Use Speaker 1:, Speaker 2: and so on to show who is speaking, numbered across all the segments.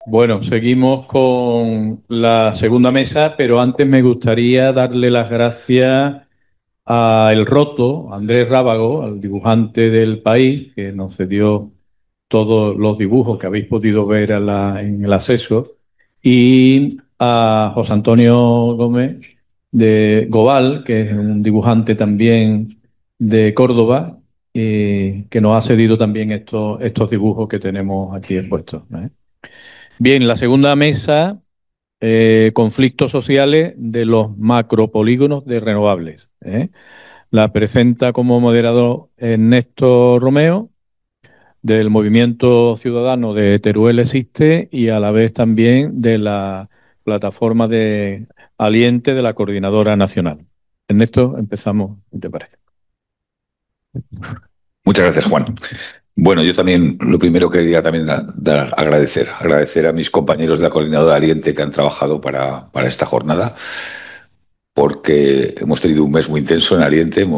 Speaker 1: Bueno, seguimos con la segunda mesa, pero antes me gustaría darle las gracias a El Roto, Andrés Rábago, al dibujante del País, que nos cedió todos los dibujos que habéis podido ver en el acceso, y a José Antonio Gómez de Gobal, que es un dibujante también de Córdoba, que nos ha cedido también estos dibujos que tenemos aquí expuestos, ¿eh? Bien, la segunda mesa, conflictos sociales de los macropolígonos de renovables, ¿eh? La presenta como moderador Ernesto Romeo, del Movimiento Ciudadano de Teruel Existe y a la vez también de la plataforma de Aliente de la Coordinadora Nacional. Ernesto, empezamos, ¿qué te parece?
Speaker 2: Muchas gracias, Juan. Bueno, yo también lo primero quería también agradecer a mis compañeros de la Coordinadora Aliente que han trabajado para esta jornada, porque hemos tenido un mes muy intenso en Aliente.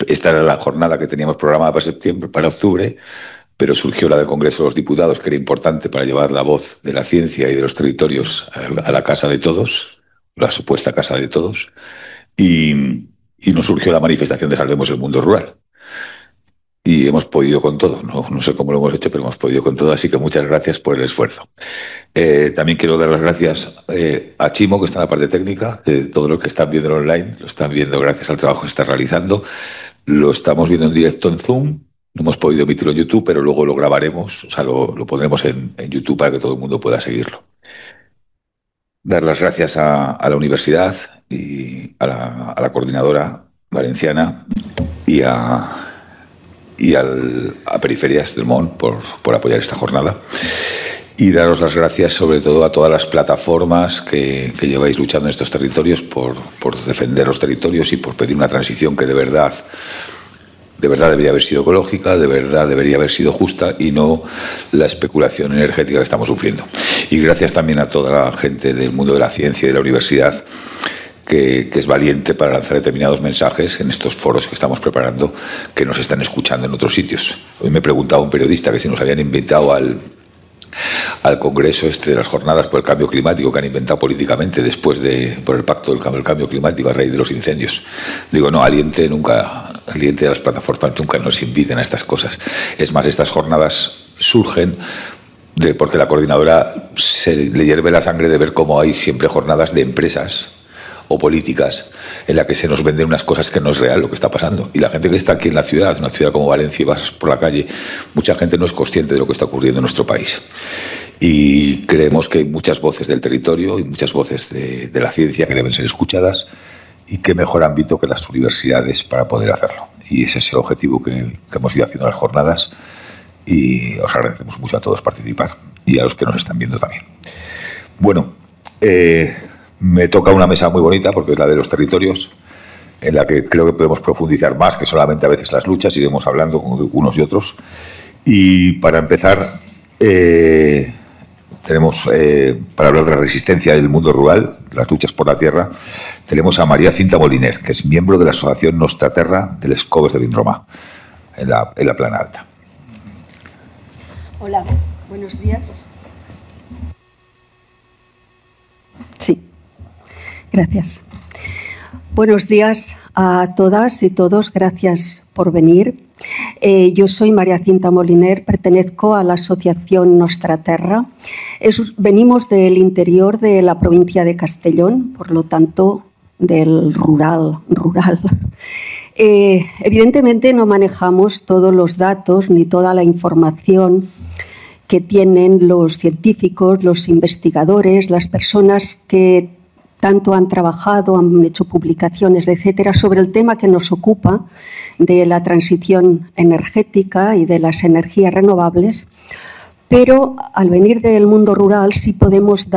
Speaker 2: Esta era la jornada que teníamos programada para octubre, pero surgió la del Congreso de los Diputados, que era importante para llevar la voz de la ciencia y de los territorios a la casa de todos, la supuesta casa de todos, y nos surgió la manifestación de Salvemos el Mundo Rural. Y hemos podido con todo, no sé cómo lo hemos hecho, pero hemos podido con todo, así que muchas gracias por el esfuerzo. También quiero dar las gracias a Chimo, que está en la parte técnica, todo lo que están viendo online, lo están viendo gracias al trabajo que está realizando. Lo estamos viendo en directo en Zoom, no hemos podido emitirlo en YouTube, pero luego lo grabaremos, o sea, lo pondremos en YouTube para que todo el mundo pueda seguirlo. Dar las gracias a la universidad y a la coordinadora valenciana y a Periferias del Món por apoyar esta jornada, y daros las gracias sobre todo a todas las plataformas que lleváis luchando en estos territorios por defender los territorios y por pedir una transición que de verdad debería haber sido ecológica, de verdad debería haber sido justa y no la especulación energética que estamos sufriendo. Y gracias también a toda la gente del mundo de la ciencia y de la universidad que es valiente para lanzar determinados mensajes en estos foros que estamos preparando, que nos están escuchando en otros sitios. Hoy me preguntaba un periodista que si nos habían invitado al congreso de las jornadas por el cambio climático que han inventado políticamente por el pacto del cambio climático a raíz de los incendios. Digo, no, Aliente de las plataformas nunca nos inviten a estas cosas. Es más, estas jornadas surgen porque la coordinadora le hierve la sangre de ver cómo hay siempre jornadas de empresas o políticas en la que se nos venden unas cosas que no es real lo que está pasando. Y la gente que está aquí en la ciudad, una ciudad como Valencia, y vas por la calle, mucha gente no es consciente de lo que está ocurriendo en nuestro país. Y creemos que hay muchas voces del territorio y muchas voces de la ciencia que deben ser escuchadas, y qué mejor ámbito que las universidades para poder hacerlo. Y ese es el objetivo que hemos ido haciendo en las jornadas, y os agradecemos mucho a todos participar y a los que nos están viendo también. Bueno, me toca una mesa muy bonita porque es la de los territorios, en la que creo que podemos profundizar más que solamente a veces las luchas, iremos hablando con unos y otros. Y para empezar, tenemos, para hablar de la resistencia del mundo rural, las luchas por la tierra, tenemos a María Cinta Moliner, que es miembro de la asociación Nostra Terra de les Coves de Vinromà, en la Plana Alta.
Speaker 3: Hola, buenos días. Sí. Gracias. Buenos días a todas y todos. Gracias por venir. Yo soy María Cinta Moliner, pertenezco a la asociación Nostra Terra. Venimos del interior de la provincia de Castellón, por lo tanto, del rural. Evidentemente no manejamos todos los datos ni toda la información que tienen los científicos, los investigadores, las personas que tanto han trabajado, han hecho publicaciones, etcétera, sobre el tema que nos ocupa de la transición energética y de las energías renovables, pero al venir del mundo rural sí podemos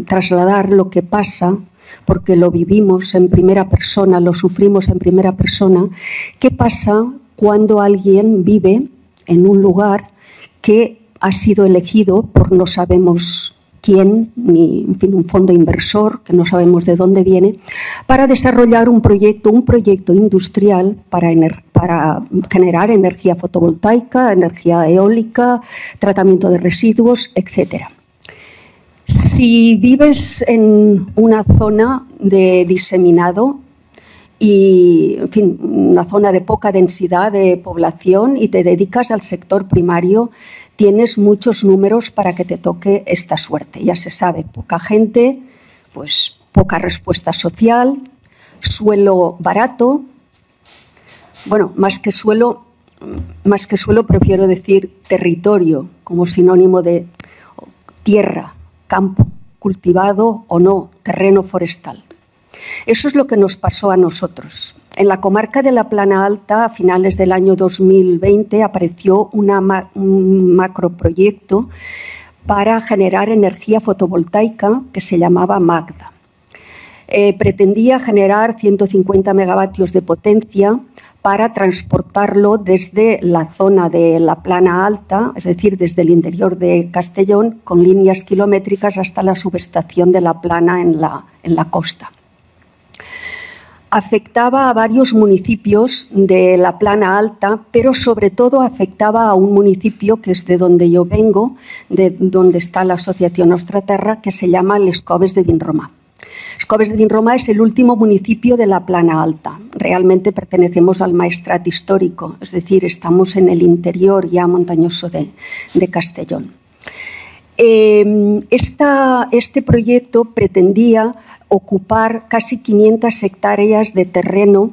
Speaker 3: trasladar lo que pasa, porque lo vivimos en primera persona, lo sufrimos en primera persona. ¿Qué pasa cuando alguien vive en un lugar que ha sido elegido por no sabemos quién, ni en fin, un fondo inversor que no sabemos de dónde viene, para desarrollar un proyecto industrial para generar energía fotovoltaica, energía eólica, tratamiento de residuos, etc. Si vives en una zona de diseminado y, en fin, una zona de poca densidad de población y te dedicas al sector primario, tienes muchos números para que te toque esta suerte. Ya se sabe, poca gente, pues poca respuesta social, suelo barato. Bueno, más que suelo prefiero decir territorio, como sinónimo de tierra, campo, cultivado o no, terreno forestal. Eso es lo que nos pasó a nosotros. En la comarca de la Plana Alta, a finales del año 2020, apareció un macroproyecto para generar energía fotovoltaica que se llamaba Magda. Pretendía generar 150 megavatios de potencia para transportarlo desde la zona de la Plana Alta, es decir, desde el interior de Castellón, con líneas kilométricas hasta la subestación de la Plana en la costa. Afectaba a varios municipios de la Plana Alta, pero sobre todo afectaba a un municipio que es de donde yo vengo, de donde está la Asociación Nostra Terra, que se llama Les Coves de Vinromà. Les Coves de Vinromà es el último municipio de la Plana Alta. Realmente pertenecemos al Maestrat histórico, es decir, estamos en el interior ya montañoso de Castellón. Este proyecto pretendía ocupar casi 500 hectáreas de terreno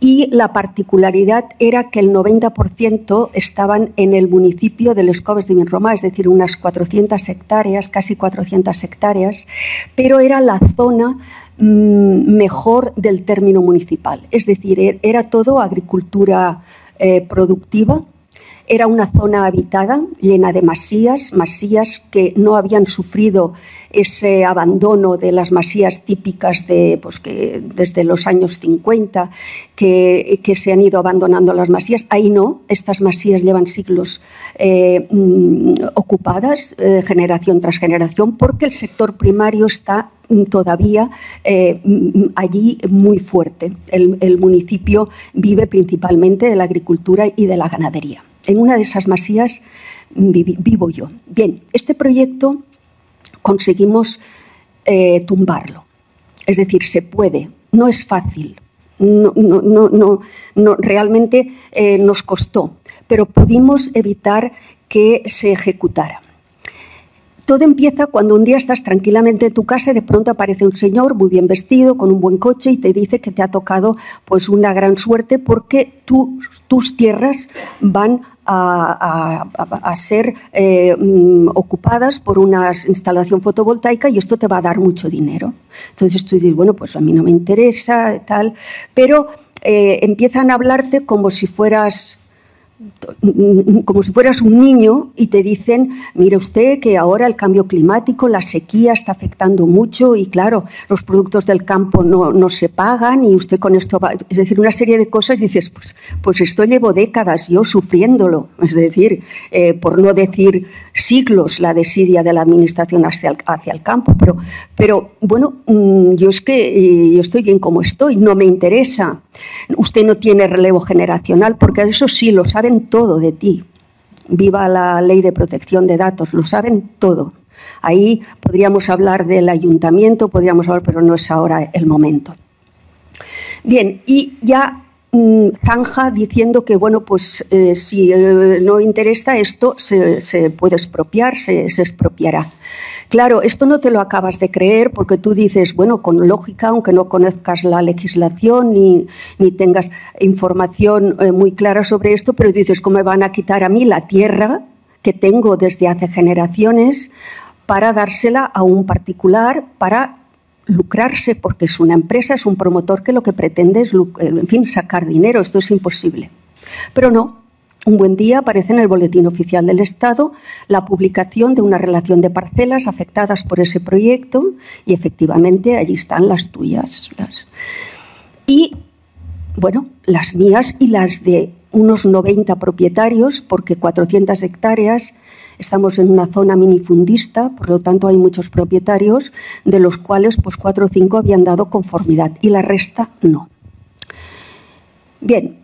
Speaker 3: y la particularidad era que el 90% estaban en el municipio de Les Coves de Vinromà, es decir, unas 400 hectáreas, casi 400 hectáreas, pero era la zona mejor del término municipal, es decir, era todo agricultura productiva. Era una zona habitada, llena de masías que no habían sufrido ese abandono de las masías típicas que desde los años 50, que se han ido abandonando las masías. Ahí no, estas masías llevan siglos ocupadas, generación tras generación, porque el sector primario está todavía allí muy fuerte. El municipio vive principalmente de la agricultura y de la ganadería. En una de esas masías vivo yo. Bien, este proyecto conseguimos tumbarlo. Es decir, se puede, no es fácil, no, realmente nos costó, pero pudimos evitar que se ejecutara. Todo empieza cuando un día estás tranquilamente en tu casa y de pronto aparece un señor muy bien vestido, con un buen coche y te dice que te ha tocado pues una gran suerte porque tus tierras van a ser ocupadas por una instalación fotovoltaica y esto te va a dar mucho dinero. Entonces tú dices, bueno, pues a mí no me interesa, tal, pero empiezan a hablarte como si fueras un niño y te dicen, mire usted que ahora el cambio climático, la sequía está afectando mucho y claro, los productos del campo no se pagan y usted con esto va, es decir, una serie de cosas y dices, pues esto llevo décadas yo sufriéndolo, es decir, por no decir siglos la desidia de la administración hacia el campo, pero bueno, yo estoy bien como estoy, no me interesa. Usted no tiene relevo generacional porque eso sí, lo saben todo de ti. Viva la ley de protección de datos, lo saben todo. Ahí podríamos hablar del ayuntamiento, pero no es ahora el momento. Bien, y ya zanja diciendo que, bueno, pues si no interesa esto, se puede expropiar, se expropiará. Claro, esto no te lo acabas de creer porque tú dices, bueno, con lógica, aunque no conozcas la legislación ni tengas información muy clara sobre esto, pero dices, ¿cómo me van a quitar a mí la tierra que tengo desde hace generaciones para dársela a un particular para lucrarse? Porque es una empresa, es un promotor que lo que pretende es, en fin, sacar dinero. Esto es imposible. Pero no. Un buen día aparece en el Boletín Oficial del Estado la publicación de una relación de parcelas afectadas por ese proyecto y efectivamente allí están las tuyas. Y, bueno, las mías y las de unos 90 propietarios, porque 400 hectáreas, estamos en una zona minifundista, por lo tanto hay muchos propietarios, de los cuales pues 4 o 5 habían dado conformidad y la resta no. Bien,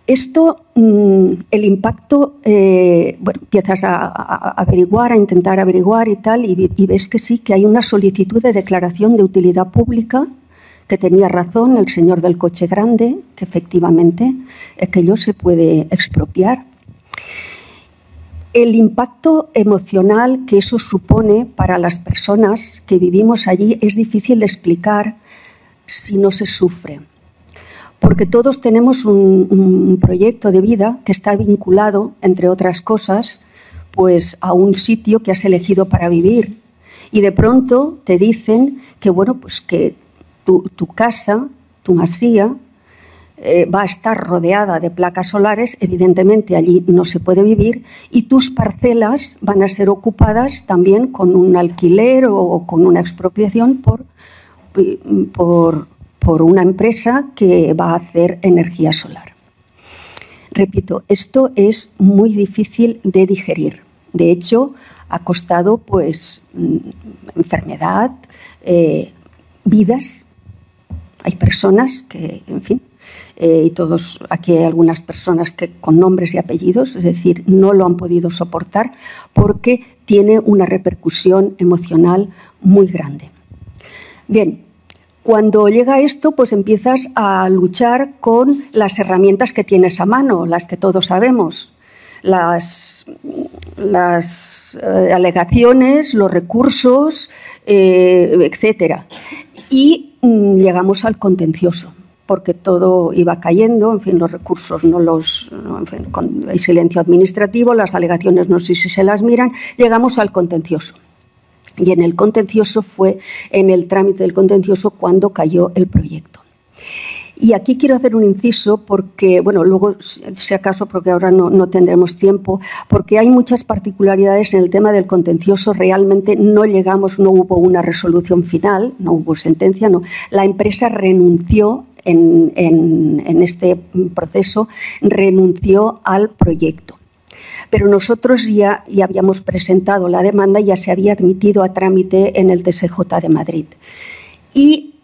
Speaker 3: esto, el impacto, bueno, empiezas a averiguar, a intentar averiguar y tal, y ves que sí, que hay una solicitud de declaración de utilidad pública, que tenía razón el señor del coche grande, que efectivamente aquello se puede expropiar. El impacto emocional que eso supone para las personas que vivimos allí es difícil de explicar si no se sufre. Porque todos tenemos un proyecto de vida que está vinculado, entre otras cosas, pues a un sitio que has elegido para vivir. Y de pronto te dicen que, bueno, pues que tu casa, tu masía, va a estar rodeada de placas solares, evidentemente allí no se puede vivir, y tus parcelas van a ser ocupadas también con un alquiler o con una expropiación por una empresa que va a hacer energía solar. Repito, esto es muy difícil de digerir. De hecho, ha costado pues enfermedad, vidas. Hay personas que, en fin, y todos aquí hay algunas personas que con nombres y apellidos, es decir, no lo han podido soportar porque tiene una repercusión emocional muy grande. Bien, cuando llega esto, pues empiezas a luchar con las herramientas que tienes a mano, las que todos sabemos, las alegaciones, los recursos, etcétera. Y llegamos al contencioso, porque todo iba cayendo, en fin, los recursos hay silencio administrativo, las alegaciones no sé si se las miran, llegamos al contencioso. Y en el contencioso fue en el trámite del contencioso cuando cayó el proyecto. Y aquí quiero hacer un inciso porque, bueno, luego, si acaso, porque ahora no tendremos tiempo, porque hay muchas particularidades en el tema del contencioso. Realmente no hubo una resolución final, no hubo sentencia, no. La empresa renunció en este proceso, renunció al proyecto. Pero nosotros ya habíamos presentado la demanda, ya se había admitido a trámite en el TSJ de Madrid. Y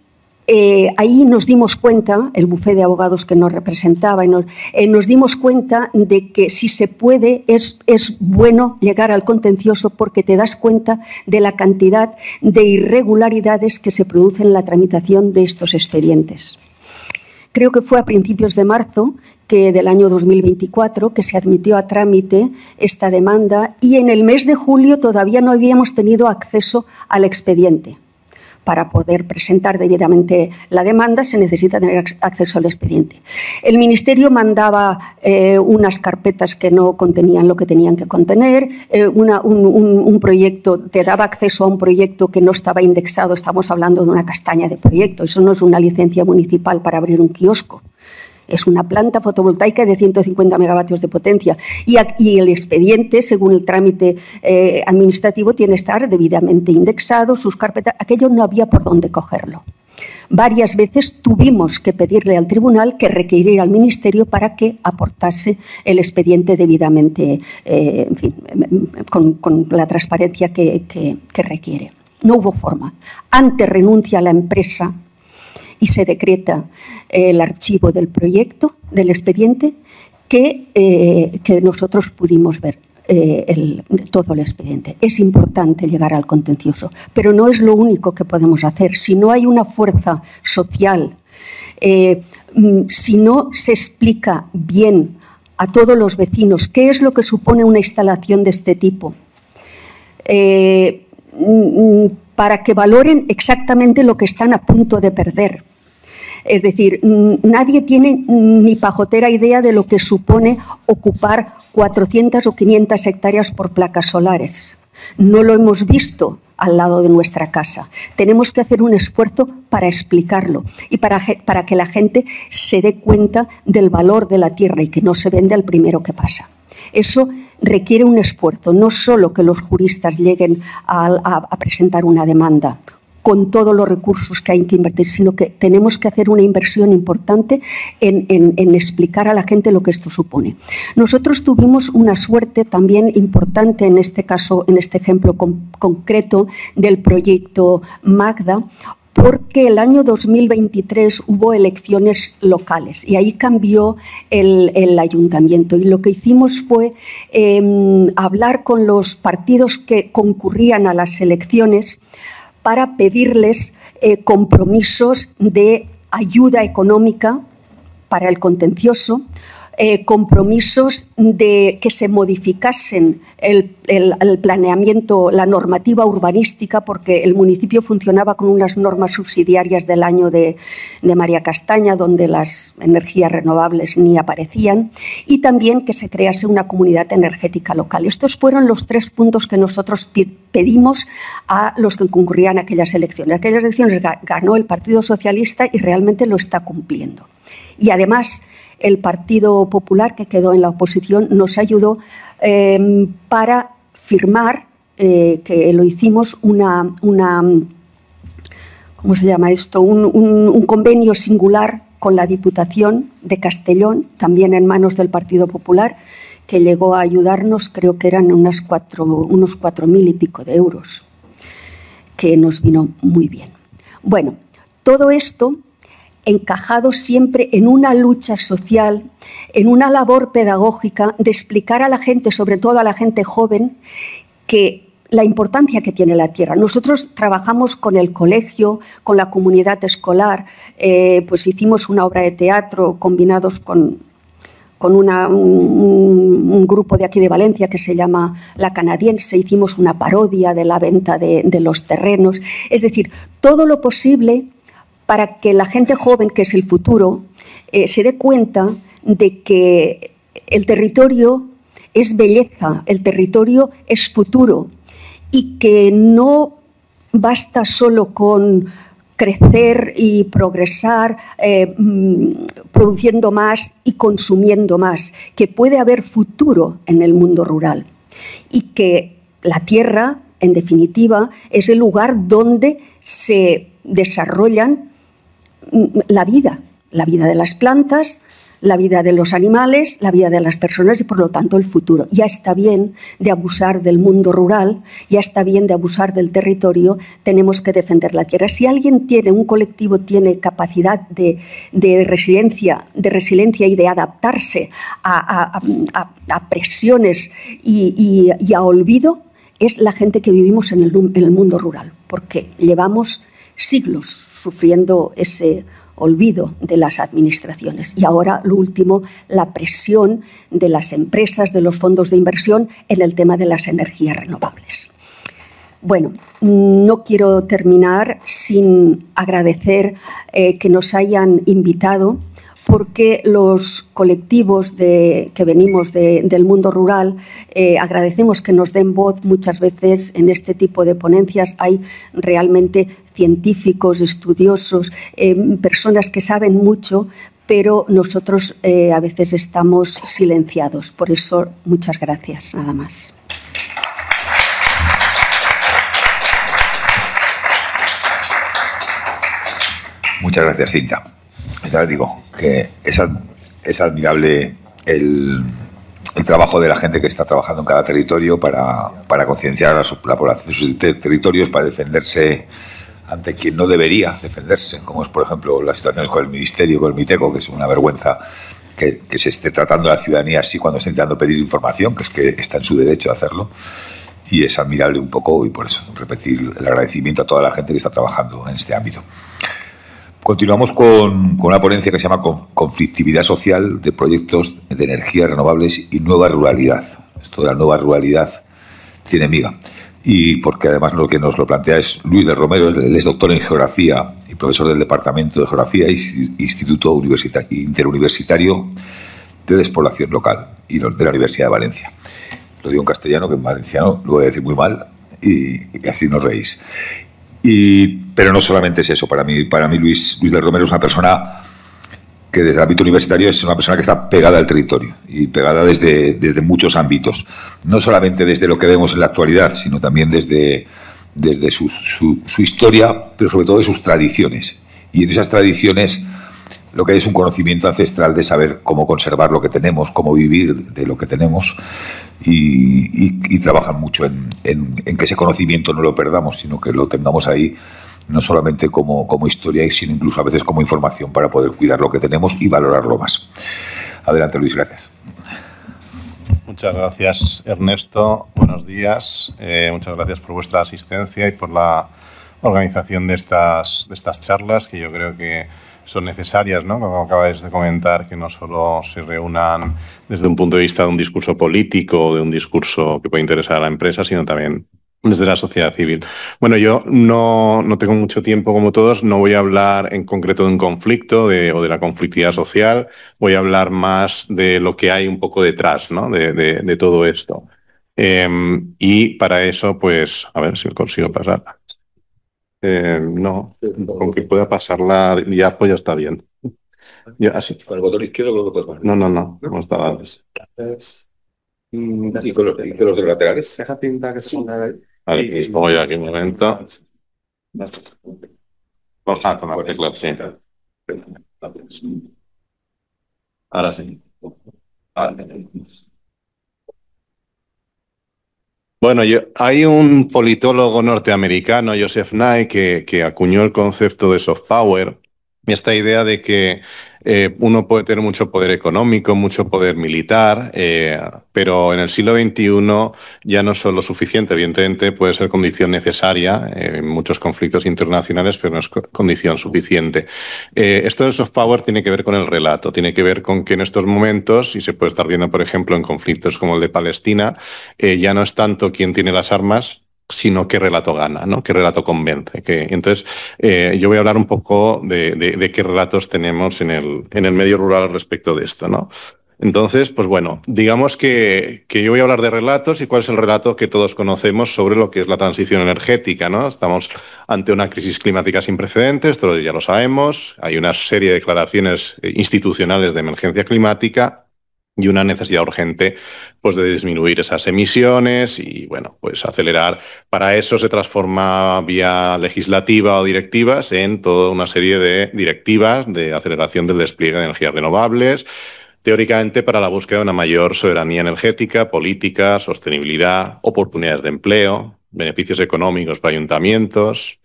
Speaker 3: ahí nos dimos cuenta, el bufé de abogados que nos representaba, nos dimos cuenta de que si se puede es bueno llegar al contencioso porque te das cuenta de la cantidad de irregularidades que se producen en la tramitación de estos expedientes. Creo que fue a principios de marzo del año 2024 que se admitió a trámite esta demanda y en el mes de julio todavía no habíamos tenido acceso al expediente. Para poder presentar debidamente la demanda se necesita tener acceso al expediente. El Ministerio mandaba unas carpetas que no contenían lo que tenían que contener, un proyecto, te daba acceso a un proyecto que no estaba indexado, estamos hablando de una castaña de proyecto, eso no es una licencia municipal para abrir un kiosco. Es una planta fotovoltaica de 150 megavatios de potencia y el expediente, según el trámite administrativo, tiene que estar debidamente indexado, sus carpetas, aquello no había por dónde cogerlo. Varias veces tuvimos que pedirle al tribunal que requiriera al Ministerio para que aportase el expediente debidamente, en fin, con la transparencia que requiere. No hubo forma. Antes renuncia la empresa y se decreta el archivo del proyecto, del expediente, que nosotros pudimos ver todo el expediente. Es importante llegar al contencioso, pero no es lo único que podemos hacer. Si no hay una fuerza social, si no se explica bien a todos los vecinos qué es lo que supone una instalación de este tipo, para que valoren exactamente lo que están a punto de perder. Es decir, nadie tiene ni pajotera idea de lo que supone ocupar 400 o 500 hectáreas por placas solares. No lo hemos visto al lado de nuestra casa. Tenemos que hacer un esfuerzo para explicarlo y para que la gente se dé cuenta del valor de la tierra y que no se vende al primero que pasa. Eso requiere un esfuerzo, no solo que los juristas lleguen a presentar una demanda, con todos los recursos que hay que invertir, sino que tenemos que hacer una inversión importante en explicar a la gente lo que esto supone. Nosotros tuvimos una suerte también importante en este caso, en este ejemplo concreto del proyecto Magda, porque el año 2023 hubo elecciones locales y ahí cambió el ayuntamiento. Y lo que hicimos fue hablar con los partidos que concurrían a las elecciones para pedirles compromisos de ayuda económica para el contencioso, compromisos de que se modificasen el planeamiento, la normativa urbanística, porque el municipio funcionaba con unas normas subsidiarias del año de María Castaña, donde las energías renovables ni aparecían, y también que se crease una comunidad energética local. Estos fueron los 3 puntos que nosotros pedimos a los que concurrían a aquellas elecciones. Aquellas elecciones ganó el Partido Socialista y realmente lo está cumpliendo. Y además, el Partido Popular, que quedó en la oposición, nos ayudó para firmar, que lo hicimos, ¿cómo se llama esto? Un convenio singular con la Diputación de Castellón, también en manos del Partido Popular, que llegó a ayudarnos, creo que eran unos 4.000 y pico de euros, que nos vino muy bien. Bueno, todo esto encajado siempre en una lucha social, en una labor pedagógica de explicar a la gente, sobre todo a la gente joven, que la importancia que tiene la tierra. Nosotros trabajamos con el colegio, con la comunidad escolar, pues hicimos una obra de teatro combinados con un grupo de aquí de Valencia que se llama La Canadiense, hicimos una parodia de la venta de los terrenos, es decir, todo lo posible para que la gente joven, que es el futuro, se dé cuenta de que el territorio es belleza, el territorio es futuro y que no basta solo con crecer y progresar produciendo más y consumiendo más, que puede haber futuro en el mundo rural y que la tierra, en definitiva, es el lugar donde se desarrollan la vida de las plantas, la vida de los animales, la vida de las personas y, por lo tanto, el futuro. Ya está bien de abusar del mundo rural, ya está bien de abusar del territorio, tenemos que defender la tierra. Si alguien tiene, un colectivo tiene capacidad de resiliencia y de adaptarse a presiones y a olvido, es la gente que vivimos en el mundo rural, porque llevamos siglos sufriendo ese olvido de las administraciones. Y ahora, lo último, la presión de las empresas, de los fondos de inversión en el tema de las energías renovables. Bueno, no quiero terminar sin agradecer que nos hayan invitado, porque los colectivos que venimos del mundo rural agradecemos que nos den voz. Muchas veces en este tipo de ponencias hay realmente científicos, estudiosos, personas que saben mucho, pero nosotros a veces estamos silenciados. Por eso, muchas gracias, nada más.
Speaker 2: Muchas gracias, Cinta. Ya les digo que es admirable el trabajo de la gente que está trabajando en cada territorio para concienciar a la población de sus territorios, para defenderse ante quien no debería defenderse, como es, por ejemplo, las situaciones con el Ministerio, con el MITECO, que es una vergüenza que se esté tratando a la ciudadanía así cuando está intentando pedir información, que es que está en su derecho a hacerlo. Y es admirable un poco, y por eso repetir el agradecimiento a toda la gente que está trabajando en este ámbito. Continuamos con una ponencia que se llama Conflictividad Social de Proyectos de Energías Renovables y Nueva Ruralidad. Esto de la nueva ruralidad tiene miga. Y porque además lo que nos lo plantea es Luis del Romero. Él es doctor en Geografía y profesor del Departamento de Geografía y Instituto Interuniversitario de Despoblación Local y de la Universidad de Valencia. Lo digo en castellano, que en valenciano lo voy a decir muy mal y así nos reís. Pero no solamente es eso. Para mí Luis del Romero es una persona que desde el ámbito universitario es una persona que está pegada al territorio y pegada desde muchos ámbitos. No solamente desde lo que vemos en la actualidad, sino también desde desde su historia, pero sobre todo de sus tradiciones. Y en esas tradiciones lo que hay es un conocimiento ancestral de saber cómo conservar lo que tenemos, cómo vivir de lo que tenemos, y trabajan mucho en que ese conocimiento no lo perdamos, sino que lo tengamos ahí, no solamente como historia, sino incluso a veces como información para poder cuidar lo que tenemos y valorarlo más. Adelante, Luis, gracias.
Speaker 4: Muchas gracias, Ernesto. Buenos días. Muchas gracias por vuestra asistencia y por la organización de estas charlas, que yo creo que son necesarias, ¿no? Como acabáis de comentar, que no solo se reúnan desde un punto de vista de un discurso político o de un discurso que puede interesar a la empresa, sino también desde la sociedad civil. Bueno, yo no tengo mucho tiempo como todos, no voy a hablar en concreto de un conflicto o de la conflictividad social, voy a hablar más de lo que hay un poco detrás, ¿no? de todo esto. Y para eso, pues, a ver si consigo pasar. No, con que pueda pasarla ya, pues ya está bien. Ya, así.
Speaker 2: Con el botón izquierdo creo que puedes poner.
Speaker 4: No, como estaba antes.
Speaker 2: ¿Y con los de los laterales?
Speaker 4: Esa cinta que se pone ahí. Vale, pues pongo yo aquí un momento. Con la tecla, sí. Ahora sí. Bueno, hay un politólogo norteamericano, Joseph Nye, que acuñó el concepto de soft power, y esta idea de que uno puede tener mucho poder económico, mucho poder militar, pero en el siglo XXI ya no es solo suficiente, evidentemente puede ser condición necesaria en muchos conflictos internacionales, pero no es condición suficiente. Esto del soft power tiene que ver con el relato, tiene que ver con que en estos momentos, y se puede estar viendo por ejemplo en conflictos como el de Palestina, ya no es tanto quién tiene las armas, sino qué relato gana, ¿no? Qué relato convence. Entonces, yo voy a hablar un poco de qué relatos tenemos en el medio rural respecto de esto, ¿no? Entonces, pues bueno, digamos que yo voy a hablar de relatos y cuál es el relato que todos conocemos sobre lo que es la transición energética, ¿no? Estamos ante una crisis climática sin precedentes, todos ya lo sabemos, hay una serie de declaraciones institucionales de emergencia climática y una necesidad urgente, pues, de disminuir esas emisiones y, bueno, pues acelerar. Para eso se transforma vía legislativa o directivas en toda una serie de directivas de aceleración del despliegue de energías renovables, teóricamente para la búsqueda de una mayor soberanía energética, política, sostenibilidad, oportunidades de empleo, beneficios económicos para ayuntamientos,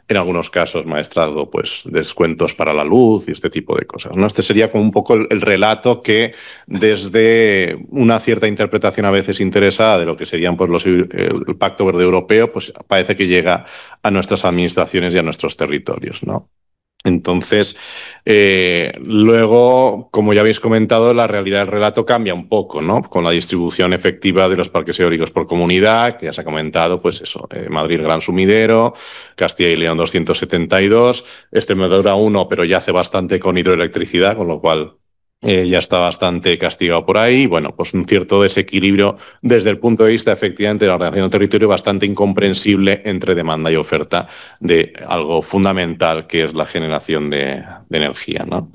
Speaker 4: en algunos casos maestrado, pues descuentos para la luz y este tipo de cosas, ¿no? Este sería como un poco el relato que desde una cierta interpretación a veces interesada de lo que serían pues el Pacto Verde Europeo, pues parece que llega a nuestras administraciones y a nuestros territorios, ¿no? Entonces, luego, como ya habéis comentado, la realidad del relato cambia un poco, ¿no? Con la distribución efectiva de los parques eólicos por comunidad, que ya se ha comentado, pues eso, Madrid Gran Sumidero, Castilla y León 272, Extremadura 1, pero ya hace bastante con hidroelectricidad, con lo cual ya está bastante castigado por ahí. Bueno, pues un cierto desequilibrio desde el punto de vista, efectivamente, de la ordenación del territorio, bastante incomprensible entre demanda y oferta de algo fundamental que es la generación de energía, ¿no?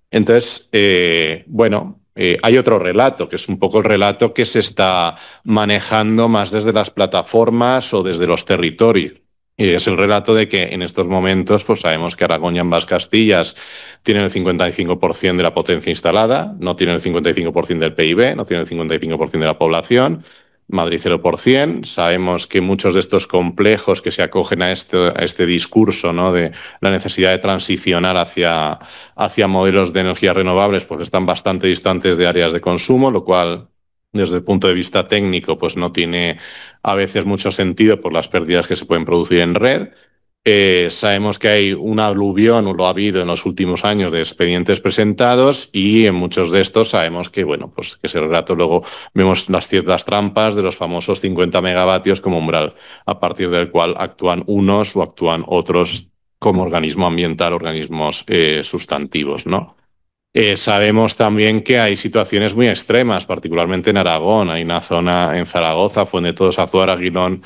Speaker 4: Entonces, hay otro relato, que es un poco el relato que se está manejando más desde las plataformas o desde los territorios. Y es el relato de que en estos momentos, pues sabemos que Aragón y ambas Castillas tienen el 55% de la potencia instalada, no tienen el 55% del PIB, no tienen el 55% de la población, Madrid 0%. Sabemos que muchos de estos complejos que se acogen a este discurso, ¿no?, de la necesidad de transicionar hacia modelos de energías renovables, pues están bastante distantes de áreas de consumo, lo cual, desde el punto de vista técnico, pues no tiene a veces mucho sentido por las pérdidas que se pueden producir en red. Sabemos que hay una aluvión, o lo ha habido en los últimos años, de expedientes presentados, y en muchos de estos sabemos que, bueno, pues que ese relato luego vemos las ciertas trampas de los famosos 50 megavatios como umbral, a partir del cual actúan unos o actúan otros como organismo ambiental, organismos sustantivos, ¿no? Sabemos también que hay situaciones muy extremas, particularmente en Aragón. Hay una zona en Zaragoza, Fuendetodos, Azuara, Aguilón,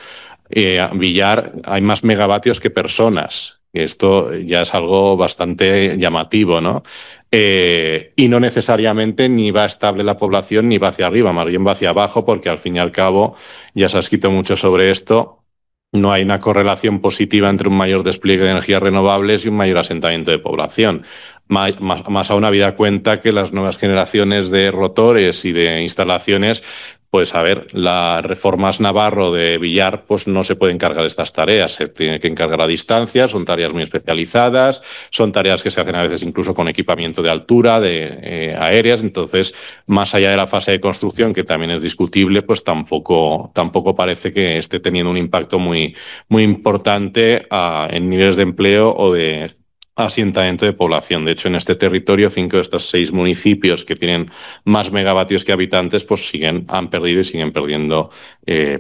Speaker 4: Villar, hay más megavatios que personas. Esto ya es algo bastante llamativo, ¿no? Y no necesariamente ni va estable la población ni va hacia arriba, más bien va hacia abajo, porque al fin y al cabo ya se ha escrito mucho sobre esto. no hay una correlación positiva entre un mayor despliegue de energías renovables y un mayor asentamiento de población. Más aún habida cuenta que las nuevas generaciones de rotores y de instalaciones, pues a ver, las reformas Navarro de Villar pues no se puede encargar de estas tareas, se tiene que encargar a distancia, son tareas muy especializadas, son tareas que se hacen a veces incluso con equipamiento de altura, de aéreas, entonces más allá de la fase de construcción, que también es discutible, pues tampoco parece que esté teniendo un impacto muy, muy importante en niveles de empleo o de asentamiento de población. De hecho, en este territorio, 5 de estos 6 municipios que tienen más megavatios que habitantes, pues han perdido y siguen perdiendo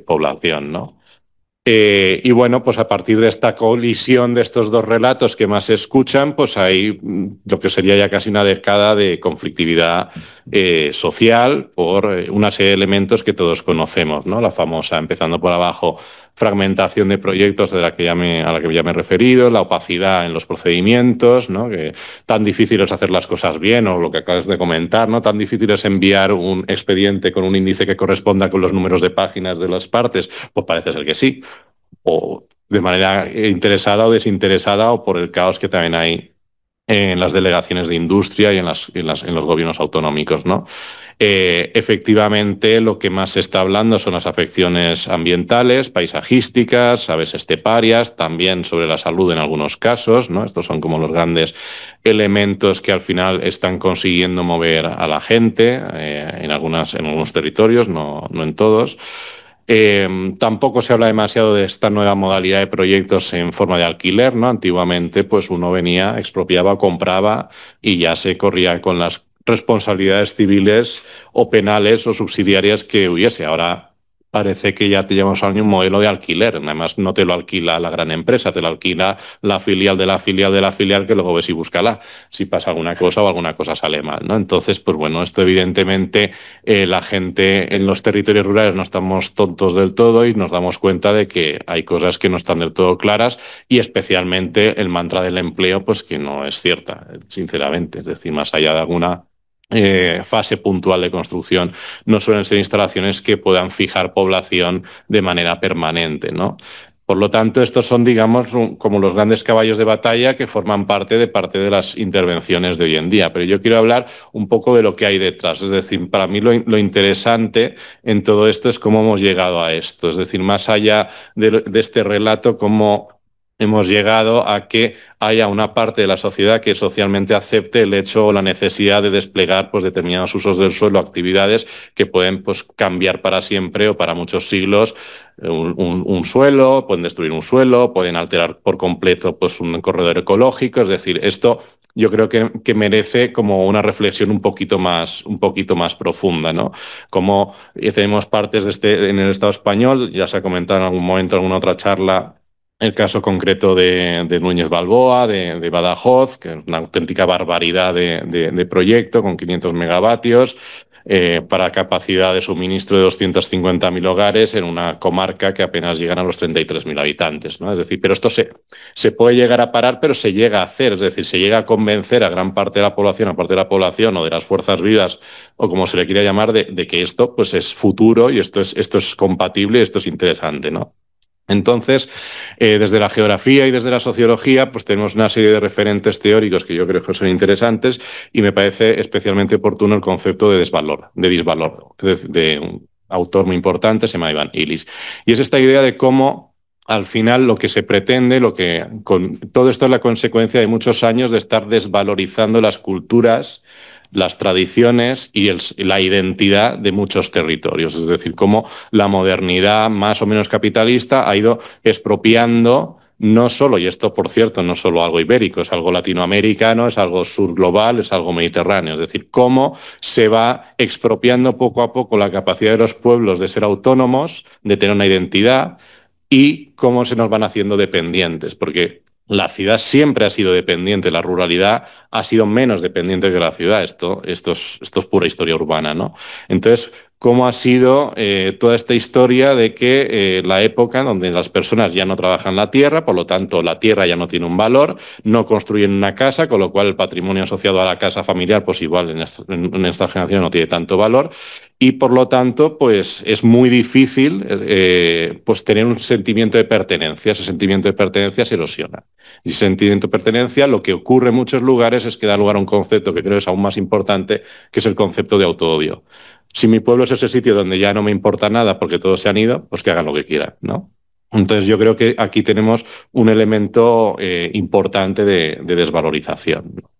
Speaker 4: población, ¿no? Y bueno, pues a partir de esta colisión de estos dos relatos que más se escuchan, pues hay lo que sería ya casi una década de conflictividad social por una serie de elementos que todos conocemos, ¿no? La famosa, empezando por abajo, fragmentación de proyectos a la que ya me he referido, la opacidad en los procedimientos, ¿no? Que tan difícil es hacer las cosas bien, o lo que acabas de comentar, ¿no? Tan difícil es enviar un expediente con un índice que corresponda con los números de páginas de las partes, pues parece ser que sí, o de manera interesada o desinteresada, o por el caos que también hay en las delegaciones de industria y en los gobiernos autonómicos, ¿no? Efectivamente, lo que más se está hablando son las afecciones ambientales, paisajísticas, aves esteparias, también sobre la salud en algunos casos, ¿no? Estos son como los grandes elementos que al final están consiguiendo mover a la gente en algunos territorios, no en todos. Tampoco se habla demasiado de esta nueva modalidad de proyectos en forma de alquiler, ¿no? Antiguamente, pues uno venía, expropiaba, compraba y ya se corría con las responsabilidades civiles o penales o subsidiarias que hubiese. Ahora parece que ya te llevamos a un modelo de alquiler. Además, no te lo alquila la gran empresa, te lo alquila la filial de la filial de la filial, que luego ves y búscala si pasa alguna cosa o alguna cosa sale mal, ¿no? Entonces, pues bueno, esto evidentemente la gente en los territorios rurales no estamos tontos del todo y nos damos cuenta de que hay cosas que no están del todo claras, y especialmente el mantra del empleo, pues que no es cierta, sinceramente. Es decir, más allá de alguna fase puntual de construcción, no suelen ser instalaciones que puedan fijar población de manera permanente, ¿no? Por lo tanto, estos son, digamos, como los grandes caballos de batalla que forman parte de las intervenciones de hoy en día. Pero yo quiero hablar un poco de lo que hay detrás. Es decir, para mí lo interesante en todo esto es cómo hemos llegado a esto. Es decir, más allá de este relato, cómo hemos llegado a que haya una parte de la sociedad que socialmente acepte el hecho o la necesidad de desplegar pues, determinados usos del suelo, actividades que pueden pues, cambiar para siempre o para muchos siglos un suelo, pueden destruir un suelo, pueden alterar por completo pues, un corredor ecológico. Es decir, esto yo creo que merece como una reflexión un poquito más profunda, ¿no? Como tenemos partes en el Estado español, ya se ha comentado en algún momento, en alguna otra charla, el caso concreto de Núñez Balboa, de Badajoz, que es una auténtica barbaridad de proyecto con 500 megavatios para capacidad de suministro de 250.000 hogares en una comarca que apenas llegan a los 33.000 habitantes, ¿no? Es decir, pero esto se puede llegar a parar, pero se llega a hacer, es decir, se llega a convencer a gran parte de la población, aparte de la población o de las fuerzas vivas, o como se le quiera llamar, de que esto pues, es futuro y esto es compatible y esto es interesante, ¿no? Entonces, desde la geografía y desde la sociología, pues tenemos una serie de referentes teóricos que yo creo que son interesantes, y me parece especialmente oportuno el concepto de disvalor, de un autor muy importante, se llama Ivan Illich. Y es esta idea de cómo al final lo que se pretende, con todo esto es la consecuencia de muchos años de estar desvalorizando las culturas, las tradiciones y la identidad de muchos territorios. Es decir, cómo la modernidad más o menos capitalista ha ido expropiando no solo, y esto por cierto no es solo algo ibérico, es algo latinoamericano, es algo surglobal, es algo mediterráneo. Es decir, cómo se va expropiando poco a poco la capacidad de los pueblos de ser autónomos, de tener una identidad, y cómo se nos van haciendo dependientes, porque la ciudad siempre ha sido dependiente, la ruralidad ha sido menos dependiente que la ciudad. Esto es pura historia urbana, ¿no? Entonces, cómo ha sido toda esta historia de que la época donde las personas ya no trabajan la tierra, por lo tanto la tierra ya no tiene un valor, no construyen una casa, con lo cual el patrimonio asociado a la casa familiar pues igual en esta generación no tiene tanto valor, y por lo tanto pues es muy difícil pues tener un sentimiento de pertenencia. Ese sentimiento de pertenencia se erosiona. Y ese sentimiento de pertenencia, lo que ocurre en muchos lugares es que da lugar a un concepto que creo es aún más importante, que es el concepto de autoodio. Si mi pueblo es ese sitio donde ya no me importa nada porque todos se han ido, pues que hagan lo que quieran, ¿no? Entonces yo creo que aquí tenemos un elemento importante de desvalorización, ¿no?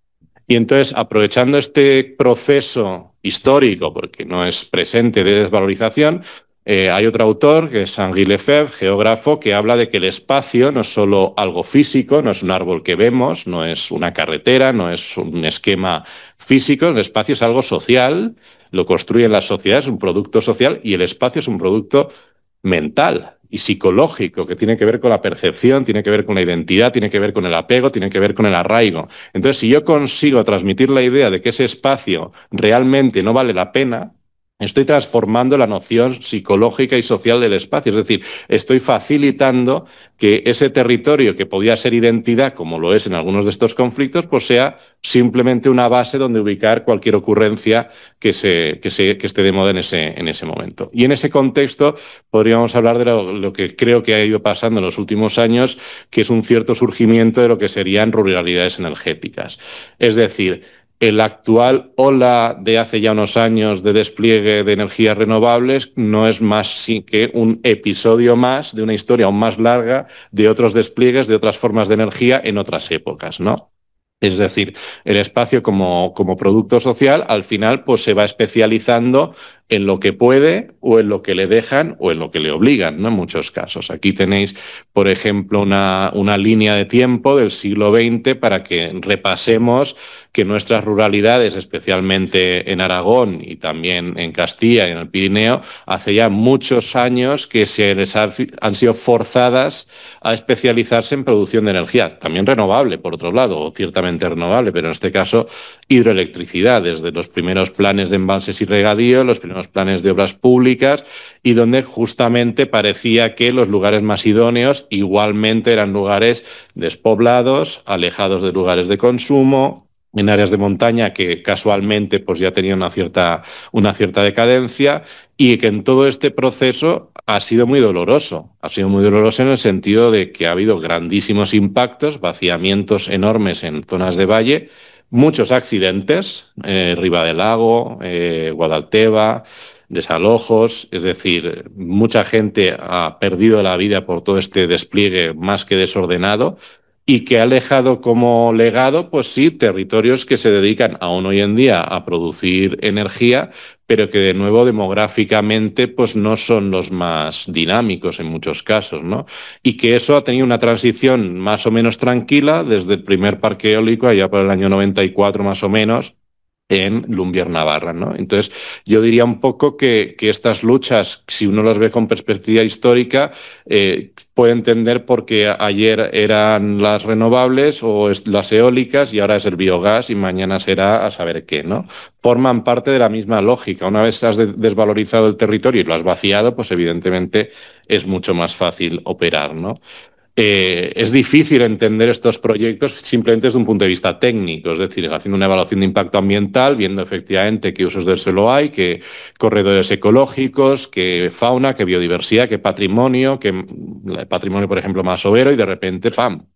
Speaker 4: Y entonces, aprovechando este proceso histórico, porque no es presente, de desvalorización, hay otro autor, que es Henri Lefebvre, geógrafo, que habla de que el espacio no es solo algo físico, no es un árbol que vemos, no es una carretera, no es un esquema físico, el espacio es algo social, lo construyen las sociedades, es un producto social, y el espacio es un producto mental y psicológico, que tiene que ver con la percepción, tiene que ver con la identidad, tiene que ver con el apego, tiene que ver con el arraigo. Entonces, si yo consigo transmitir la idea de que ese espacio realmente no vale la pena, estoy transformando la noción psicológica y social del espacio. Es decir, estoy facilitando que ese territorio que podía ser identidad, como lo es en algunos de estos conflictos, pues sea simplemente una base donde ubicar cualquier ocurrencia que esté de moda en ese momento. Y en ese contexto podríamos hablar de lo que creo que ha ido pasando en los últimos años, que es un cierto surgimiento de lo que serían ruralidades energéticas. Es decir, el actual ola de hace ya unos años de despliegue de energías renovables no es más que un episodio más de una historia aún más larga de otros despliegues de otras formas de energía en otras épocas, ¿no? Es decir, el espacio como producto social al final pues se va especializando en lo que puede o en lo que le dejan o en lo que le obligan, ¿no? En muchos casos. Aquí tenéis, por ejemplo, una línea de tiempo del siglo XX para que repasemos que nuestras ruralidades, especialmente en Aragón y también en Castilla y en el Pirineo, hace ya muchos años que se les han sido forzadas a especializarse en producción de energía, también renovable, por otro lado, o ciertamente renovable, pero en este caso hidroelectricidad, desde los primeros planes de embalses y regadío, los primeros planes de obras públicas, y donde justamente parecía que los lugares más idóneos igualmente eran lugares despoblados, alejados de lugares de consumo, en áreas de montaña que casualmente pues ya tenían una cierta decadencia, y que en todo este proceso ha sido muy doloroso. Ha sido muy doloroso en el sentido de que ha habido grandísimos impactos, vaciamientos enormes en zonas de valle, muchos accidentes, Riva del Lago, Guadalteba, desalojos, es decir, mucha gente ha perdido la vida por todo este despliegue más que desordenado, y que ha dejado como legado, pues sí, territorios que se dedican aún hoy en día a producir energía, pero que de nuevo demográficamente pues no son los más dinámicos en muchos casos, ¿no? Y que eso ha tenido una transición más o menos tranquila desde el primer parque eólico allá por el año 94 más o menos, en Lumbier, Navarra, ¿no? Entonces, yo diría un poco que estas luchas, si uno las ve con perspectiva histórica, puede entender por qué ayer eran las renovables o las eólicas y ahora es el biogás y mañana será a saber qué, ¿no? Forman parte de la misma lógica. Una vez has desvalorizado el territorio y lo has vaciado, pues evidentemente es mucho más fácil operar, ¿no? Es difícil entender estos proyectos simplemente desde un punto de vista técnico, es decir, haciendo una evaluación de impacto ambiental, viendo efectivamente qué usos del suelo hay, qué corredores ecológicos, qué fauna, qué biodiversidad, qué patrimonio, por ejemplo, masovero, y de repente, ¡pam!,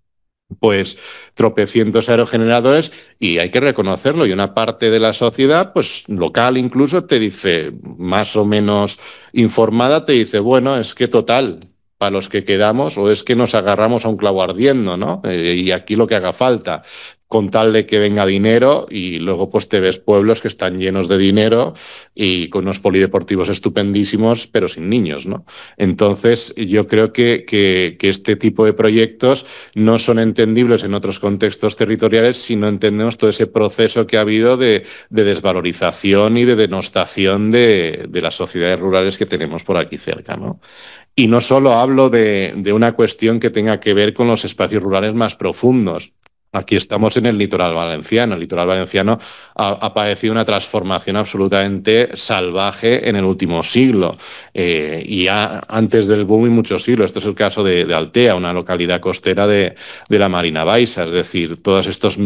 Speaker 4: pues tropecientos aerogeneradores, y hay que reconocerlo, y una parte de la sociedad, pues local incluso, te dice, más o menos informada, te dice, bueno, es que total, para los que quedamos, o es que nos agarramos a un clavo ardiendo, ¿no? Y aquí lo que haga falta, con tal de que venga dinero, y luego pues te ves pueblos que están llenos de dinero y con unos polideportivos estupendísimos, pero sin niños, ¿no? Entonces yo creo que este tipo de proyectos no son entendibles en otros contextos territoriales si no entendemos todo ese proceso que ha habido de desvalorización y de denostación de las sociedades rurales que tenemos por aquí cerca, ¿no? Y no solo hablo de una cuestión que tenga que ver con los espacios rurales más profundos. Aquí estamos en el litoral valenciano. El litoral valenciano ha padecido una transformación absolutamente salvaje en el último siglo y ya antes del boom y muchos siglos. Este es el caso de Altea, una localidad costera de la Marina Baixa. Es decir, todos estos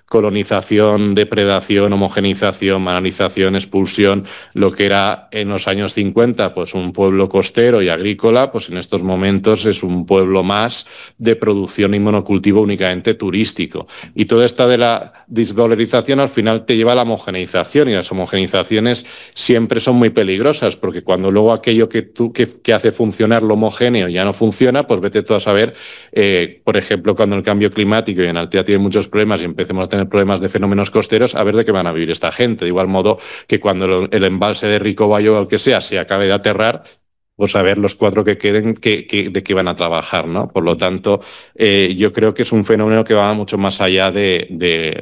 Speaker 4: colonización, depredación, homogenización, banalización, expulsión, lo que era en los años 50 pues un pueblo costero y agrícola, pues en estos momentos es un pueblo más de producción y monocultivo únicamente turístico. Y toda esta de la desvalorización al final te lleva a la homogeneización, y las homogeneizaciones siempre son muy peligrosas, porque cuando luego aquello que hace funcionar lo homogéneo ya no funciona, pues vete tú a saber, por ejemplo, cuando el cambio climático, y en Altea tiene muchos problemas y empecemos a tener problemas de fenómenos costeros, a ver de qué van a vivir esta gente. De igual modo que cuando el embalse de Ricobayo o el que sea se acabe de aterrar, pues a ver los 4 que queden de qué van a trabajar, ¿no? Por lo tanto, yo creo que es un fenómeno que va mucho más allá de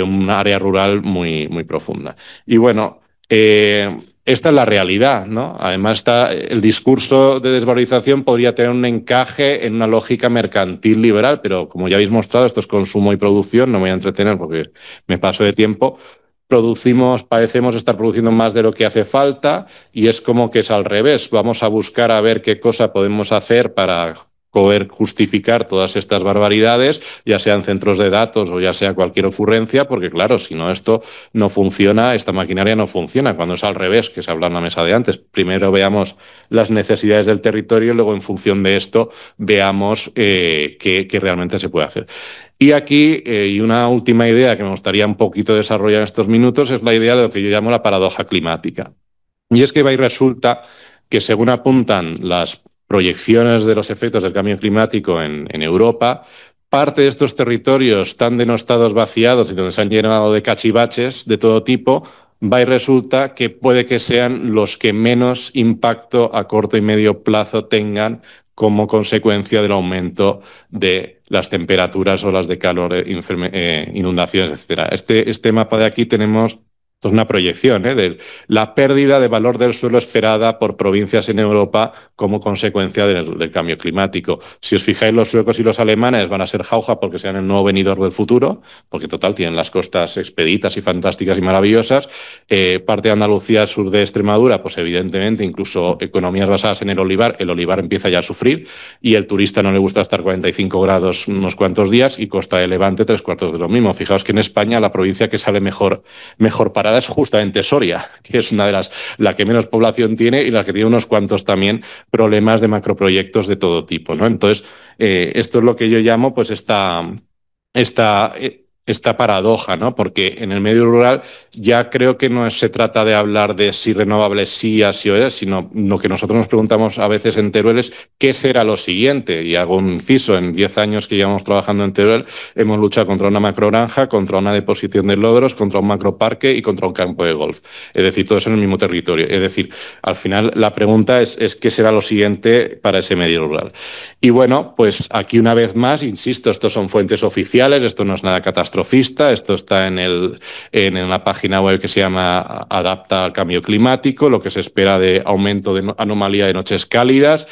Speaker 4: un área rural muy, muy profunda. Y bueno, esta es la realidad, ¿no? Además, el discurso de desvalorización podría tener un encaje en una lógica mercantil liberal, pero como ya habéis mostrado, esto es consumo y producción, no me voy a entretener porque me paso de tiempo. Parecemos estar produciendo más de lo que hace falta, y es como que es al revés. Vamos a buscar a ver qué cosa podemos hacer para poder justificar todas estas barbaridades, ya sean centros de datos o ya sea cualquier ocurrencia, porque claro, si no esto no funciona, esta maquinaria no funciona. Cuando es al revés, que se habla en la mesa de antes, primero veamos las necesidades del territorio y luego en función de esto veamos qué realmente se puede hacer. Y aquí, y una última idea que me gustaría un poquito desarrollar en estos minutos, es la idea de lo que yo llamo la paradoja climática. Y es que va y resulta que, según apuntan las proyecciones de los efectos del cambio climático en Europa, parte de estos territorios tan denostados, vaciados y donde se han llenado de cachivaches de todo tipo, va y resulta que puede que sean los que menos impacto a corto y medio plazo tengan como consecuencia del aumento de las temperaturas, olas de calor, inundaciones, etc. Este mapa de aquí tenemos una proyección de la pérdida de valor del suelo esperada por provincias en Europa como consecuencia del cambio climático. Si os fijáis, los suecos y los alemanes van a ser jauja porque sean el nuevo Benidorm del futuro, porque total tienen las costas expeditas y fantásticas y maravillosas. Parte de Andalucía, sur de Extremadura, pues evidentemente incluso economías basadas en el olivar empieza ya a sufrir, y el turista no le gusta estar 45 grados unos cuantos días, y costa de Levante 3/4 de lo mismo. Fijaos que en España la provincia que sale mejor parada es justamente Soria, que es una de la que menos población tiene y la que tiene unos cuantos también problemas de macroproyectos de todo tipo, ¿no? Entonces, esto es lo que yo llamo pues esta paradoja, ¿no? Porque en el medio rural ya creo que no se trata de hablar de si renovables sí, así o es, sino lo que nosotros nos preguntamos a veces en Teruel es ¿qué será lo siguiente? Y hago un inciso: en 10 años que llevamos trabajando en Teruel hemos luchado contra una macrogranja, contra una deposición de lodos, contra un macroparque y contra un campo de golf. Es decir, todo eso en el mismo territorio. Es decir, al final la pregunta es ¿qué será lo siguiente para ese medio rural? Y bueno, pues aquí una vez más, insisto, estos son fuentes oficiales, esto no es nada catastrofista, esto está en la página web que se llama Adapta al Cambio Climático, lo que se espera de aumento de anomalía de noches cálidas,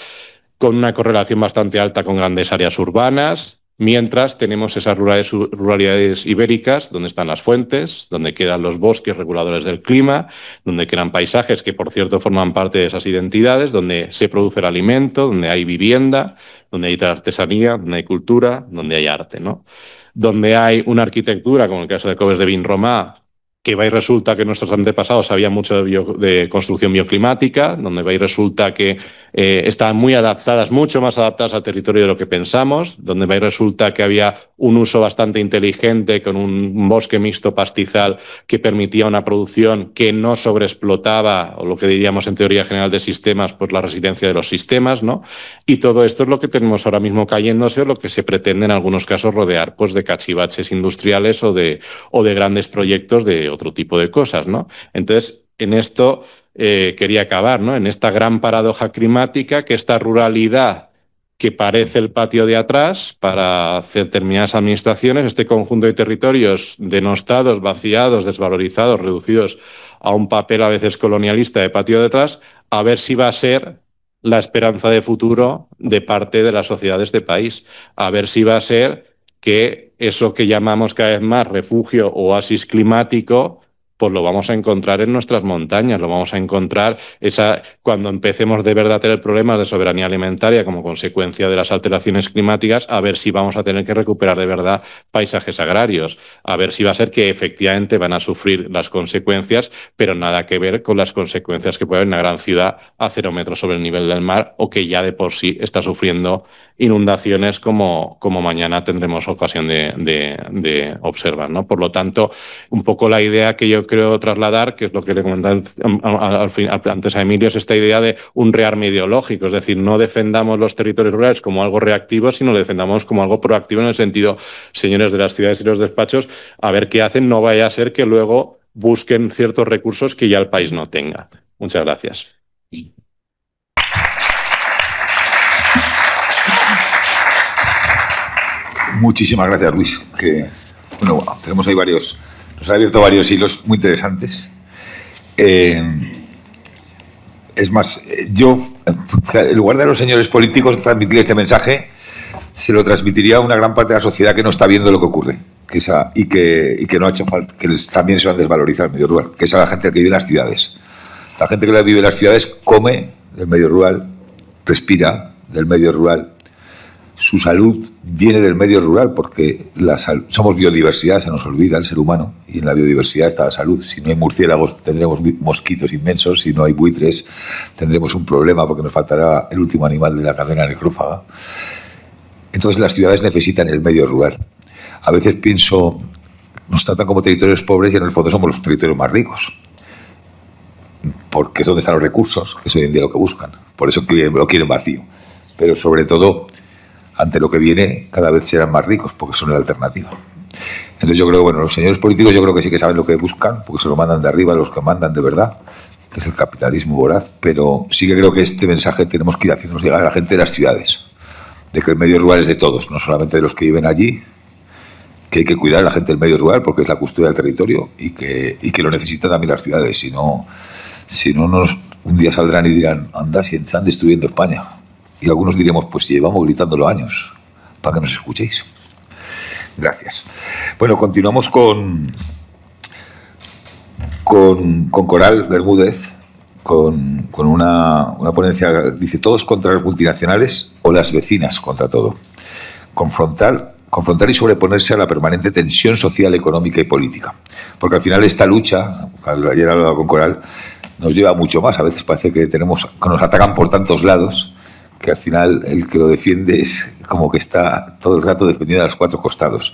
Speaker 4: con una correlación bastante alta con grandes áreas urbanas, mientras tenemos esas ruralidades ibéricas, donde están las fuentes, donde quedan los bosques reguladores del clima, donde quedan paisajes que, por cierto, forman parte de esas identidades, donde se produce el alimento, donde hay vivienda, donde hay artesanía, donde hay cultura, donde hay arte, ¿no? Donde hay una arquitectura, como el caso de Coves de Vinromà, que va y resulta que nuestros antepasados sabían mucho de construcción bioclimática, donde va y resulta que estaban muy adaptadas, mucho más adaptadas al territorio de lo que pensamos, donde va y resulta que había un uso bastante inteligente con un bosque mixto pastizal que permitía una producción que no sobreexplotaba, o lo que diríamos en teoría general de sistemas, pues la resiliencia de los sistemas, ¿no? Y todo esto es lo que tenemos ahora mismo cayéndose, o lo que se pretende en algunos casos rodear pues de cachivaches industriales o de grandes proyectos de otro tipo de cosas, ¿no? Entonces, en esto quería acabar, ¿no? En esta gran paradoja climática, que esta ruralidad que parece el patio de atrás para hacer determinadas administraciones, este conjunto de territorios denostados, vaciados, desvalorizados, reducidos a un papel a veces colonialista de patio de atrás, a ver si va a ser la esperanza de futuro de parte de la sociedad de este país, a ver si va a ser que eso que llamamos cada vez más refugio o oasis climático, pues lo vamos a encontrar en nuestras montañas, lo vamos a encontrar cuando empecemos de verdad a tener problemas de soberanía alimentaria como consecuencia de las alteraciones climáticas, a ver si vamos a tener que recuperar de verdad paisajes agrarios, a ver si va a ser que efectivamente van a sufrir las consecuencias, pero nada que ver con las consecuencias que puede haber en una gran ciudad a 0 metros sobre el nivel del mar o que ya de por sí está sufriendo inundaciones como mañana tendremos ocasión de observar, ¿no? Por lo tanto, un poco la idea que yo creo trasladar, que es lo que le comentaba antes a Emilio, es esta idea de un rearme ideológico, es decir, no defendamos los territorios rurales como algo reactivo, sino lo defendamos como algo proactivo en el sentido, señores de las ciudades y los despachos, a ver qué hacen, no vaya a ser que luego busquen ciertos recursos que ya el país no tenga. Muchas gracias.
Speaker 2: Muchísimas gracias, Luis. Que, bueno, tenemos ahí nos ha abierto varios hilos muy interesantes. Es más, yo, en lugar de a los señores políticos transmitir este mensaje, se lo transmitiría a una gran parte de la sociedad que no está viendo lo que ocurre, y que no ha hecho falta, que también se van a desvalorizar el medio rural, que es a la gente que vive en las ciudades. La gente que vive en las ciudades come del medio rural, respira del medio rural. Su salud viene del medio rural porque somos biodiversidad, se nos olvida el ser humano, y en la biodiversidad está la salud. Si no hay murciélagos tendremos mosquitos inmensos, si no hay buitres tendremos un problema porque nos faltará el último animal de la cadena necrófaga. Entonces las ciudades necesitan el medio rural. A veces pienso, nos tratan como territorios pobres y en el fondo somos los territorios más ricos, porque es donde están los recursos, que es hoy en día lo que buscan. Por eso lo quieren vacío. Pero sobre todo, ante lo que viene, cada vez serán más ricos, porque son la alternativa. Entonces yo creo, bueno, los señores políticos yo creo que sí que saben lo que buscan, porque se lo mandan de arriba los que mandan de verdad, que es el capitalismo voraz, pero sí que creo que este mensaje tenemos que ir haciéndonos llegar a la gente de las ciudades, de que el medio rural es de todos, no solamente de los que viven allí, que hay que cuidar a la gente del medio rural porque es la custodia del territorio y que lo necesitan también las ciudades, si no un día saldrán y dirán, anda, si están destruyendo España. Y algunos diremos, pues si llevamos gritándolo años, para que nos escuchéis. Gracias. Bueno, continuamos con Coral Bermúdez, con una ponencia, dice, todos contra las multinacionales o las vecinas contra todo. Confrontar y sobreponerse a la permanente tensión social, económica y política. Porque al final esta lucha, ayer hablaba con Coral, nos lleva mucho más. A veces parece que nos atacan por tantos lados, que al final el que lo defiende es como que está todo el rato defendiendo a los cuatro costados.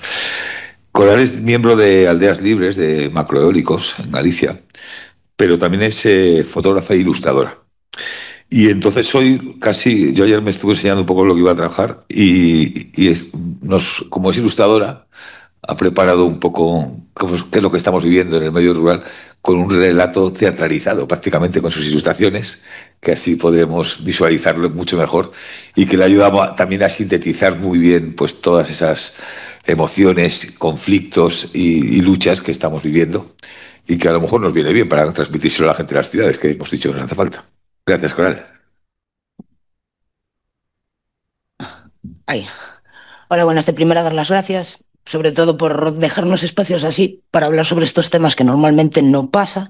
Speaker 2: Coral es miembro de Aldeas Libres, de macroeólicos, en Galicia, pero también es fotógrafa e ilustradora. Y entonces yo ayer me estuve enseñando un poco lo que iba a trabajar como es ilustradora, ha preparado un poco qué es lo que estamos viviendo en el medio rural con un relato teatralizado prácticamente con sus ilustraciones, que así podremos visualizarlo mucho mejor y que le ayuda también a sintetizar muy bien pues todas esas emociones, conflictos y luchas que estamos viviendo y que a lo mejor nos viene bien para transmitírselo a la gente de las ciudades, que hemos dicho que no hace falta. Gracias, Coral.
Speaker 5: Hola, buenas. De primera, dar las gracias, sobre todo por dejarnos espacios así para hablar sobre estos temas que normalmente no pasa.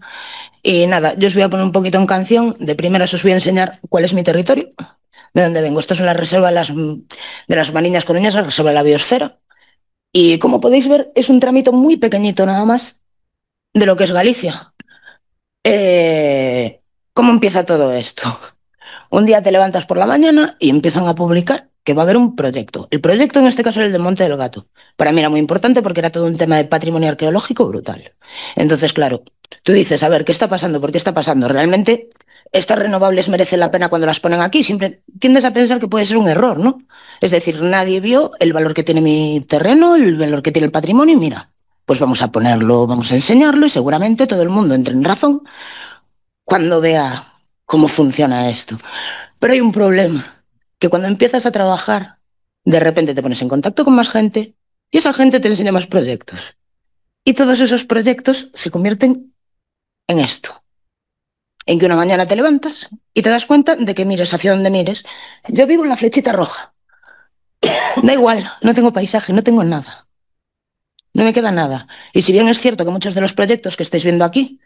Speaker 5: Y nada, yo os voy a poner un poquito en canción. De primera os voy a enseñar cuál es mi territorio, de dónde vengo. Esto es en la reserva de las Mariñas Coruñas, la reserva de la biosfera. Y como podéis ver, es un tramito muy pequeñito nada más de lo que es Galicia. ¿Cómo empieza todo esto? Un día te levantas por la mañana y empiezan a publicar que va a haber un proyecto. El proyecto en este caso era el de Monte del Gato. Para mí era muy importante porque era todo un tema de patrimonio arqueológico brutal. Entonces, claro, tú dices, a ver, ¿qué está pasando? ¿Por qué está pasando? ¿Realmente estas renovables merecen la pena cuando las ponen aquí? Siempre tiendes a pensar que puede ser un error, ¿no? Es decir, nadie vio el valor que tiene mi terreno, el valor que tiene el patrimonio y mira, pues vamos a ponerlo, vamos a enseñarlo y seguramente todo el mundo entre en razón cuando vea cómo funciona esto. Pero hay un problema, que cuando empiezas a trabajar, de repente te pones en contacto con más gente y esa gente te enseña más proyectos. Y todos esos proyectos se convierten en esto. En que una mañana te levantas y te das cuenta de que mires hacia donde mires. Yo vivo en la Flechita Roja. Da igual, no tengo paisaje, no tengo nada. No me queda nada. Y si bien es cierto que muchos de los proyectos que estáis viendo aquí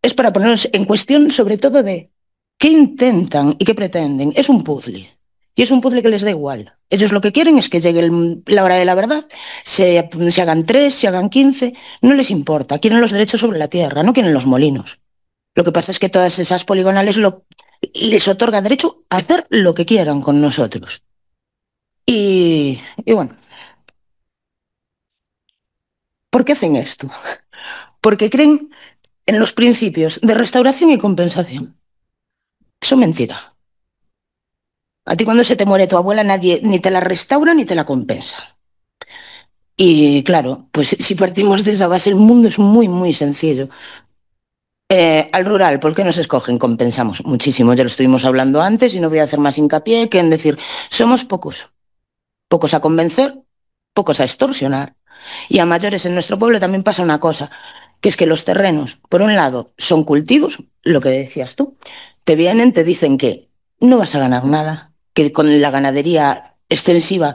Speaker 5: es para ponernos en cuestión sobre todo de qué intentan y qué pretenden. Es un puzzle. Y es un puzzle que les da igual. Ellos lo que quieren es que llegue la hora de la verdad, se hagan 3, se hagan 15, no les importa. Quieren los derechos sobre la tierra, no quieren los molinos. Lo que pasa es que todas esas poligonales les otorga derecho a hacer lo que quieran con nosotros. Y bueno, ¿por qué hacen esto? Porque creen en los principios de restauración y compensación. Eso es mentira. A ti cuando se te muere tu abuela nadie ni te la restaura ni te la compensa. Y claro, pues si partimos de esa base el mundo es muy, muy sencillo. Al rural, ¿por qué nos escogen? Compensamos muchísimo, ya lo estuvimos hablando antes y no voy a hacer más hincapié que en decir, somos pocos. Pocos a convencer, pocos a extorsionar. Y a mayores en nuestro pueblo también pasa una cosa, que es que los terrenos, por un lado, son cultivos, lo que decías tú, te vienen, te dicen que no vas a ganar nada, que con la ganadería extensiva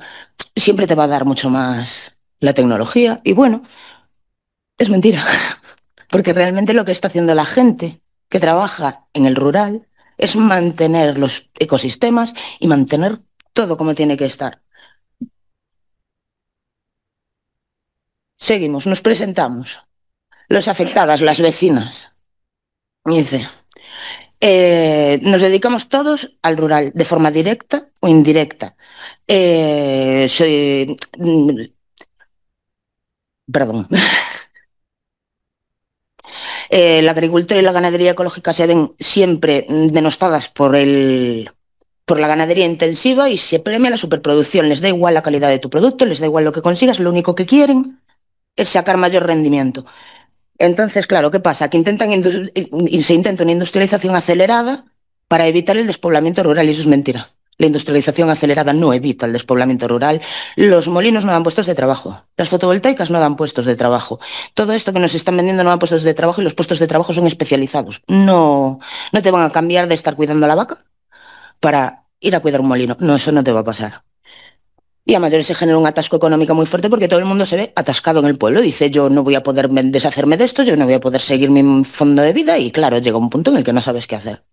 Speaker 5: siempre te va a dar mucho más la tecnología, y bueno, es mentira, porque realmente lo que está haciendo la gente que trabaja en el rural es mantener los ecosistemas y mantener todo como tiene que estar. Seguimos, nos presentamos. Los afectadas, las vecinas. Dice, nos dedicamos todos al rural, de forma directa o indirecta. Perdón. La agricultura y la ganadería ecológica se ven siempre denostadas por la ganadería intensiva y se premia la superproducción. Les da igual la calidad de tu producto, les da igual lo que consigas, lo único que quieren es sacar mayor rendimiento. Entonces, claro, ¿qué pasa? Que se intenta una industrialización acelerada para evitar el despoblamiento rural, y eso es mentira. La industrialización acelerada no evita el despoblamiento rural. Los molinos no dan puestos de trabajo. Las fotovoltaicas no dan puestos de trabajo. Todo esto que nos están vendiendo no dan puestos de trabajo y los puestos de trabajo son especializados. No te van a cambiar de estar cuidando a la vaca para ir a cuidar un molino. No, eso no te va a pasar. Y a mayores se genera un atasco económico muy fuerte porque todo el mundo se ve atascado en el pueblo. Dice, yo no voy a poder deshacerme de esto, yo no voy a poder seguir mi fondo de vida y claro, llega un punto en el que no sabes qué hacer.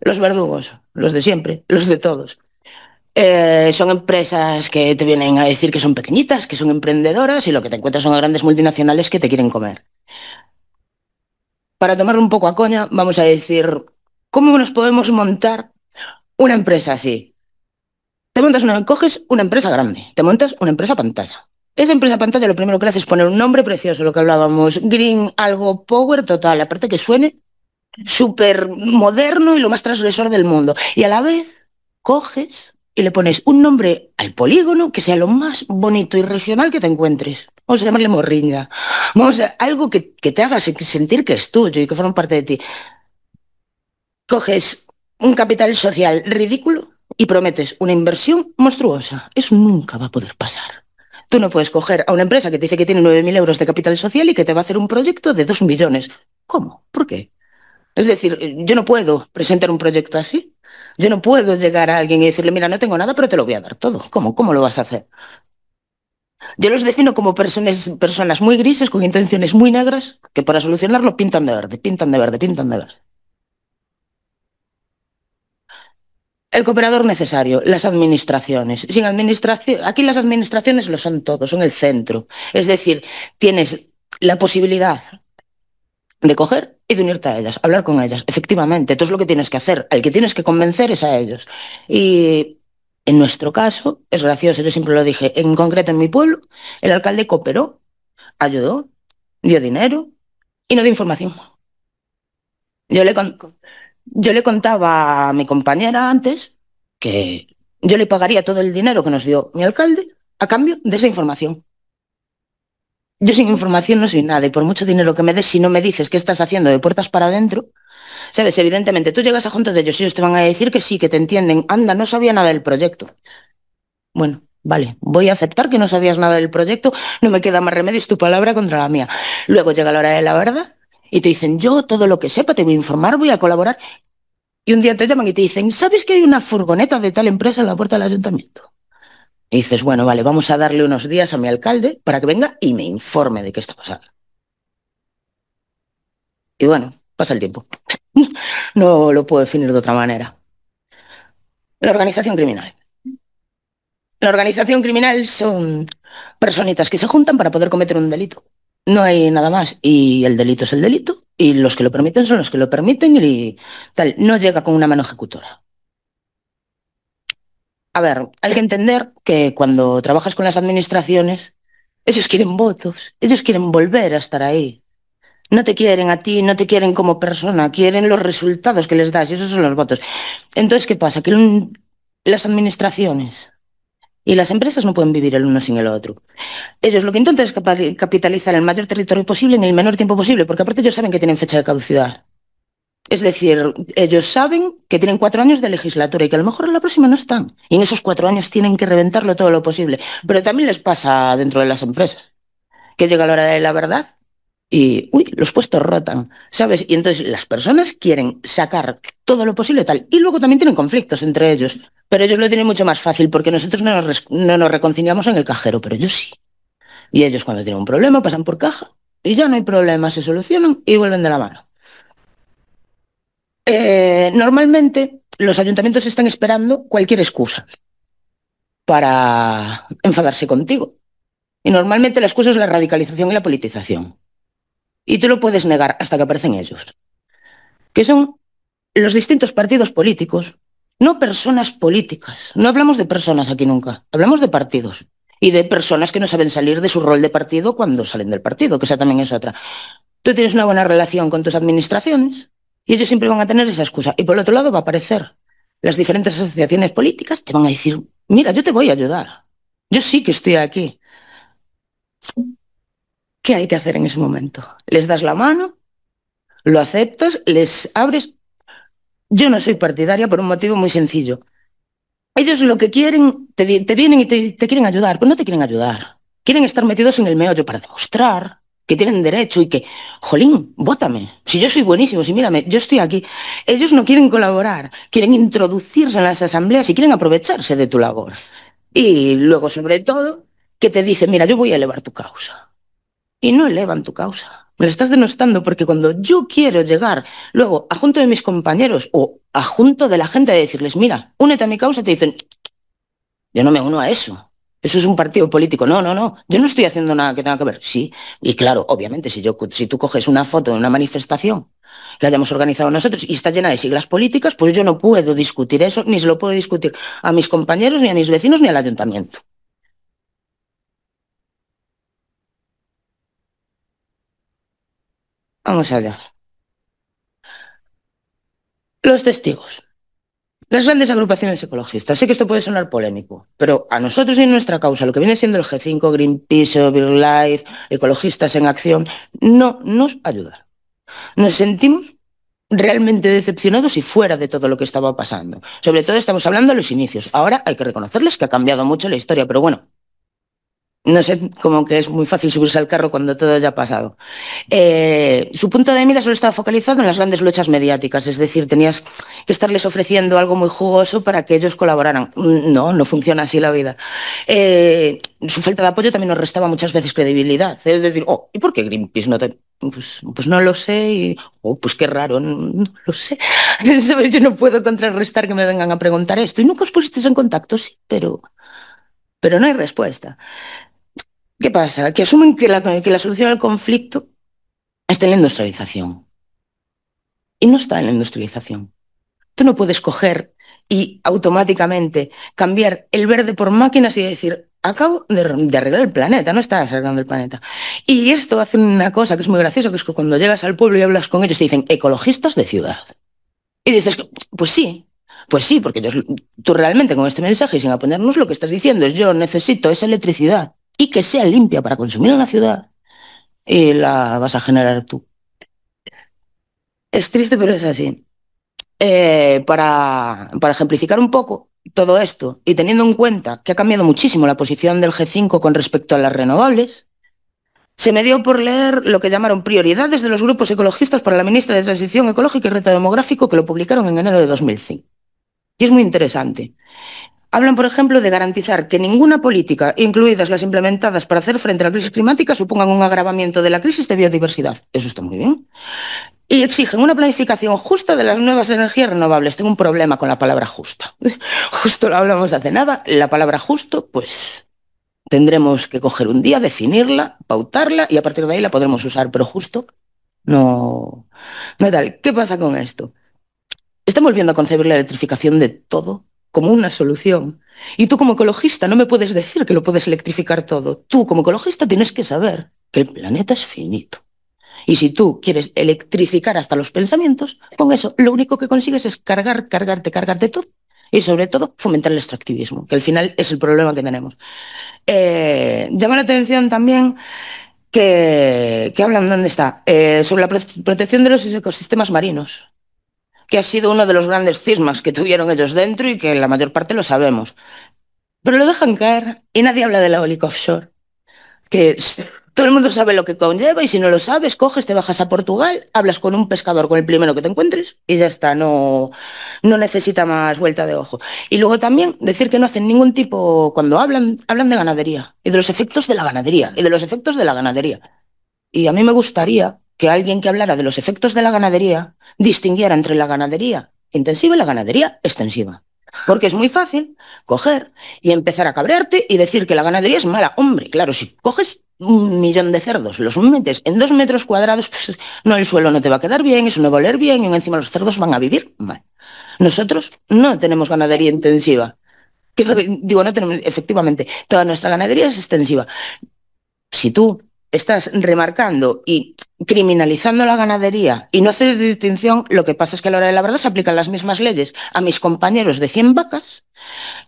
Speaker 5: Los verdugos, los de siempre, los de todos. Son empresas que te vienen a decir que son pequeñitas, que son emprendedoras y lo que te encuentras son grandes multinacionales que te quieren comer. Para tomarlo un poco a coña, vamos a decir, ¿cómo nos podemos montar una empresa así? Coges una empresa grande, te montas una empresa pantalla. Esa empresa pantalla lo primero que hace es poner un nombre precioso, lo que hablábamos, Green, algo power total, aparte que suene súper moderno y lo más transgresor del mundo. Y a la vez coges y le pones un nombre al polígono que sea lo más bonito y regional que te encuentres. Vamos a llamarle Morriña. Vamos a algo que te haga sentir que es tuyo y que forma parte de ti. Coges un capital social ridículo y prometes una inversión monstruosa. Eso nunca va a poder pasar. Tú no puedes coger a una empresa que te dice que tiene 9.000 euros de capital social y que te va a hacer un proyecto de 2 millones. ¿Cómo? ¿Por qué? Es decir, yo no puedo presentar un proyecto así. Yo no puedo llegar a alguien y decirle, mira, no tengo nada, pero te lo voy a dar todo. ¿Cómo lo vas a hacer? Yo los defino como personas muy grises, con intenciones muy negras, que para solucionarlo pintan de verde, pintan de verde, pintan de verde. El cooperador necesario, las administraciones. Sin administración, aquí las administraciones lo son todo, son el centro. Es decir, tienes la posibilidad de coger y de unirte a ellas, hablar con ellas. Efectivamente, tú es lo que tienes que hacer. El que tienes que convencer es a ellos. Y en nuestro caso, es gracioso, yo siempre lo dije, en concreto en mi pueblo, el alcalde cooperó, ayudó, dio dinero y no dio información. Yo le contaba a mi compañera antes que yo le pagaría todo el dinero que nos dio mi alcalde a cambio de esa información. Yo sin información no soy nada y por mucho dinero que me des, si no me dices qué estás haciendo de puertas para adentro, sabes, evidentemente tú llegas a junto de ellos y ellos te van a decir que sí, que te entienden. Anda, no sabía nada del proyecto. Bueno, vale, voy a aceptar que no sabías nada del proyecto, no me queda más remedio, es tu palabra contra la mía. Luego llega la hora de la verdad y te dicen, yo todo lo que sepa te voy a informar, voy a colaborar. Y un día te llaman y te dicen, ¿sabes que hay una furgoneta de tal empresa en la puerta del ayuntamiento? Y dices, bueno, vale, vamos a darle unos días a mi alcalde para que venga y me informe de qué está pasando. Y bueno, pasa el tiempo. No lo puedo definir de otra manera. La organización criminal. La organización criminal son personitas que se juntan para poder cometer un delito. No hay nada más. Y el delito es el delito. Y los que lo permiten son los que lo permiten y tal. No llega con una mano ejecutora. A ver, hay que entender que cuando trabajas con las administraciones, ellos quieren votos. Ellos quieren volver a estar ahí. No te quieren a ti, no te quieren como persona. Quieren los resultados que les das y esos son los votos. Entonces, ¿qué pasa? Que las administraciones y las empresas no pueden vivir el uno sin el otro. Ellos lo que intentan es capitalizar el mayor territorio posible en el menor tiempo posible, porque aparte ellos saben que tienen fecha de caducidad. Es decir, ellos saben que tienen 4 años de legislatura y que a lo mejor en la próxima no están. Y en esos 4 años tienen que reventarlo todo lo posible. Pero también les pasa dentro de las empresas, que llega la hora de la verdad y, uy, los puestos rotan, ¿sabes? Y entonces las personas quieren sacar todo lo posible tal. Y luego también tienen conflictos entre ellos. Pero ellos lo tienen mucho más fácil porque nosotros no nos reconciliamos en el cajero, pero ellos sí. Y ellos cuando tienen un problema pasan por caja y ya no hay problema, se solucionan y vuelven de la mano. Normalmente los ayuntamientos están esperando cualquier excusa para enfadarse contigo. Y normalmente la excusa es la radicalización y la politización. Y tú lo puedes negar hasta que aparecen ellos, que son los distintos partidos políticos, no personas políticas. No hablamos de personas aquí nunca, hablamos de partidos. Y de personas que no saben salir de su rol de partido cuando salen del partido, que esa también es otra. Tú tienes una buena relación con tus administraciones y ellos siempre van a tener esa excusa. Y por el otro lado va a aparecer las diferentes asociaciones políticas, te van a decir, mira, yo te voy a ayudar. Yo sí que estoy aquí. ¿Qué hay que hacer en ese momento? ¿Les das la mano? ¿Lo aceptas? ¿Les abres? Yo no soy partidaria por un motivo muy sencillo. Ellos lo que quieren, te vienen y te quieren ayudar, pero no te quieren ayudar. Quieren estar metidos en el meollo para demostrar que tienen derecho y que, jolín, vótame. Si yo soy buenísimo, si mírame, yo estoy aquí. Ellos no quieren colaborar, quieren introducirse en las asambleas y quieren aprovecharse de tu labor. Y luego, sobre todo, que te dicen, mira, yo voy a elevar tu causa. Y no elevan tu causa. Me la estás denostando porque cuando yo quiero llegar luego a junto de mis compañeros o a junto de la gente de decirles, mira, únete a mi causa, te dicen, yo no me uno a eso. Eso es un partido político. No, no, no. Yo no estoy haciendo nada que tenga que ver. Sí. Y claro, obviamente, si tú coges una foto de una manifestación que hayamos organizado nosotros y está llena de siglas políticas, pues yo no puedo discutir eso, ni se lo puedo discutir a mis compañeros, ni a mis vecinos, ni al ayuntamiento. Vamos allá. Los testigos. Las grandes agrupaciones ecologistas. Sé que esto puede sonar polémico, pero a nosotros y en nuestra causa, lo que viene siendo el G5, Greenpeace, BirdLife, Ecologistas en Acción, no nos ayuda. Nos sentimos realmente decepcionados y fuera de todo lo que estaba pasando. Sobre todo estamos hablando de los inicios. Ahora hay que reconocerles que ha cambiado mucho la historia, pero bueno, no sé, como que es muy fácil subirse al carro cuando todo ya ha pasado. Su punto de mira solo estaba focalizado en las grandes luchas mediáticas, es decir, tenías que estarles ofreciendo algo muy jugoso para que ellos colaboraran. No, no funciona así la vida. Su falta de apoyo también nos restaba muchas veces credibilidad. Es decir, oh, ¿y por qué Greenpeace no te...? Pues no lo sé y... Oh, pues qué raro, no lo sé. Yo no puedo contrarrestar que me vengan a preguntar esto. Y nunca os pusisteis en contacto, sí, pero no hay respuesta. ¿Qué pasa? Que asumen que la solución al conflicto está en la industrialización. Y no está en la industrialización. Tú no puedes coger y automáticamente cambiar el verde por máquinas y decir, acabo de arreglar el planeta, no estás arreglando el planeta. Y esto hace una cosa que es muy graciosa, que es que cuando llegas al pueblo y hablas con ellos te dicen, ecologistas de ciudad. Y dices, pues sí, porque tú realmente con este mensaje, sin aponernos, lo que estás diciendo es, yo necesito esa electricidad y que sea limpia para consumir en la ciudad y la vas a generar tú. Es triste, pero es así. Para ejemplificar un poco todo esto y teniendo en cuenta que ha cambiado muchísimo la posición del G5 con respecto a las renovables, se me dio por leer lo que llamaron Prioridades de los grupos ecologistas para la ministra de Transición Ecológica y Reto Demográfico, que lo publicaron en enero de 2005. Y es muy interesante. Hablan, por ejemplo, de garantizar que ninguna política, incluidas las implementadas para hacer frente a la crisis climática, supongan un agravamiento de la crisis de biodiversidad. Eso está muy bien. Y exigen una planificación justa de las nuevas energías renovables. Tengo un problema con la palabra justa. Justo lo hablamos hace nada. La palabra justo, pues tendremos que coger un día, definirla, pautarla y a partir de ahí la podremos usar. Pero justo no tal. ¿Qué pasa con esto? Estamos viendo a concebir la electrificación de todo como una solución. Y tú como ecologista no me puedes decir que lo puedes electrificar todo. Tú como ecologista tienes que saber que el planeta es finito. Y si tú quieres electrificar hasta los pensamientos, con eso lo único que consigues es cargarte todo. Y sobre todo fomentar el extractivismo, que al final es el problema que tenemos. Llama la atención también que hablan, ¿dónde está? Sobre la protección de los ecosistemas marinos, que ha sido uno de los grandes cismas que tuvieron ellos dentro y que la mayor parte lo sabemos. Pero lo dejan caer y nadie habla de la eólica offshore, que todo el mundo sabe lo que conlleva y si no lo sabes, coges, te bajas a Portugal, hablas con un pescador, con el primero que te encuentres y ya está, no necesita más vuelta de ojo. Y luego también decir que no hacen ningún tipo, cuando hablan de ganadería y de los efectos de la ganadería y de los efectos de la ganadería. Y a mí me gustaría que alguien que hablara de los efectos de la ganadería distinguiera entre la ganadería intensiva y la ganadería extensiva. Porque es muy fácil coger y empezar a cabrearte y decir que la ganadería es mala. Hombre, claro, si coges 1.000.000 de cerdos, los metes en 2 metros cuadrados, pues no, el suelo no te va a quedar bien, eso no va a oler bien y encima los cerdos van a vivir mal. Nosotros no tenemos ganadería intensiva. No tenemos, efectivamente, toda nuestra ganadería es extensiva. Si tú estás remarcando y criminalizando la ganadería y no haces distinción, lo que pasa es que a la hora de la verdad se aplican las mismas leyes a mis compañeros de 100 vacas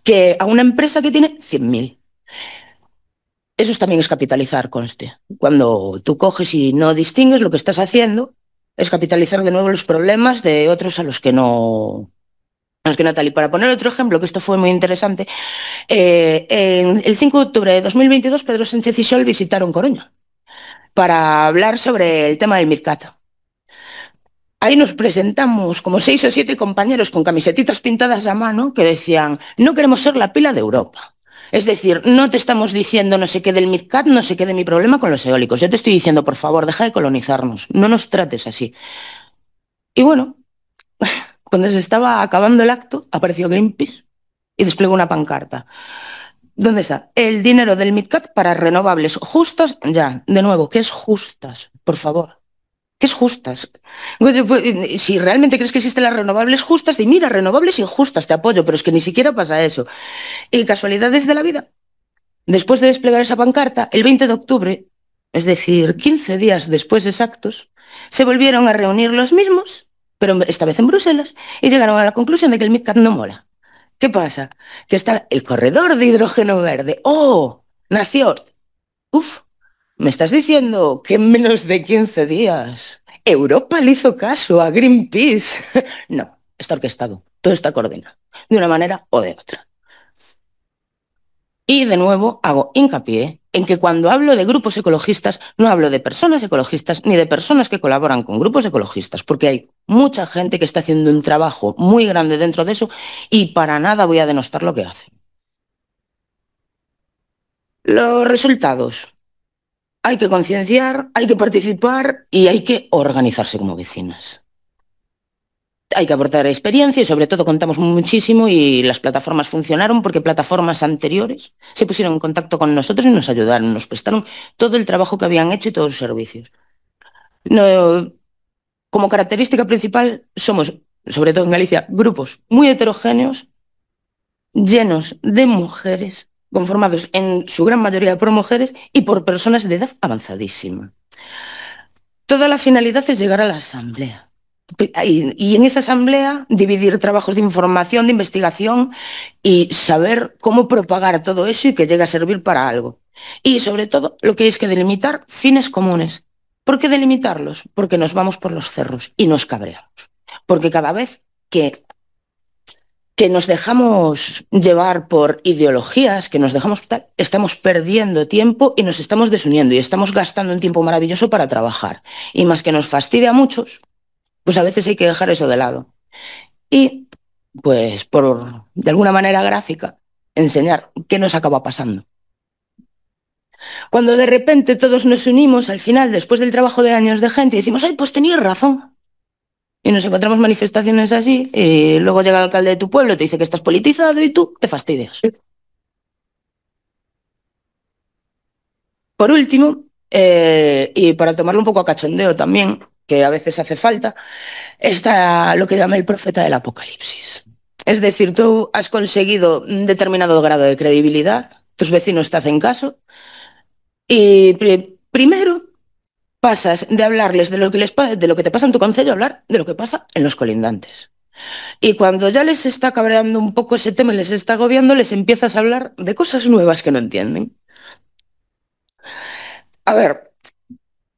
Speaker 5: que a una empresa que tiene 100.000. Eso también es capitalizar, conste. Cuando tú coges y no distingues, lo que estás haciendo es capitalizar de nuevo los problemas de otros a los que no tal. Y para poner otro ejemplo, que esto fue muy interesante, el 5 de octubre de 2022 Pedro Sánchez y Sol visitaron Coruña para hablar sobre el tema del MidCat. Ahí nos presentamos como 6 o 7 compañeros con camisetitas pintadas a mano que decían, no queremos ser la pila de Europa. Es decir, no te estamos diciendo no sé qué del MidCat, no sé qué de mi problema con los eólicos. Yo te estoy diciendo, por favor, deja de colonizarnos, no nos trates así. Y bueno, cuando se estaba acabando el acto, apareció Greenpeace y desplegó una pancarta. ¿Dónde está? El dinero del MidCat para renovables justas, ya, de nuevo, ¿qué es justas? Por favor. ¿Qué es justas? Si realmente crees que existen las renovables justas, di mira, renovables injustas, te apoyo, pero es que ni siquiera pasa eso. Y casualidades de la vida. Después de desplegar esa pancarta, el 20 de octubre, es decir, 15 días después exactos, se volvieron a reunir los mismos, pero esta vez en Bruselas, y llegaron a la conclusión de que el MidCat no mola. ¿Qué pasa? Que está el corredor de hidrógeno verde. ¡Oh! Nació. ¡Uf! ¿Me estás diciendo que en menos de 15 días Europa le hizo caso a Greenpeace? No, está orquestado, todo está coordinado, de una manera o de otra. Y de nuevo hago hincapié en que cuando hablo de grupos ecologistas no hablo de personas ecologistas ni de personas que colaboran con grupos ecologistas, porque hay mucha gente que está haciendo un trabajo muy grande dentro de eso y para nada voy a denostar lo que hacen. Los resultados. Hay que concienciar, hay que participar y hay que organizarse como vecinas. Hay que aportar experiencia y sobre todo contamos muchísimo y las plataformas funcionaron porque plataformas anteriores se pusieron en contacto con nosotros y nos ayudaron, nos prestaron todo el trabajo que habían hecho y todos los servicios. No, como característica principal somos, sobre todo en Galicia, grupos muy heterogéneos, llenos de mujeres, conformados en su gran mayoría por mujeres y por personas de edad avanzadísima. Toda la finalidad es llegar a la asamblea. Y en esa asamblea dividir trabajos de información, de investigación y saber cómo propagar todo eso y que llegue a servir para algo. Y sobre todo lo que hay es que delimitar fines comunes. ¿Por qué delimitarlos? Porque nos vamos por los cerros y nos cabreamos. Porque cada vez que que nos dejamos llevar por ideologías, que nos dejamos tal, estamos perdiendo tiempo y nos estamos desuniendo y estamos gastando un tiempo maravilloso para trabajar. Y más que nos fastidia a muchos, pues a veces hay que dejar eso de lado. Y, pues, de alguna manera gráfica, enseñar qué nos acaba pasando. Cuando de repente todos nos unimos al final, después del trabajo de años de gente, y decimos, ay, pues tenías razón. Y nos encontramos manifestaciones así, y luego llega el alcalde de tu pueblo y te dice que estás politizado y tú te fastidias. Por último, y para tomarlo un poco a cachondeo también, que a veces hace falta, está lo que llama el profeta del apocalipsis. Es decir, tú has conseguido un determinado grado de credibilidad, tus vecinos te hacen caso, y primero pasas de hablarles de lo que te pasa en tu concello a hablar de lo que pasa en los colindantes. Y cuando ya les está cabreando un poco ese tema y les está agobiando, les empiezas a hablar de cosas nuevas que no entienden. A ver,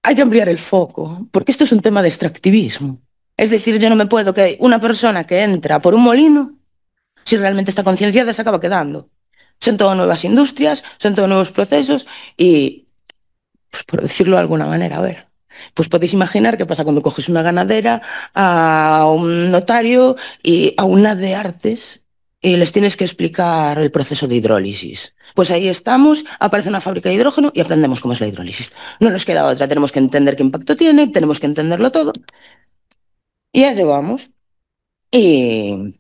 Speaker 5: hay que ampliar el foco, porque esto es un tema de extractivismo. Es decir, yo no me puedo que una persona que entra por un molino, si realmente está concienciada, se acaba quedando. Son todo nuevas industrias, son todos nuevos procesos y, pues por decirlo de alguna manera, a ver, pues podéis imaginar qué pasa cuando coges una ganadera, a un notario y a una de artes y les tienes que explicar el proceso de hidrólisis. Pues ahí estamos, aparece una fábrica de hidrógeno y aprendemos cómo es la hidrólisis. No nos queda otra, tenemos que entender qué impacto tiene, tenemos que entenderlo todo. Y ya llevamos. Y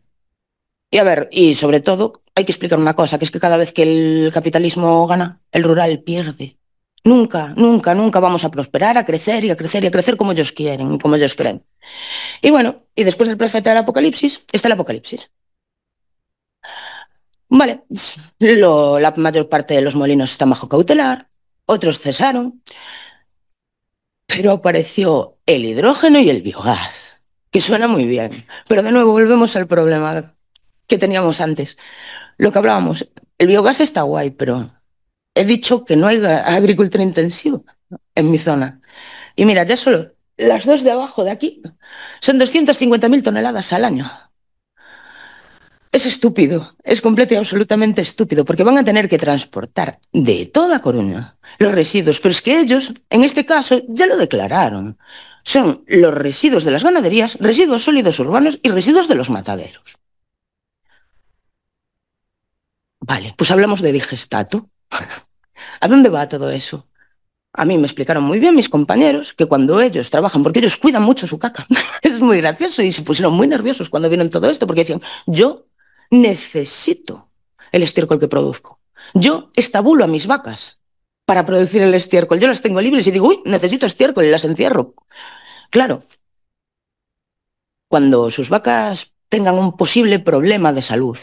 Speaker 5: a ver, y sobre todo hay que explicar una cosa, que es que cada vez que el capitalismo gana, el rural pierde. Nunca, nunca, nunca vamos a prosperar, a crecer y a crecer y a crecer como ellos quieren y como ellos creen. Y bueno, y después del profeta del apocalipsis, está el apocalipsis. Vale, la mayor parte de los molinos están bajo cautelar, otros cesaron, pero apareció el hidrógeno y el biogás, que suena muy bien. Pero de nuevo volvemos al problema que teníamos antes. Lo que hablábamos, el biogás está guay, pero he dicho que no hay agricultura intensiva en mi zona. Y mira, ya solo las dos de abajo de aquí son 250.000 toneladas al año. Es estúpido, es completo y absolutamente estúpido, porque van a tener que transportar de toda Coruña los residuos, pero es que ellos, en este caso, ya lo declararon. Son los residuos de las ganaderías, residuos sólidos urbanos y residuos de los mataderos. Vale, pues hablamos de digestato. ¿A dónde va todo eso? A mí me explicaron muy bien mis compañeros que cuando ellos trabajan, porque ellos cuidan mucho su caca, es muy gracioso y se pusieron muy nerviosos cuando vieron todo esto, porque decían, yo necesito el estiércol que produzco. Yo estabulo a mis vacas para producir el estiércol. Yo las tengo libres y digo, uy, necesito estiércol y las encierro. Claro, cuando sus vacas tengan un posible problema de salud,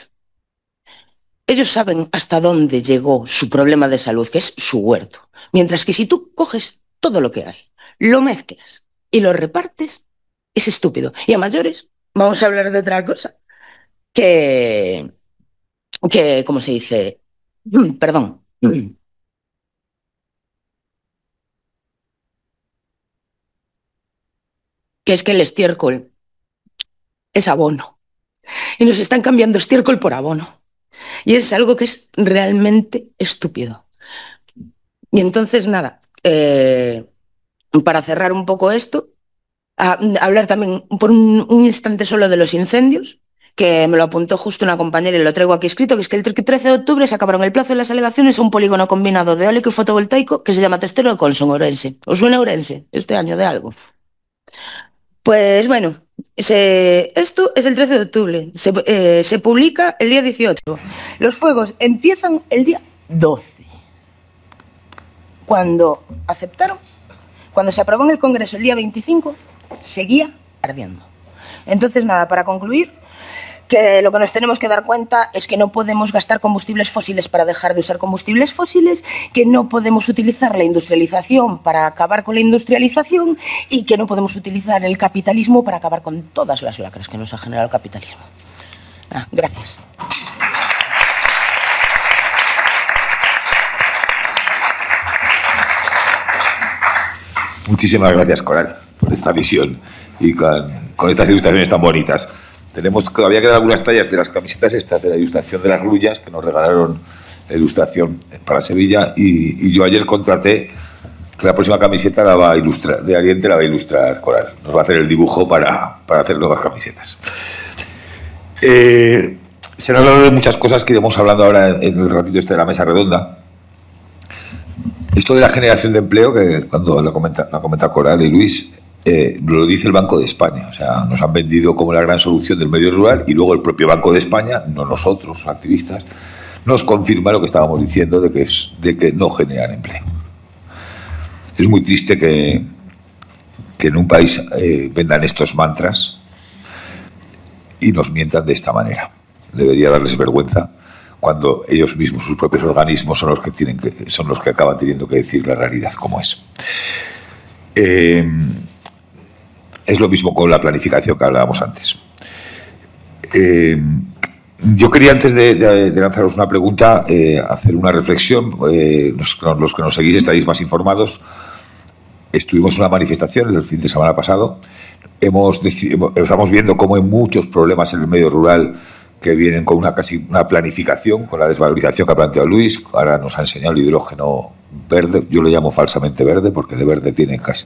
Speaker 5: ellos saben hasta dónde llegó su problema de salud, que es su huerto. Mientras que si tú coges todo lo que hay, lo mezclas y lo repartes, es estúpido. Y a mayores, vamos a hablar de otra cosa, que ¿cómo se dice? Perdón. Que es que el estiércol es abono. Y nos están cambiando estiércol por abono. Y es algo que es realmente estúpido. Y entonces, nada, para cerrar un poco esto, hablar también por un instante solo de los incendios, que me lo apuntó justo una compañera y lo traigo aquí escrito, que es que el 13 de octubre se acabaron el plazo de las alegaciones a un polígono combinado de eólico y fotovoltaico que se llama Testero de Conson, Ourense. ¿Os suena Ourense este año de algo? Pues bueno, esto es el 13 de octubre, se publica el día 18. Los fuegos empiezan el día 12. Cuando se aprobó en el Congreso el día 25, seguía ardiendo. Entonces, nada, para concluir, que lo que nos tenemos que dar cuenta es que no podemos gastar combustibles fósiles para dejar de usar combustibles fósiles, que no podemos utilizar la industrialización para acabar con la industrialización y que no podemos utilizar el capitalismo para acabar con todas las lacras que nos ha generado el capitalismo. Gracias.
Speaker 2: Muchísimas gracias, Coral, por esta visión y con estas ilustraciones tan bonitas. Todavía quedan algunas tallas de las camisetas estas de la ilustración de las grullas que nos regalaron la ilustración para Sevilla, y yo ayer contraté que la próxima camiseta la va a ilustrar, de Aliente la va a ilustrar Coral. Nos va a hacer el dibujo para hacer nuevas camisetas. Se han hablado de muchas cosas que iremos hablando ahora en el ratito este de la mesa redonda. Esto de la generación de empleo, que cuando lo comenta Coral y Luis, lo dice el Banco de España. O sea, nos han vendido como la gran solución del medio rural, y luego el propio Banco de España, no nosotros, los activistas, nos confirma lo que estábamos diciendo de que no generan empleo. Es muy triste que en un país vendan estos mantras y nos mientan de esta manera. Debería darles vergüenza cuando ellos mismos, sus propios organismos, son los que acaban teniendo que decir la realidad como es. Es lo mismo con la planificación que hablábamos antes. Yo quería, antes de lanzaros una pregunta, hacer una reflexión. Los que nos seguís estáis más informados. Estuvimos en una manifestación el fin de semana pasado. Estamos viendo cómo hay muchos problemas en el medio rural que vienen con una planificación, con la desvalorización que ha planteado Luis. Ahora nos ha enseñado el hidrógeno verde. Yo lo llamo falsamente verde, porque de verde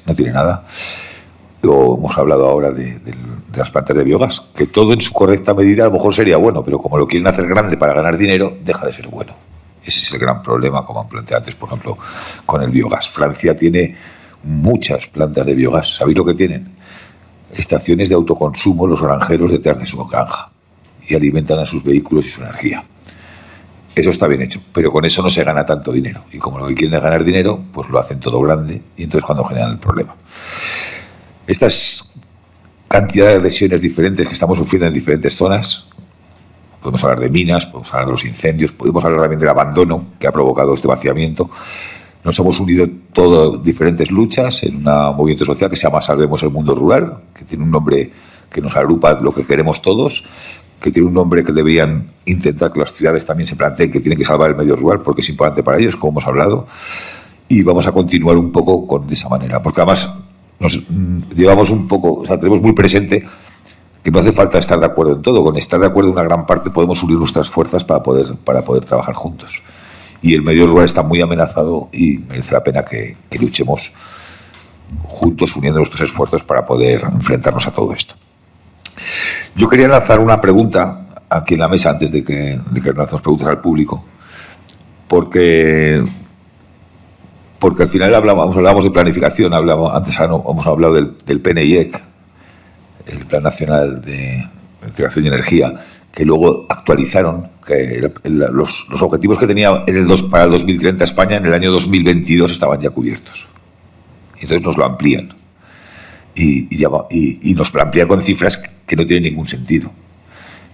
Speaker 2: no tiene nada. O hemos hablado ahora de las plantas de biogás, que todo en su correcta medida a lo mejor sería bueno, pero como lo quieren hacer grande para ganar dinero, deja de ser bueno. Ese es el gran problema, como han planteado antes, por ejemplo, con el biogás. Francia tiene muchas plantas de biogás. ¿Sabéis lo que tienen? Estaciones de autoconsumo, los granjeros detrás de su granja, y alimentan a sus vehículos y su energía. Eso está bien hecho, pero con eso no se gana tanto dinero. Y como lo que quieren es ganar dinero, pues lo hacen todo grande, y entonces cuando generan el problema. Estas cantidades de lesiones diferentes que estamos sufriendo en diferentes zonas, podemos hablar de minas, podemos hablar de los incendios, podemos hablar también del abandono que ha provocado este vaciamiento. Nos hemos unido todas diferentes luchas en un movimiento social que se llama Salvemos el Mundo Rural, que tiene un nombre que nos agrupa lo que queremos todos, que tiene un nombre que deberían intentar que las ciudades también se planteen que tienen que salvar el medio rural porque es importante para ellos, como hemos hablado, y vamos a continuar un poco de esa manera, porque además nos llevamos un poco, o sea, tenemos muy presente que no hace falta estar de acuerdo en todo. Con estar de acuerdo en una gran parte podemos unir nuestras fuerzas para poder trabajar juntos. Y el medio rural está muy amenazado y merece la pena que luchemos juntos, uniendo nuestros esfuerzos para poder enfrentarnos a todo esto. Yo quería lanzar una pregunta aquí en la mesa antes de que lancemos preguntas al público, porque al final hablábamos de planificación, antes hemos hablado del PNIEC, el Plan Nacional de Integración y Energía, que luego actualizaron, que los objetivos que tenía para el 2030 España en el año 2022 estaban ya cubiertos. Y entonces nos lo amplían. Y nos lo amplían con cifras que no tienen ningún sentido.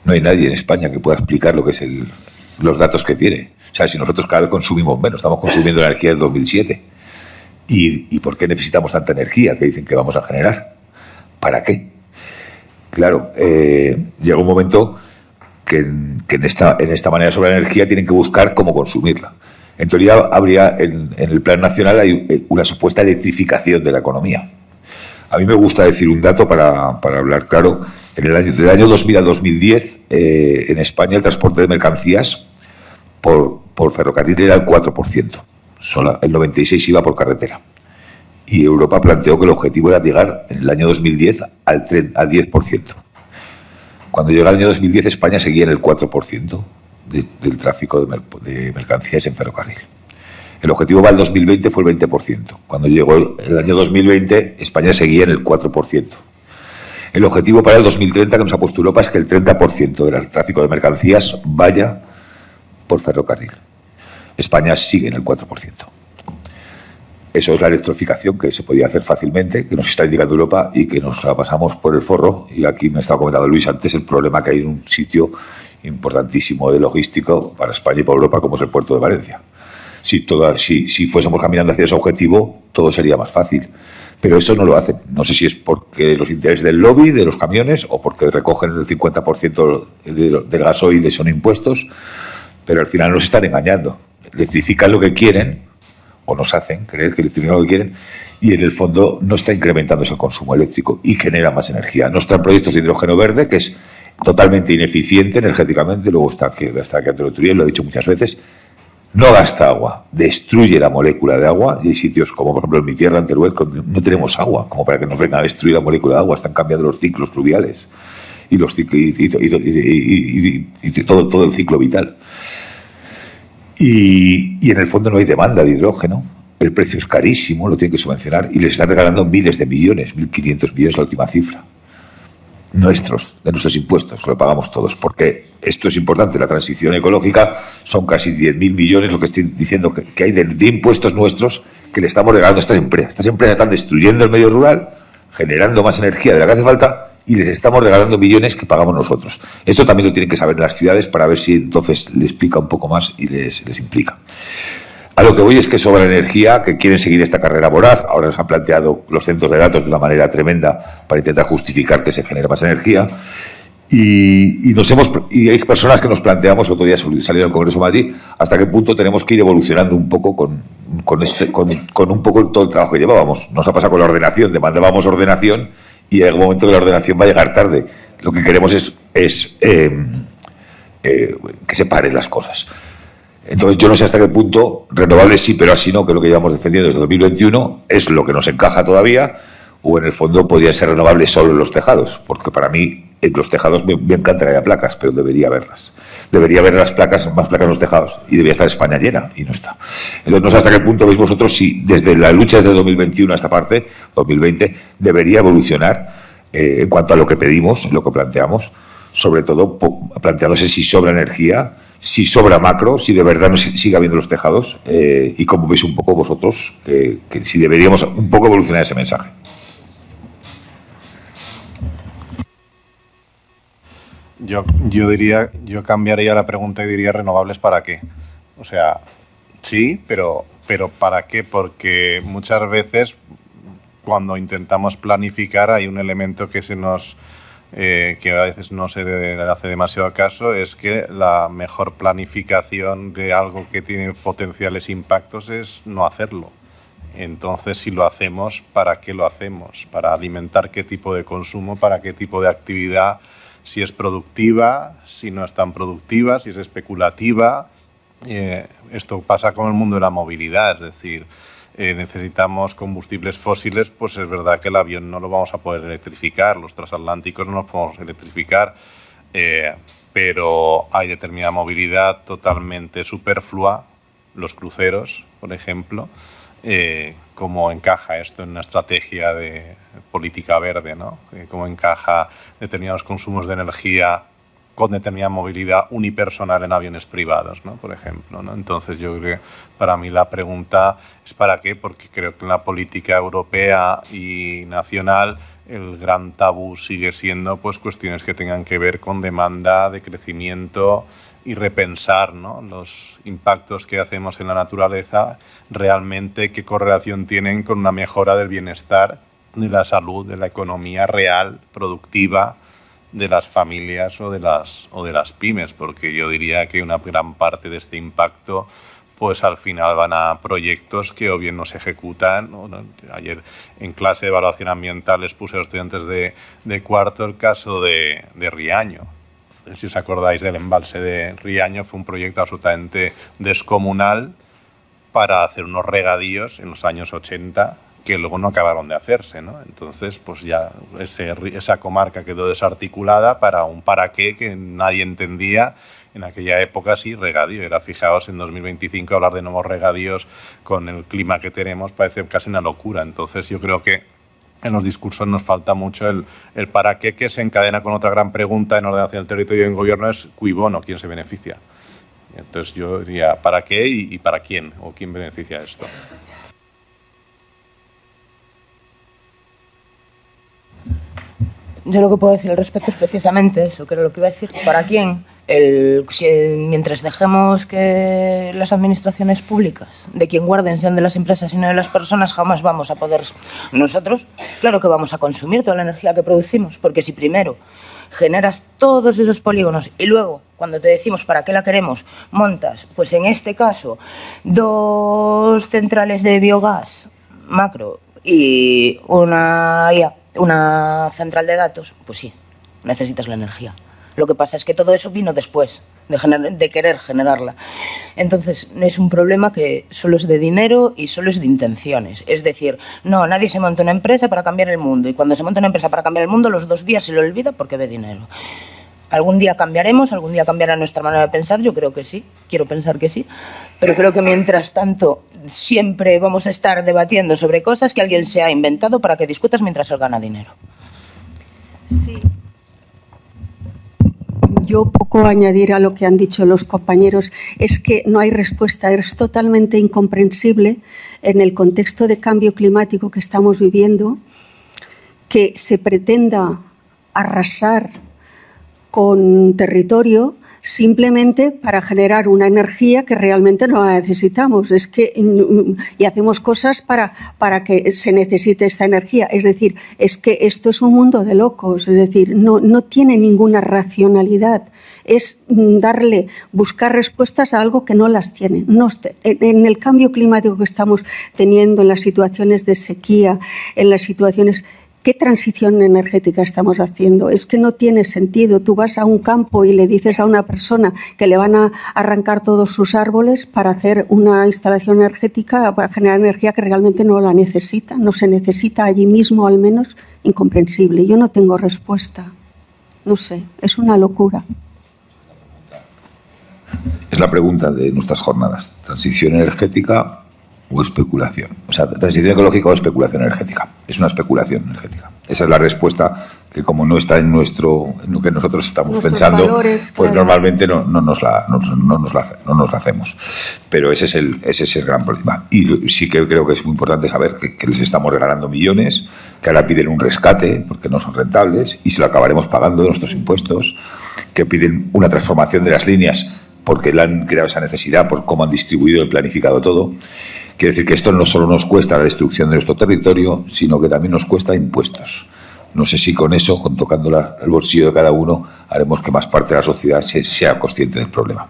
Speaker 2: No hay nadie en España que pueda explicar lo que es los datos que tiene. O sea, si nosotros cada vez consumimos menos, estamos consumiendo la energía del 2007. ¿Y por qué necesitamos tanta energía que dicen que vamos a generar? ¿Para qué? Claro, llega un momento que en esta manera sobre la energía tienen que buscar cómo consumirla. En teoría habría, en el Plan Nacional hay una supuesta electrificación de la economía. A mí me gusta decir un dato para hablar claro. Del año 2000 al 2010, en España el transporte de mercancías por ferrocarril era el 4%. El 96% iba por carretera. Y Europa planteó que el objetivo era llegar en el año 2010 al 10%. Cuando llegó el año 2010, España seguía en el 4% del tráfico de mercancías en ferrocarril. El objetivo para el 2020 fue el 20%. Cuando llegó el año 2020, España seguía en el 4%. El objetivo para el 2030 que nos ha puesto Europa es que el 30% del tráfico de mercancías vaya por ferrocarril. España sigue en el 4%. Eso es la electrificación que se podía hacer fácilmente, que nos está indicando Europa y que nos la pasamos por el forro. Y aquí me estaba comentando Luis antes el problema que hay en un sitio importantísimo de logístico para España y para Europa, como es el puerto de Valencia. Si fuésemos caminando hacia ese objetivo, todo sería más fácil. Pero eso no lo hacen. No sé si es porque los intereses del lobby, de los camiones, o porque recogen el 50% del gasoil y son impuestos, pero al final nos están engañando. Electrifican lo que quieren, o nos hacen creer que electrifican lo que quieren, y en el fondo no está incrementándose el consumo eléctrico y genera más energía. Nos traen proyectos de hidrógeno verde, que es totalmente ineficiente energéticamente, luego está aquí Antonio Turiel, lo he dicho muchas veces, no gasta agua, destruye la molécula de agua, y hay sitios como por ejemplo en mi tierra, en Teruel, donde no tenemos agua, como para que nos vengan a destruir la molécula de agua, están cambiando los ciclos fluviales y todo el ciclo vital. Y en el fondo no hay demanda de hidrógeno, el precio es carísimo, lo tienen que subvencionar y les están regalando miles de millones, 1.500 millones la última cifra, nuestros, de nuestros impuestos, que lo pagamos todos, porque esto es importante, la transición ecológica son casi 10.000 millones, lo que estoy diciendo que hay de impuestos nuestros que le estamos regalando a estas empresas. Estas empresas están destruyendo el medio rural, generando más energía de la que hace falta y les estamos regalando millones que pagamos nosotros. Esto también lo tienen que saber las ciudades para ver si entonces les pica un poco más y les implica. A lo que voy es que sobra energía, que quieren seguir esta carrera voraz. Ahora nos han planteado los centros de datos de una manera tremenda para intentar justificar que se genere más energía. Y hay personas que nos planteamos, otro día salió en el Congreso de Madrid, hasta qué punto tenemos que ir evolucionando un poco con un poco todo el trabajo que llevábamos. Nos ha pasado con la ordenación, demandábamos ordenación y en algún momento que la ordenación va a llegar tarde. Lo que queremos es que se paren las cosas. Entonces yo no sé hasta qué punto renovables sí, pero así no, que es lo que llevamos defendiendo desde 2021, es lo que nos encaja todavía, o en el fondo podría ser renovable solo en los tejados, porque para mí en los tejados me encanta que haya placas, pero debería haberlas. Debería haber más placas en los tejados y debería estar España llena y no está. Entonces no sé hasta qué punto veis vosotros si desde la lucha desde 2021 a esta parte, 2020, debería evolucionar en cuanto a lo que pedimos, lo que planteamos, sobre todo planteándose si sobra energía, si sobra macro, si de verdad no sigue habiendo los tejados y cómo veis un poco vosotros que si deberíamos un poco evolucionar ese mensaje.
Speaker 6: Yo cambiaría la pregunta y diría renovables ¿para qué? O sea, sí, pero ¿para qué? Porque muchas veces cuando intentamos planificar hay un elemento que que a veces no se hace demasiado caso, es que la mejor planificación de algo que tiene potenciales impactos es no hacerlo. Entonces, si lo hacemos, ¿para qué lo hacemos? ¿Para alimentar qué tipo de consumo? ¿Para qué tipo de actividad? Si es productiva, si no es tan productiva, si es especulativa. Esto pasa con el mundo de la movilidad, es decir, necesitamos combustibles fósiles, pues es verdad que el avión no lo vamos a poder electrificar, los transatlánticos no los podemos electrificar, pero hay determinada movilidad totalmente superflua, los cruceros, por ejemplo, cómo encaja esto en una estrategia de política verde, ¿no? Cómo encaja determinados consumos de energía con determinada movilidad unipersonal en aviones privados, ¿no? Por ejemplo, ¿no? Entonces yo creo que para mí la pregunta es ¿para qué? Porque creo que en la política europea y nacional el gran tabú sigue siendo pues cuestiones que tengan que ver con demanda de crecimiento y repensar, ¿no? Los impactos que hacemos en la naturaleza, realmente qué correlación tienen con una mejora del bienestar, de la salud, de la economía real, productiva, de las familias o de las pymes, porque yo diría que una gran parte de este impacto pues al final van a proyectos que o bien no se ejecutan. Ayer en clase de evaluación ambiental les puse a los estudiantes de cuarto el caso de Riaño. Si os acordáis del embalse de Riaño, fue un proyecto absolutamente descomunal para hacer unos regadíos en los años 80 que luego no acabaron de hacerse, ¿no? Entonces, pues ya esa comarca quedó desarticulada para qué que nadie entendía. En aquella época sí, regadío. Era, fijaos, en 2025 hablar de nuevos regadíos con el clima que tenemos parece casi una locura. Entonces yo creo que en los discursos nos falta mucho el para qué, que se encadena con otra gran pregunta en ordenación del territorio y en gobierno, es cui bono, ¿quién se beneficia? Entonces yo diría ¿para qué y para quién? ¿O quién beneficia esto?
Speaker 5: Yo lo que puedo decir al respecto es precisamente eso, que era lo que iba a decir. ¿Para quién? Mientras dejemos que las administraciones públicas, de quien guarden, sean de las empresas y no de las personas, jamás vamos a poder. Nosotros, claro que vamos a consumir toda la energía que producimos, porque si primero generas todos esos polígonos y luego, cuando te decimos para qué la queremos, montas, pues en este caso, 2 centrales de biogás macro y una central de datos, pues sí, necesitas la energía. Lo que pasa es que todo eso vino después de querer generarla. Entonces, es un problema que solo es de dinero y solo es de intenciones. Es decir, no, nadie se monta una empresa para cambiar el mundo. Y cuando se monta una empresa para cambiar el mundo, los 2 días se lo olvida porque ve dinero. Algún día cambiaremos, algún día cambiará nuestra manera de pensar, yo creo que sí, quiero pensar que sí, pero creo que mientras tanto siempre vamos a estar debatiendo sobre cosas que alguien se ha inventado para que discutas mientras él gana dinero.
Speaker 3: Sí. Yo poco añadir a lo que han dicho los compañeros, es que no hay respuesta, es totalmente incomprensible en el contexto de cambio climático que estamos viviendo que se pretenda arrasar con territorio simplemente para generar una energía que realmente no la necesitamos. Es que, y hacemos cosas para que se necesite esta energía. Es decir, es que esto es un mundo de locos. Es decir, no tiene ninguna racionalidad. Es buscar respuestas a algo que no las tiene. En el cambio climático que estamos teniendo, en las situaciones de sequía, en las situaciones... ¿Qué transición energética estamos haciendo? Es que no tiene sentido. Tú vas a un campo y le dices a una persona que le van a arrancar todos sus árboles para hacer una instalación energética, para generar energía que realmente no la necesita, no se necesita allí mismo, al menos, incomprensible. Yo no tengo respuesta. No sé, es una locura.
Speaker 2: Es la pregunta de nuestras jornadas. ¿Transición energética o especulación? O sea, transición ecológica o especulación energética. Es una especulación energética. Esa es la respuesta que, como no está en lo que nosotros estamos nuestros pensando, valores, pues claro, normalmente no nos la hacemos. Pero ese es el gran problema. Y sí que creo que es muy importante saber que les estamos regalando millones, que ahora piden un rescate porque no son rentables y se lo acabaremos pagando de nuestros impuestos, que piden una transformación de las líneas porque le han creado esa necesidad por cómo han distribuido y planificado todo. Quiere decir que esto no solo nos cuesta la destrucción de nuestro territorio, sino que también nos cuesta impuestos. No sé si con eso, con tocando el bolsillo de cada uno, haremos que más parte de la sociedad sea consciente del problema.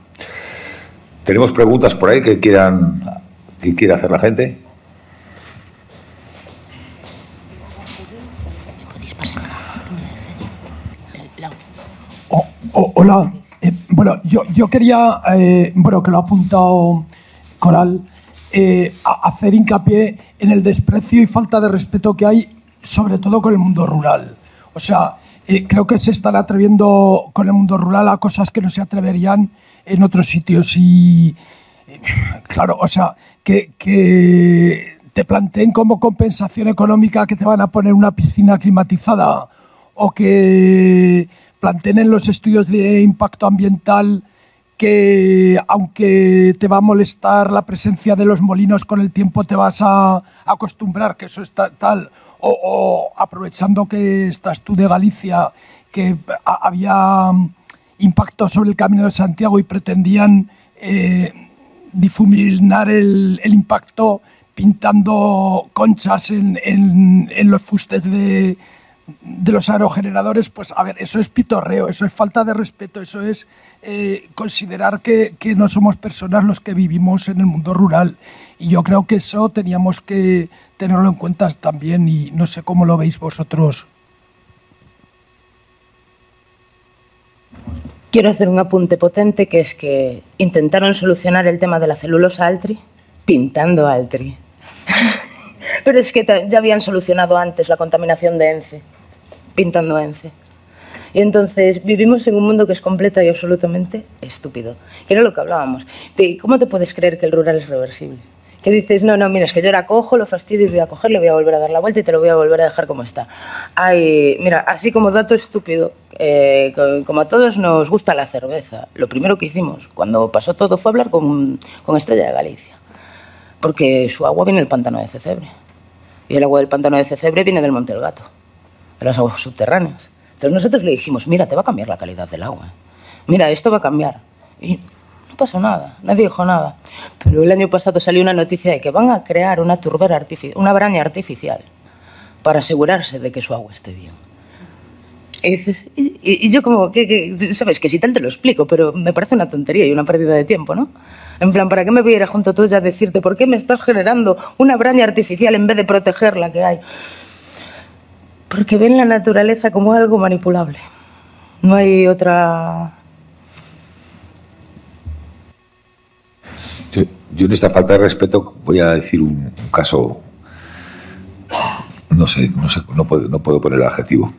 Speaker 2: ¿Tenemos preguntas por ahí que quiera hacer la gente?
Speaker 7: Hola. Bueno, yo quería, que lo ha apuntado Coral, hacer hincapié en el desprecio y falta de respeto que hay, sobre todo con el mundo rural. O sea, creo que se están atreviendo con el mundo rural a cosas que no se atreverían en otros sitios. Y, claro, o sea, que te planteen como compensación económica que te van a poner una piscina climatizada o que planteen en los estudios de impacto ambiental que, aunque te va a molestar la presencia de los molinos, con el tiempo te vas a acostumbrar, que eso está tal, o aprovechando que estás tú de Galicia, que había impacto sobre el Camino de Santiago y pretendían difuminar el impacto pintando conchas en los fustes de los aerogeneradores. Pues a ver, eso es pitorreo, eso es falta de respeto, eso es considerar que no somos personas los que vivimos en el mundo rural, y yo creo que eso teníamos que tenerlo en cuenta también, y no sé cómo lo veis vosotros.
Speaker 5: Quiero hacer un apunte potente, que es que intentaron solucionar el tema de la celulosa Altri pintando Altri. Pero es que ya habían solucionado antes la contaminación de ENCE, pintando ENCE. Y entonces vivimos en un mundo que es completo y absolutamente estúpido. Que era lo que hablábamos. ¿Cómo te puedes creer que el rural es reversible? Que dices, no, mira, es que yo ahora cojo, lo fastidio y voy a coger, le voy a volver a dar la vuelta y te lo voy a volver a dejar como está. Mira, así como dato estúpido, como a todos nos gusta la cerveza, lo primero que hicimos cuando pasó todo fue hablar con Estrella de Galicia. Porque su agua viene del pantano de Cecebre. Y el agua del pantano de Cecebre viene del Monte del Gato, de las aguas subterráneas. Entonces nosotros le dijimos, mira, te va a cambiar la calidad del agua. Mira, esto va a cambiar. Y no pasó nada, nadie dijo nada. Pero el año pasado salió una noticia de que van a crear una braña artificial para asegurarse de que su agua esté bien. Y yo como, sabes, que si tal te lo explico, pero me parece una tontería y una pérdida de tiempo, ¿no? En plan, ¿para qué me voy a ir junto a tú ya a decirte por qué me estás generando una braña artificial en vez de proteger la que hay? Porque ven la naturaleza como algo manipulable. No hay otra...
Speaker 2: Yo en esta falta de respeto voy a decir un caso, no puedo poner el adjetivo,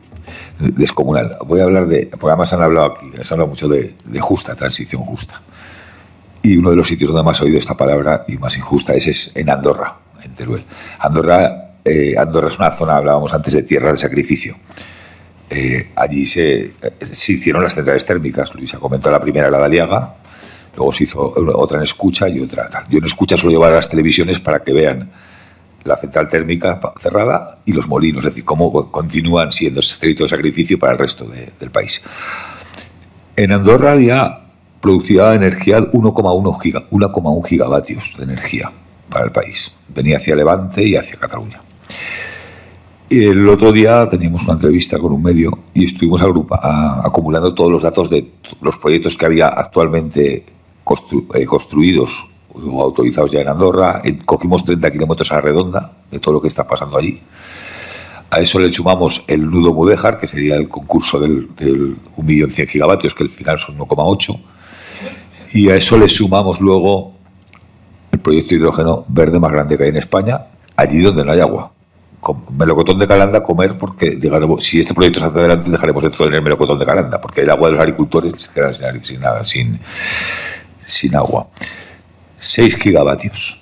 Speaker 2: descomunal. Voy a hablar porque además han hablado aquí, se ha hablado mucho de justa, transición justa. Y uno de los sitios donde más he oído esta palabra y más injusta es en Andorra, en Teruel. Andorra es una zona, hablábamos antes, de tierra de sacrificio. Allí se hicieron las centrales térmicas. Luis ha comentado la primera, la de Aliaga, luego se hizo otra en Escucha y otra tal. Yo en Escucha suelo llevar a las televisiones para que vean la central térmica cerrada y los molinos, es decir, cómo continúan siendo territorio de sacrificio para el resto del país. En Andorra había producida energía 1,1 gigavatios de energía para el país. Venía hacia Levante y hacia Cataluña. El otro día teníamos una entrevista con un medio y estuvimos acumulando todos los datos de los proyectos que había actualmente construidos o autorizados ya en Andorra. Cogimos 30 kilómetros a la redonda de todo lo que está pasando allí. A eso le sumamos el nudo Mudéjar, que sería el concurso del 1.100.000 gigavatios, que al final son 1,8. Y a eso le sumamos luego el proyecto de hidrógeno verde más grande que hay en España, allí donde no hay agua. Con melocotón de Calanda comer, porque digamos, si este proyecto se hace adelante dejaremos de tener melocotón de Calanda, porque el agua de los agricultores se quedan sin agua. 6 gigavatios.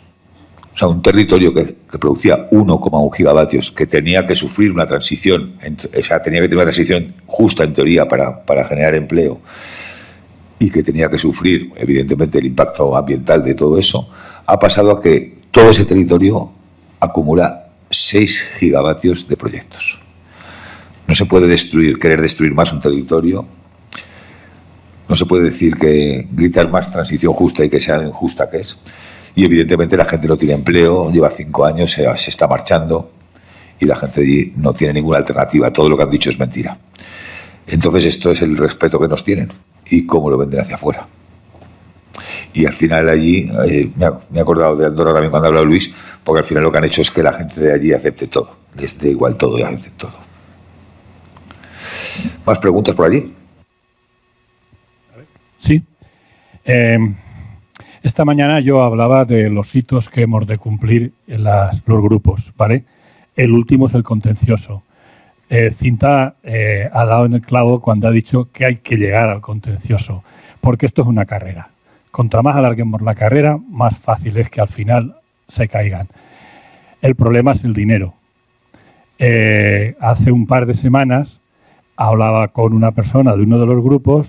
Speaker 2: O sea, un territorio que producía 1,1 gigavatios, que tenía que sufrir una transición, o sea, tenía que tener una transición justa en teoría para generar empleo, y que tenía que sufrir, evidentemente, el impacto ambiental de todo eso, ha pasado a que todo ese territorio acumula 6 gigavatios de proyectos. No se puede querer destruir más un territorio, no se puede decir que gritar más transición justa y que sea injusta que es, y evidentemente la gente no tiene empleo, lleva 5 años, se está marchando, y la gente allí no tiene ninguna alternativa, todo lo que han dicho es mentira. Entonces esto es el respeto que nos tienen y cómo lo venden hacia afuera. Y al final allí, me he acordado de Andorra también cuando ha hablado Luis, porque al final lo que han hecho es que la gente de allí acepte todo, les dé igual todo y acepten todo. ¿Más preguntas por allí?
Speaker 8: Sí. Esta mañana yo hablaba de los hitos que hemos de cumplir en los grupos, ¿vale? El último es el contencioso. Cinta ha dado en el clavo cuando ha dicho que hay que llegar al contencioso, porque esto es una carrera. Contra más alarguemos la carrera, más fácil es que al final se caigan. El problema es el dinero. Hace un par de semanas hablaba con una persona de uno de los grupos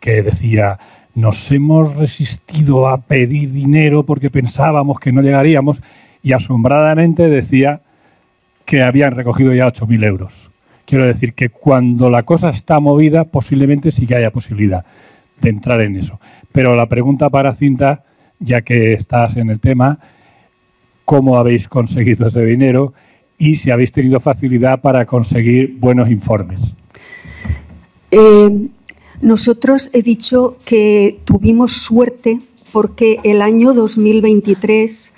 Speaker 8: que decía: nos hemos resistido a pedir dinero porque pensábamos que no llegaríamos, y asombradamente decía que habían recogido ya 8.000 euros. Quiero decir que cuando la cosa está movida, posiblemente sí que haya posibilidad de entrar en eso. Pero la pregunta para Cinta, ya que estás en el tema, ¿cómo habéis conseguido ese dinero y si habéis tenido facilidad para conseguir buenos informes?
Speaker 3: Nosotros he dicho que tuvimos suerte porque el año 2023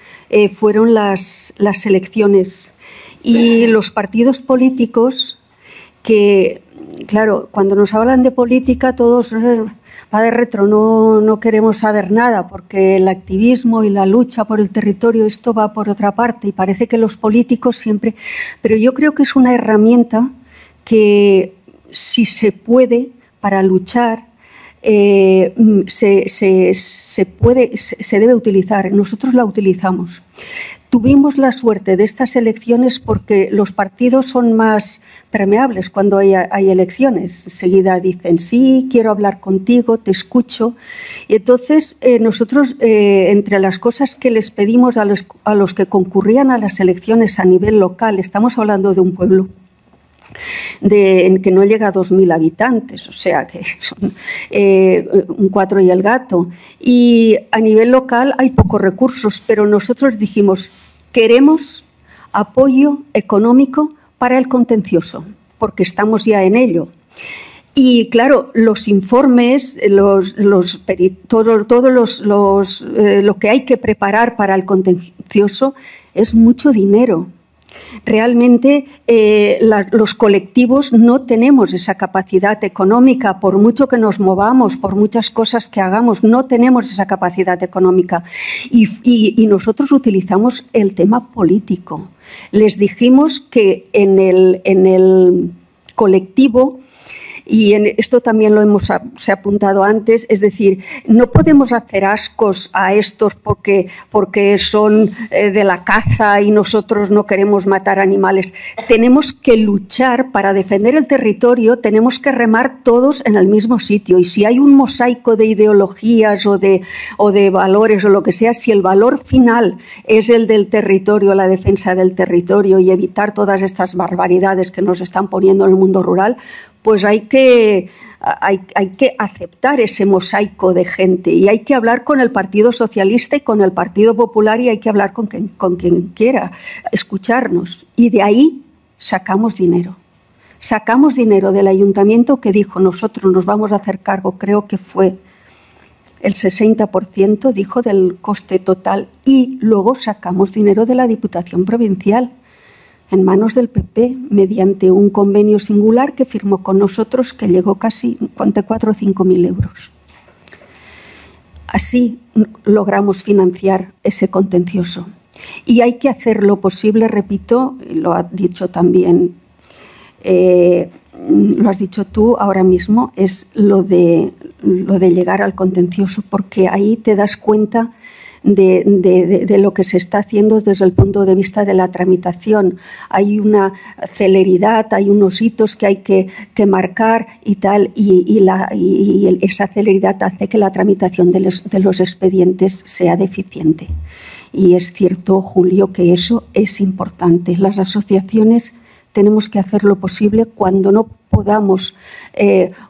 Speaker 3: fueron las elecciones y los partidos políticos que, claro, cuando nos hablan de política todos va de retro, no queremos saber nada porque el activismo y la lucha por el territorio, esto va por otra parte y parece que los políticos siempre... Pero yo creo que es una herramienta que si se puede, para luchar, se debe utilizar. Nosotros la utilizamos. Tuvimos la suerte de estas elecciones porque los partidos son más permeables cuando hay elecciones. Enseguida dicen, sí, quiero hablar contigo, te escucho. Y entonces nosotros, entre las cosas que les pedimos a los que concurrían a las elecciones a nivel local, estamos hablando de un pueblo en que no llega a 2.000 habitantes, o sea que son un 4 y el gato. Y a nivel local hay pocos recursos, pero nosotros dijimos, queremos apoyo económico para el contencioso, porque estamos ya en ello. Y claro, los informes, lo que hay que preparar para el contencioso es mucho dinero. Realmente los colectivos no tenemos esa capacidad económica, por mucho que nos movamos, por muchas cosas que hagamos, no tenemos esa capacidad económica. Y nosotros utilizamos el tema político. Les dijimos que en el colectivo, y esto también lo se ha apuntado antes, es decir, no podemos hacer ascos a estos porque son de la caza y nosotros no queremos matar animales. Tenemos que luchar para defender el territorio, tenemos que remar todos en el mismo sitio, y si hay un mosaico de ideologías o de valores o lo que sea, si el valor final es el del territorio, la defensa del territorio y evitar todas estas barbaridades que nos están poniendo en el mundo rural, pues hay que aceptar ese mosaico de gente, y hay que hablar con el Partido Socialista y con el Partido Popular, y hay que hablar con quien quiera escucharnos. Y de ahí sacamos dinero. Sacamos dinero del ayuntamiento, que dijo: nosotros nos vamos a hacer cargo, creo que fue el 60%, dijo, del coste total, y luego sacamos dinero de la Diputación Provincial, en manos del PP, mediante un convenio singular que firmó con nosotros, que llegó casi entre 4.000 o 5.000 euros. Así logramos financiar ese contencioso. Y hay que hacer lo posible, repito, lo has dicho también, lo has dicho tú ahora mismo, es lo de llegar al contencioso, porque ahí te das cuenta de lo que se está haciendo desde el punto de vista de la tramitación. Hay una celeridad, hay unos hitos que hay que marcar y tal, y esa celeridad hace que la tramitación de los expedientes sea deficiente. Y es cierto, Julio, que eso es importante. Las asociaciones tenemos que hacer lo posible, cuando no podamos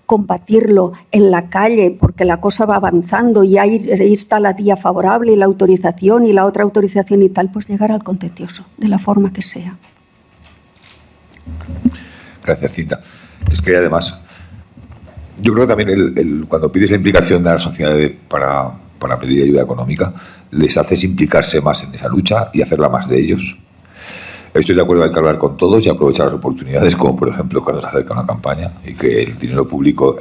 Speaker 3: combatirlo en la calle, porque la cosa va avanzando y ahí está la día favorable y la autorización y la otra autorización y tal, pues llegar al contencioso, de la forma que sea.
Speaker 2: Gracias, Cinta. Es que además, yo creo que también cuando pides la implicación de la sociedad para pedir ayuda económica, les haces implicarse más en esa lucha y hacerla más de ellos. Estoy de acuerdo, hay que hablar con todos y aprovechar las oportunidades, como por ejemplo cuando se acerca una campaña y que el dinero público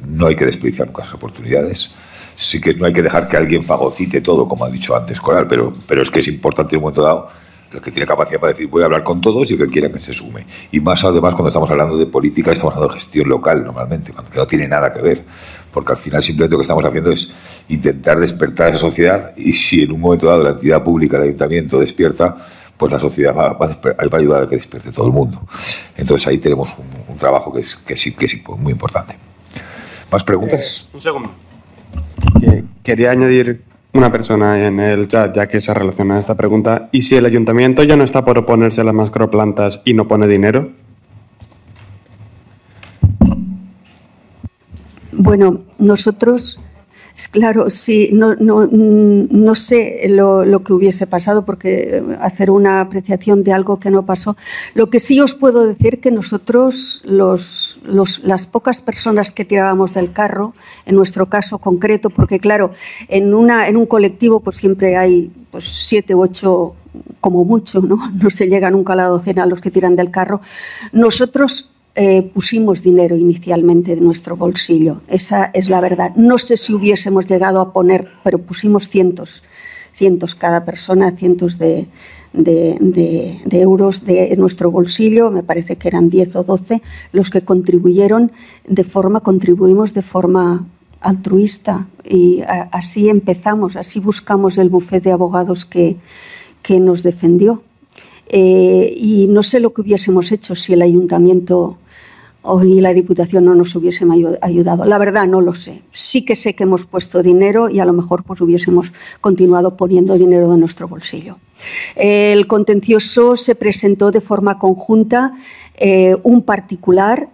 Speaker 2: no hay que desperdiciar nunca esas oportunidades. Sí que no hay que dejar que alguien fagocite todo, como ha dicho antes Coral, pero es que es importante en un momento dado el que tiene capacidad para decir voy a hablar con todos y el que quiera que se sume. Y más además cuando estamos hablando de política, estamos hablando de gestión local normalmente, que no tiene nada que ver, porque al final simplemente lo que estamos haciendo es intentar despertar a esa sociedad, y si en un momento dado la entidad pública, el ayuntamiento despierta, pues la sociedad va a ayudar a que despierte todo el mundo. Entonces ahí tenemos un trabajo que sí muy importante. ¿Más preguntas?
Speaker 9: Un segundo. Quería añadir una persona en el chat, ya que se relaciona a esta pregunta. ¿Y si el ayuntamiento ya no está por oponerse a las macroplantas y no pone dinero?
Speaker 3: Bueno, nosotros, claro, sí, no sé lo que hubiese pasado, porque hacer una apreciación de algo que no pasó. Lo que sí os puedo decir que nosotros, las pocas personas que tirábamos del carro, en nuestro caso concreto, porque claro, en un colectivo pues siempre hay 7 u 8 como mucho, no se llega nunca a la docena los que tiran del carro. Nosotros pusimos dinero inicialmente de nuestro bolsillo, esa es la verdad. No sé si hubiésemos llegado a poner, pero pusimos cientos cada persona, cientos de euros de nuestro bolsillo, me parece que eran 10 o 12 los que contribuimos de forma altruista, y así empezamos, así buscamos el bufete de abogados que nos defendió. Y no sé lo que hubiésemos hecho si el ayuntamiento y la Diputación no nos hubiesen ayudado. La verdad no lo sé. Sí que sé que hemos puesto dinero y a lo mejor pues hubiésemos continuado poniendo dinero de nuestro bolsillo. El contencioso se presentó de forma conjunta, un particular,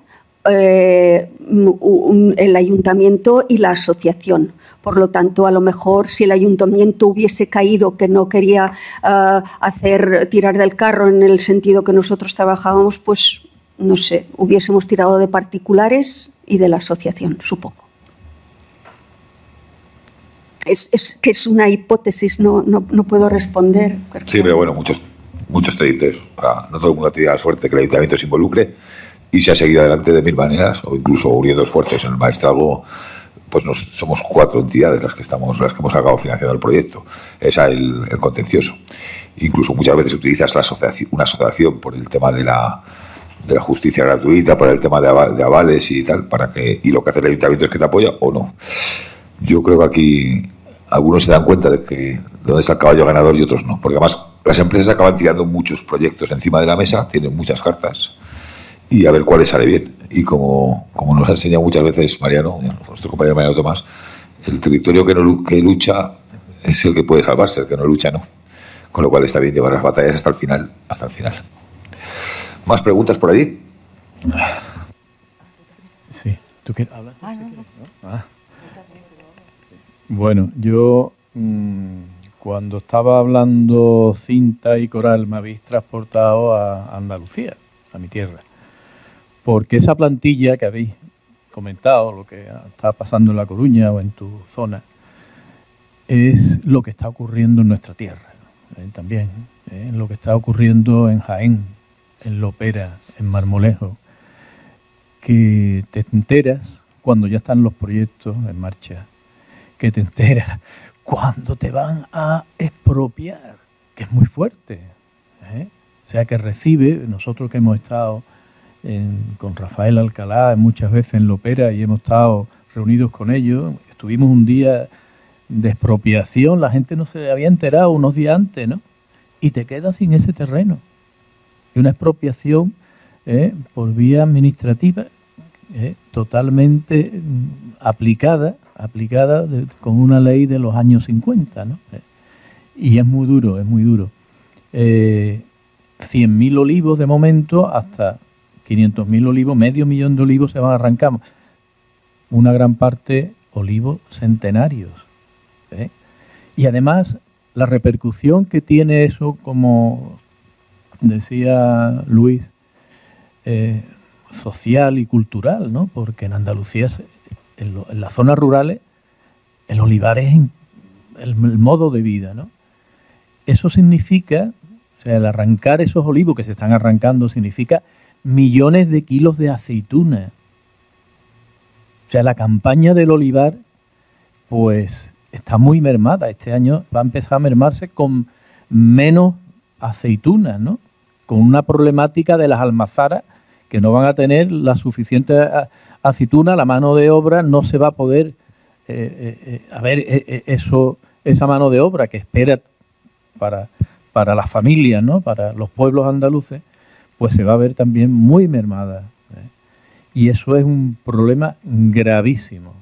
Speaker 3: el ayuntamiento y la asociación. Por lo tanto, a lo mejor si el ayuntamiento hubiese caído, que no quería tirar del carro en el sentido que nosotros trabajábamos, pues no sé, hubiésemos tirado de particulares y de la asociación, supongo. Es que es una hipótesis, no puedo responder.
Speaker 2: Sí, pero bueno, muchos muchos territorios. No todo el mundo ha tenido la suerte que el ayuntamiento se involucre y se ha seguido adelante de mil maneras, o incluso uniendo esfuerzos. En el maestrazgo pues somos 4 entidades las que hemos acabado financiando el proyecto. Es el contencioso. Incluso muchas veces utilizas una asociación por el tema de la justicia gratuita, por el tema de avales y tal, y lo que hace el ayuntamiento es que te apoya o no. Yo creo que aquí algunos se dan cuenta de que dónde está el caballo ganador y otros no, porque además las empresas acaban tirando muchos proyectos encima de la mesa, tienen muchas cartas, y a ver cuál les sale bien. Y como nos ha enseñado muchas veces Mariano, nuestro compañero Mariano Tomás, el territorio que lucha es el que puede salvarse, el que no lucha no. Con lo cual está bien llevar las batallas hasta el final. ¿Más preguntas por allí?
Speaker 1: Sí. ¿Tú quieres hablar? Bueno, yo cuando estaba hablando Cinta y Coral me habéis transportado a Andalucía, a mi tierra. Porque esa plantilla que habéis comentado, lo que está pasando en La Coruña o en tu zona, es lo que está ocurriendo en nuestra tierra. También lo que está ocurriendo en Jaén, en Lopera, en Marmolejo, que te enteras cuando ya están los proyectos en marcha, que te enteras cuando te van a expropiar, que es muy fuerte. O sea, que recibe, nosotros que hemos estado con Rafael Alcalá muchas veces en Lopera y hemos estado reunidos con ellos, estuvimos un día de expropiación, la gente no se había enterado unos días antes, ¿no? Y te quedas sin ese terreno. Y una expropiación por vía administrativa totalmente aplicada con una ley de los años 50, ¿no? Y es muy duro, es muy duro. 100.000 olivos de momento, hasta 500.000 olivos, 500.000 de olivos se van a arrancar. Una gran parte olivos centenarios. Y además la repercusión que tiene eso, como decía Luis, social y cultural, ¿no? Porque en Andalucía, en las zonas rurales, el olivar es el modo de vida, ¿no? Eso significa, o sea, el arrancar esos olivos que se están arrancando significa millones de kilos de aceitunas. O sea, la campaña del olivar, pues está muy mermada. Este año va a empezar a mermarse con menos aceitunas, ¿no? Con una problemática de las almazaras que no van a tener la suficiente aceituna, la mano de obra no se va a poder esa mano de obra que espera para las familias, ¿no? Para los pueblos andaluces, pues se va a ver también muy mermada. Y eso es un problema gravísimo.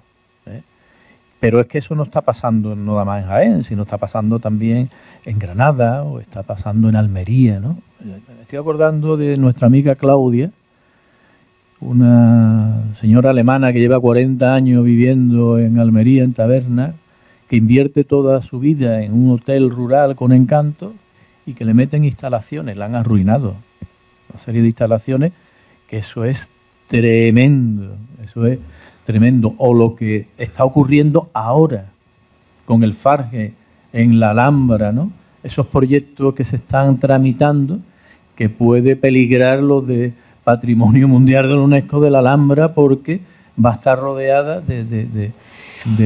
Speaker 1: Pero es que eso no está pasando no nada más en Jaén, sino está pasando también en Granada o está pasando en Almería, ¿no? Me estoy acordando de nuestra amiga Claudia, una señora alemana que lleva 40 años viviendo en Almería, en Taberna, que invierte toda su vida en un hotel rural con encanto y que le meten instalaciones, la han arruinado. Una serie de instalaciones que eso es tremendo, eso es tremendo. O lo que está ocurriendo ahora con el Farge en la Alhambra, ¿no? Esos proyectos que se están tramitando que puede peligrar los de Patrimonio Mundial de la UNESCO de la Alhambra porque va a estar rodeada de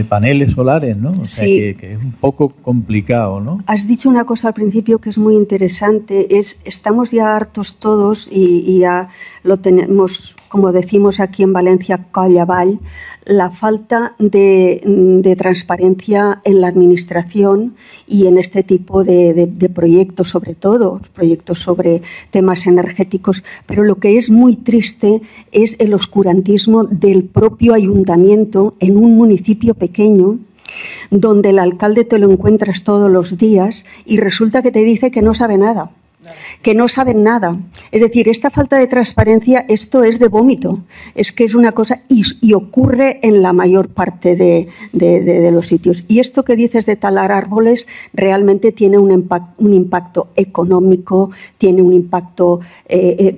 Speaker 1: paneles solares, ¿no? O sea,
Speaker 3: sí.
Speaker 1: que es un poco complicado, ¿no?
Speaker 3: Has dicho una cosa al principio que es muy interesante, estamos ya hartos todos y ya lo tenemos, como decimos aquí en Valencia, coll avall, la falta de transparencia en la administración y en este tipo de proyectos, sobre todo, proyectos sobre temas energéticos. Pero lo que es muy triste es el oscurantismo del propio ayuntamiento en un municipio pequeño, donde el alcalde te lo encuentras todos los días y resulta que te dice que no sabe nada. Que no saben nada. Es decir, esta falta de transparencia, esto es de vómito. Es que es una cosa y ocurre en la mayor parte de los sitios. Y esto que dices de talar árboles realmente tiene un impacto económico, tiene un impacto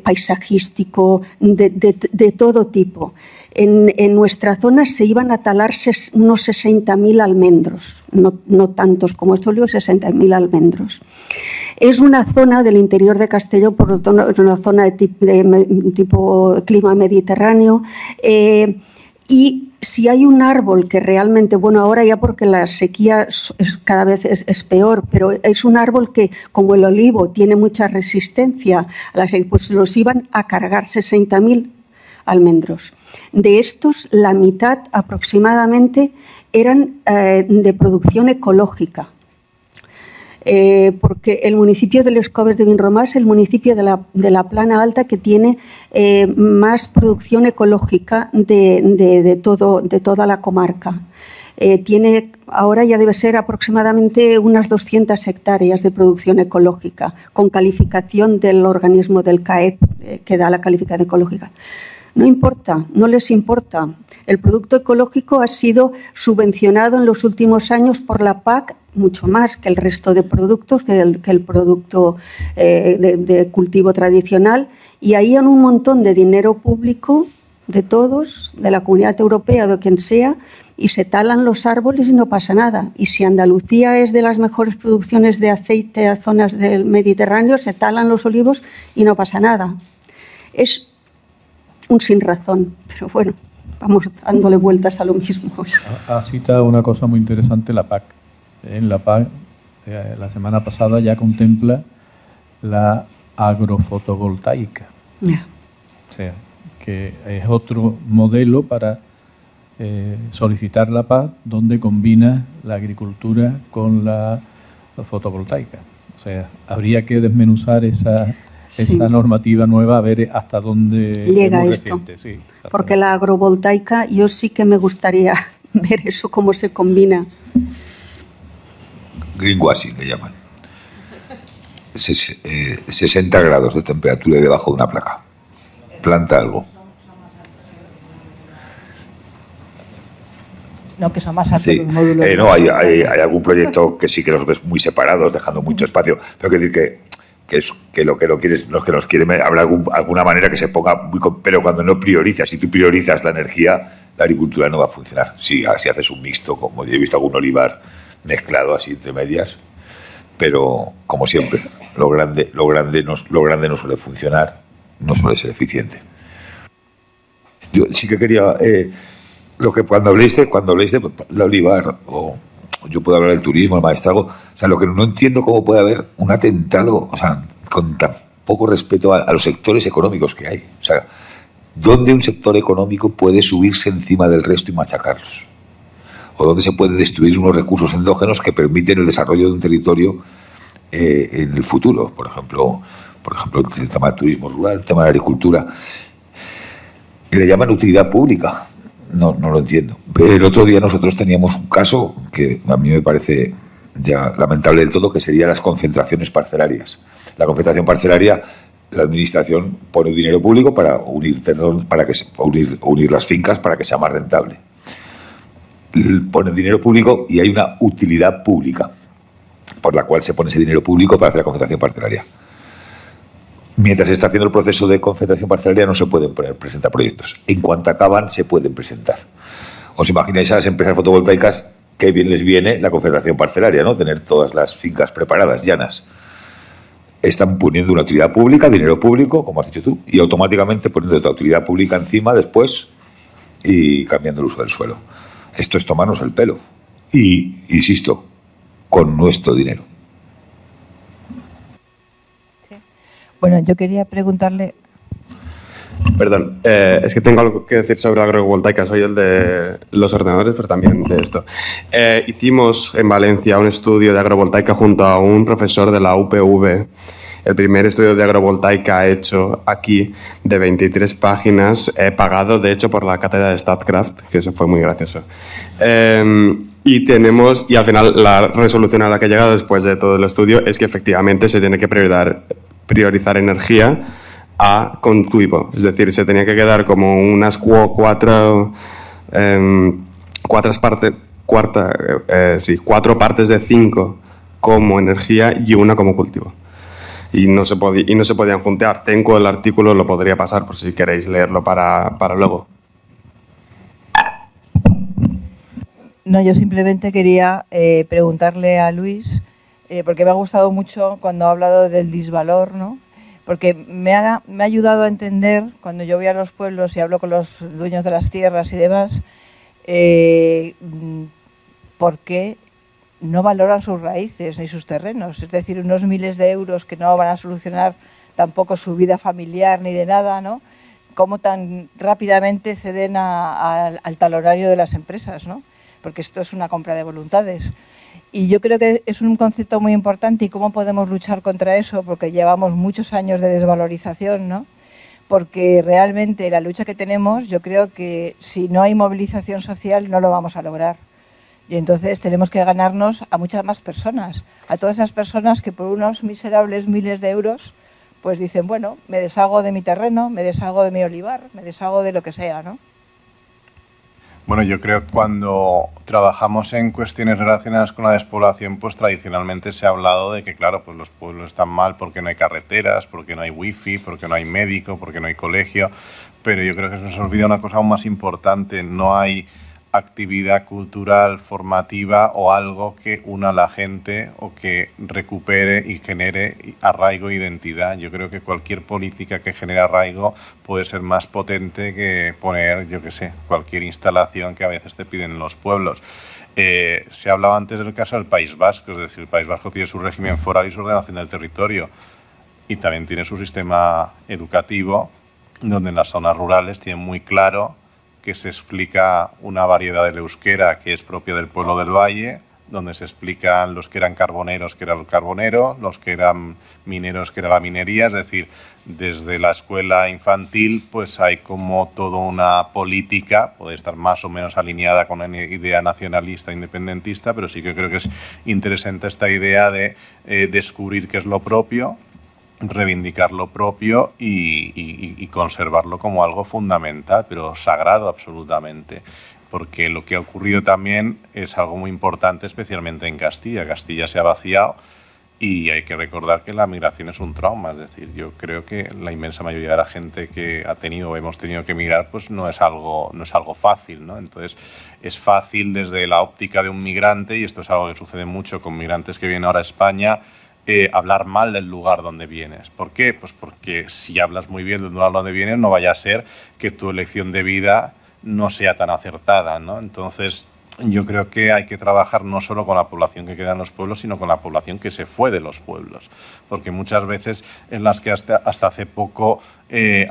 Speaker 3: paisajístico de todo tipo. En nuestra zona se iban a talar unos 60.000 almendros, no tantos como estos olivos, 60.000 almendros. Es una zona del interior de Castelló, por lo tanto, es una zona de tipo clima mediterráneo, y si hay un árbol que realmente, bueno, ahora ya porque la sequía cada vez es peor, pero es un árbol que, como el olivo, tiene mucha resistencia a la sequía, pues los iban a cargar 60.000 almendros. De estos, la mitad aproximadamente eran de producción ecológica. Porque el municipio de Les Coves de Vinromà es el municipio de la Plana Alta que tiene más producción ecológica de toda la comarca. Tiene ahora ya debe ser aproximadamente unas 200 hectáreas de producción ecológica, con calificación del organismo del CAEP, que da la calificación ecológica. No importa, no les importa. El producto ecológico ha sido subvencionado en los últimos años por la PAC mucho más que el resto de productos, que el producto de cultivo tradicional, y ahí hay un montón de dinero público de todos, de la Comunidad Europea, de quien sea, y se talan los árboles y no pasa nada. Y si Andalucía es de las mejores producciones de aceite a zonas del Mediterráneo, se talan los olivos y no pasa nada. Es un sin razón, pero bueno, vamos dándole vueltas a lo mismo.
Speaker 1: Ha citado una cosa muy interesante, la PAC. En la PAC, la semana pasada ya contempla la agrofotovoltaica.
Speaker 3: Yeah.
Speaker 1: O sea, que es otro modelo para solicitar la PAC, donde combina la agricultura con la fotovoltaica. O sea, habría que desmenuzar esa normativa nueva, a ver hasta dónde
Speaker 3: llega esto.
Speaker 1: Sí,
Speaker 3: porque la agrovoltaica, yo sí que me gustaría ver eso, cómo se combina.
Speaker 2: Greenwashing le llaman. 60 grados de temperatura debajo de una placa. Planta algo.
Speaker 10: No, que son más altos
Speaker 2: sí.
Speaker 10: los módulos.
Speaker 2: No, hay algún proyecto que sí que los ves muy separados, dejando mucho espacio. Pero quiero decir que lo que nos quieren, habrá alguna manera que se ponga muy... Pero cuando no priorizas, si tú priorizas la energía, la agricultura no va a funcionar. Si haces un mixto, como yo he visto algún olivar mezclado así entre medias, pero como siempre, lo grande no suele funcionar, no suele ser eficiente. Yo sí que quería... lo que cuando habléis de la olivar, o yo puedo hablar del turismo, el maestrazgo, o sea, lo que no entiendo cómo puede haber un atentado, o sea, con tan poco respeto a los sectores económicos que hay. O sea, ¿dónde un sector económico puede subirse encima del resto y machacarlos? ¿O dónde se puede destruir unos recursos endógenos que permiten el desarrollo de un territorio en el futuro? Por ejemplo, el tema del turismo rural, el tema de la agricultura. Le llaman utilidad pública. No lo entiendo. El otro día nosotros teníamos un caso que a mí me parece ya lamentable del todo, que serían las concentraciones parcelarias. La concentración parcelaria, la administración pone dinero público para unir las fincas para que sea más rentable. Ponen dinero público y hay una utilidad pública por la cual se pone ese dinero público para hacer la concentración parcelaria. Mientras se está haciendo el proceso de concentración parcelaria no se pueden presentar proyectos. En cuanto acaban, se pueden presentar. ¿Os imagináis a las empresas fotovoltaicas qué bien les viene la concentración parcelaria, ¿no? Tener todas las fincas preparadas, llanas. Están poniendo una utilidad pública, dinero público, como has dicho tú, y automáticamente poniendo otra utilidad pública encima después y cambiando el uso del suelo. Esto es tomarnos el pelo. Y, insisto, con nuestro dinero.
Speaker 10: Bueno, yo quería preguntarle...
Speaker 9: Perdón, es que tengo algo que decir sobre la agrovoltaica. Soy el de los ordenadores, pero también de esto. Hicimos en Valencia un estudio de agrovoltaica junto a un profesor de la UPV. El primer estudio de agrovoltaica hecho aquí, de 23 páginas, pagado de hecho por la cátedra de StatCraft, que eso fue muy gracioso. Y al final la resolución a la que he llegado después de todo el estudio es que efectivamente se tiene que priorizar energía a consumo. Es decir, se tenía que quedar como unas cuatro partes de 5 como energía y una como cultivo. Y no se podían juntar. Tengo el artículo, lo podría pasar por si queréis leerlo para luego.
Speaker 10: No, yo simplemente quería preguntarle a Luis, porque me ha gustado mucho cuando ha hablado del disvalor, ¿no? Porque me ha ayudado a entender, cuando yo voy a los pueblos y hablo con los dueños de las tierras y demás, por qué no valoran sus raíces ni sus terrenos. Es decir, unos miles de euros que no van a solucionar tampoco su vida familiar ni de nada, ¿no? Cómo tan rápidamente ceden al talonario de las empresas, ¿no? Porque esto es una compra de voluntades. Y yo creo que es un concepto muy importante y cómo podemos luchar contra eso, porque llevamos muchos años de desvalorización, ¿no? Porque realmente la lucha que tenemos, yo creo que si no hay movilización social no lo vamos a lograr. Y entonces tenemos que ganarnos a muchas más personas, a todas esas personas que por unos miserables miles de euros pues dicen, bueno, me deshago de mi terreno, me deshago de mi olivar, me deshago de lo que sea, ¿no?
Speaker 6: Bueno, yo creo que cuando trabajamos en cuestiones relacionadas con la despoblación, pues tradicionalmente se ha hablado de que, claro, pues los pueblos están mal porque no hay carreteras, porque no hay wifi, porque no hay médico, porque no hay colegio, pero yo creo que se nos olvida una cosa aún más importante, no hay actividad cultural, formativa o algo que una a la gente o que recupere y genere arraigo e identidad. Yo creo que cualquier política que genere arraigo puede ser más potente que poner, yo qué sé, cualquier instalación que a veces te piden en los pueblos. Se hablaba antes del caso del País Vasco, es decir, el País Vasco tiene su régimen foral y su ordenación del territorio y también tiene su sistema educativo, donde en las zonas rurales tiene muy claro que se explica una variedad del euskera que es propia del pueblo del Valle, donde se explican los que eran carboneros, que era el carbonero, los que eran mineros, que era la minería, es decir, desde la escuela infantil pues hay como toda una política, puede estar más o menos alineada con una idea nacionalista, independentista, pero sí que creo que es interesante esta idea de descubrir qué es lo propio, reivindicar lo propio y conservarlo como algo fundamental, pero sagrado absolutamente, porque lo que ha ocurrido también es algo muy importante, especialmente en Castilla. Castilla se ha vaciado y hay que recordar que la migración es un trauma, es decir, yo creo que la inmensa mayoría de la gente que ha tenido o hemos tenido que emigrar pues no es algo fácil, ¿no? Entonces es fácil desde la óptica de un migrante, y esto es algo que sucede mucho con migrantes que vienen ahora a España, hablar mal del lugar donde vienes. ¿Por qué? Pues porque si hablas muy bien del lugar donde vienes, no vaya a ser que tu elección de vida no sea tan acertada, ¿no? Entonces, yo creo que hay que trabajar no solo con la población que queda en los pueblos, sino con la población que se fue de los pueblos. Porque muchas veces en las que hasta hace poco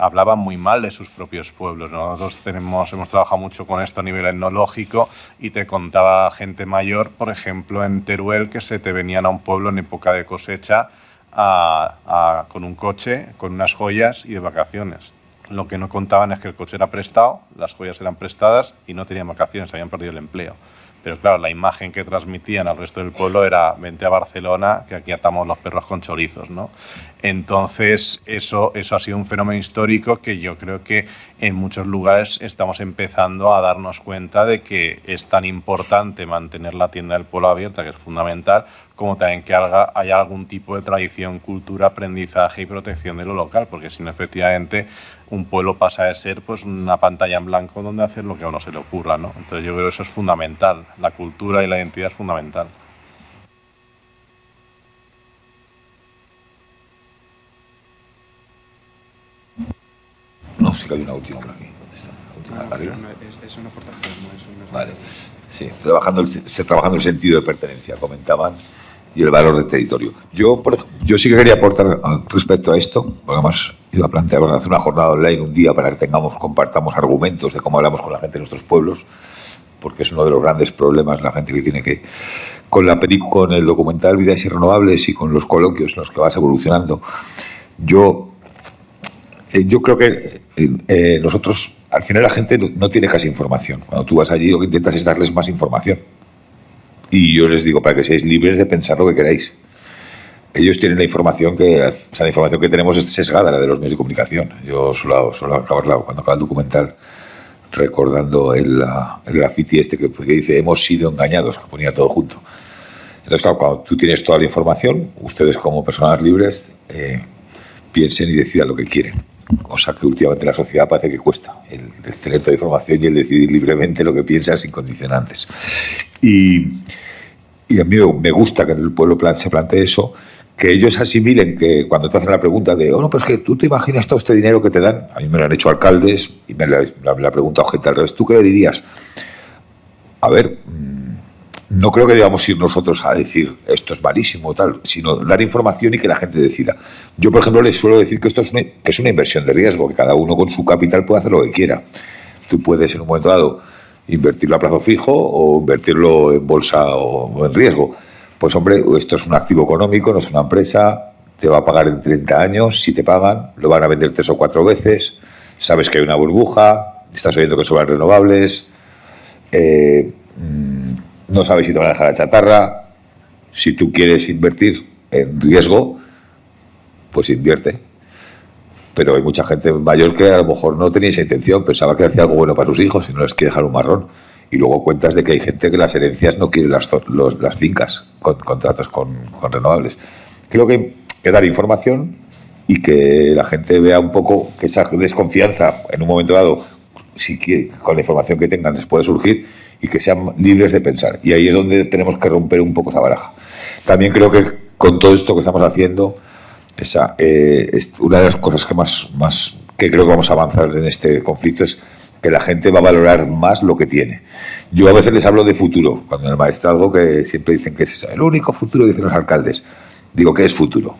Speaker 6: hablaban muy mal de sus propios pueblos. Nosotros hemos trabajado mucho con esto a nivel etnológico y te contaba gente mayor, por ejemplo, en Teruel, que se te venían a un pueblo en época de cosecha con un coche, con unas joyas y de vacaciones. Lo que no contaban es que el coche era prestado, las joyas eran prestadas y no tenían vacaciones, habían perdido el empleo. Pero claro, la imagen que transmitían al resto del pueblo era vente a Barcelona, que aquí atamos los perros con chorizos, ¿no? Entonces, eso ha sido un fenómeno histórico que yo creo que en muchos lugares estamos empezando a darnos cuenta de que es tan importante mantener la tienda del pueblo abierta, que es fundamental, como también que haya algún tipo de tradición, cultura, aprendizaje y protección de lo local, porque si no, efectivamente, un pueblo pasa de ser pues una pantalla en blanco donde hacer lo que a uno se le ocurra, ¿no? Entonces yo creo que eso es fundamental, la cultura y la identidad es fundamental.
Speaker 2: No, sí que hay una última por aquí. ¿Dónde está? ¿La última arriba?
Speaker 9: Es una aportación, no es una...
Speaker 2: Vale, sí, trabajando el sentido de pertenencia, comentaban, y el valor del territorio. Yo sí que quería aportar respecto a esto, porque además iba a plantear hacer una jornada online un día para que compartamos argumentos de cómo hablamos con la gente de nuestros pueblos, porque es uno de los grandes problemas la gente que tiene que, con el documental Vidas Irrenovables y con los coloquios en los que vas evolucionando. Yo creo que nosotros, al final la gente no tiene casi información. Cuando tú vas allí lo que intentas es darles más información. Y yo les digo, para que seáis libres de pensar lo que queráis. Ellos tienen la información la información que tenemos es sesgada, la de los medios de comunicación. Yo suelo acabar cuando acaba el documental recordando el graffiti que dice hemos sido engañados, que ponía todo junto. Entonces, claro, cuando tú tienes toda la información, ustedes como personas libres piensen y decidan lo que quieren. cosa que últimamente la sociedad parece que cuesta, el tener toda información y el decidir libremente lo que piensas sin condicionantes. Y a mí me gusta que en el pueblo se plantee eso, que ellos asimilen que cuando te hacen la pregunta de, oh, no, pues que tú te imaginas todo este dinero que te dan, a mí me lo han hecho alcaldes y me lo ha preguntado gente al revés, ¿tú qué le dirías? A ver, no creo que debamos ir nosotros a decir esto es malísimo o tal, sino dar información y que la gente decida. Yo, por ejemplo, les suelo decir que esto es una inversión de riesgo, que cada uno con su capital puede hacer lo que quiera. Tú puedes en un momento dado invertirlo a plazo fijo o invertirlo en bolsa o en riesgo. Pues hombre, esto es un activo económico, no es una empresa, te va a pagar en 30 años, si te pagan, lo van a vender 3 o 4 veces, sabes que hay una burbuja, estás oyendo que sobran renovables, no sabes si te van a dejar la chatarra. Si tú quieres invertir en riesgo, pues invierte. Pero hay mucha gente mayor que a lo mejor no tenía esa intención, pensaba que hacía algo bueno para sus hijos y no les quiere dejar un marrón. Y luego cuentas de que hay gente que las herencias no quiere las fincas con contratos con renovables. Creo que dar información y que la gente vea un poco que esa desconfianza en un momento dado, si quiere, con la información que tengan, les puede surgir y que sean libres de pensar. Y ahí es donde tenemos que romper un poco esa baraja. También creo que con todo esto que estamos haciendo, es una de las cosas que más que creo que vamos a avanzar en este conflicto es que la gente va a valorar más lo que tiene. Yo a veces les hablo de futuro, cuando en el maestrazgo que siempre dicen que es el único futuro, dicen los alcaldes. Digo, ¿qué es futuro?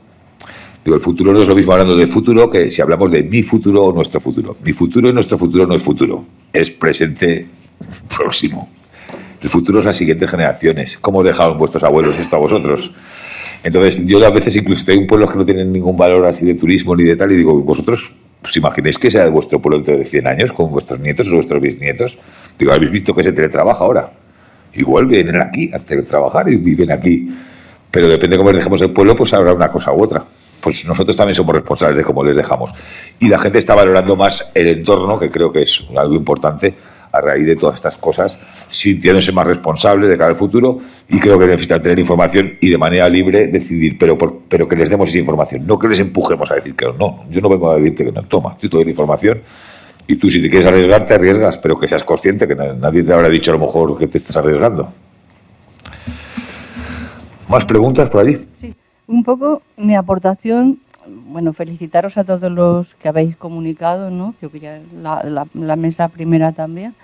Speaker 2: Digo, el futuro no es lo mismo hablando de futuro que si hablamos de mi futuro o nuestro futuro. Mi futuro y nuestro futuro no es futuro, es presente próximo. El futuro es las siguientes generaciones. ¿Cómo os dejaron vuestros abuelos esto a vosotros? Entonces, yo a veces incluso estoy en pueblos que no tienen ningún valor así de turismo ni de tal, y digo, vosotros, ¿os imagináis que sea de vuestro pueblo dentro de 100 años con vuestros nietos o vuestros bisnietos? Digo, ¿habéis visto que se teletrabaja ahora? Igual vienen aquí a teletrabajar y viven aquí. Pero depende de cómo les dejemos el pueblo, pues habrá una cosa u otra. Pues nosotros también somos responsables de cómo les dejamos. Y la gente está valorando más el entorno, que creo que es algo importante, a raíz de todas estas cosas, sintiéndose más responsable de cara al futuro, y creo que necesitan tener información y de manera libre decidir, pero que les demos esa información, no que les empujemos a decir que no. Yo no vengo a decirte que no, toma, tú te doy la información y tú si te quieres arriesgar, te arriesgas, pero que seas consciente que nadie te habrá dicho a lo mejor que te estás arriesgando. ¿Más preguntas por allí?
Speaker 11: Sí, un poco mi aportación. Bueno, felicitaros a todos los que habéis comunicado, ¿no? Creo que ya la mesa primera también.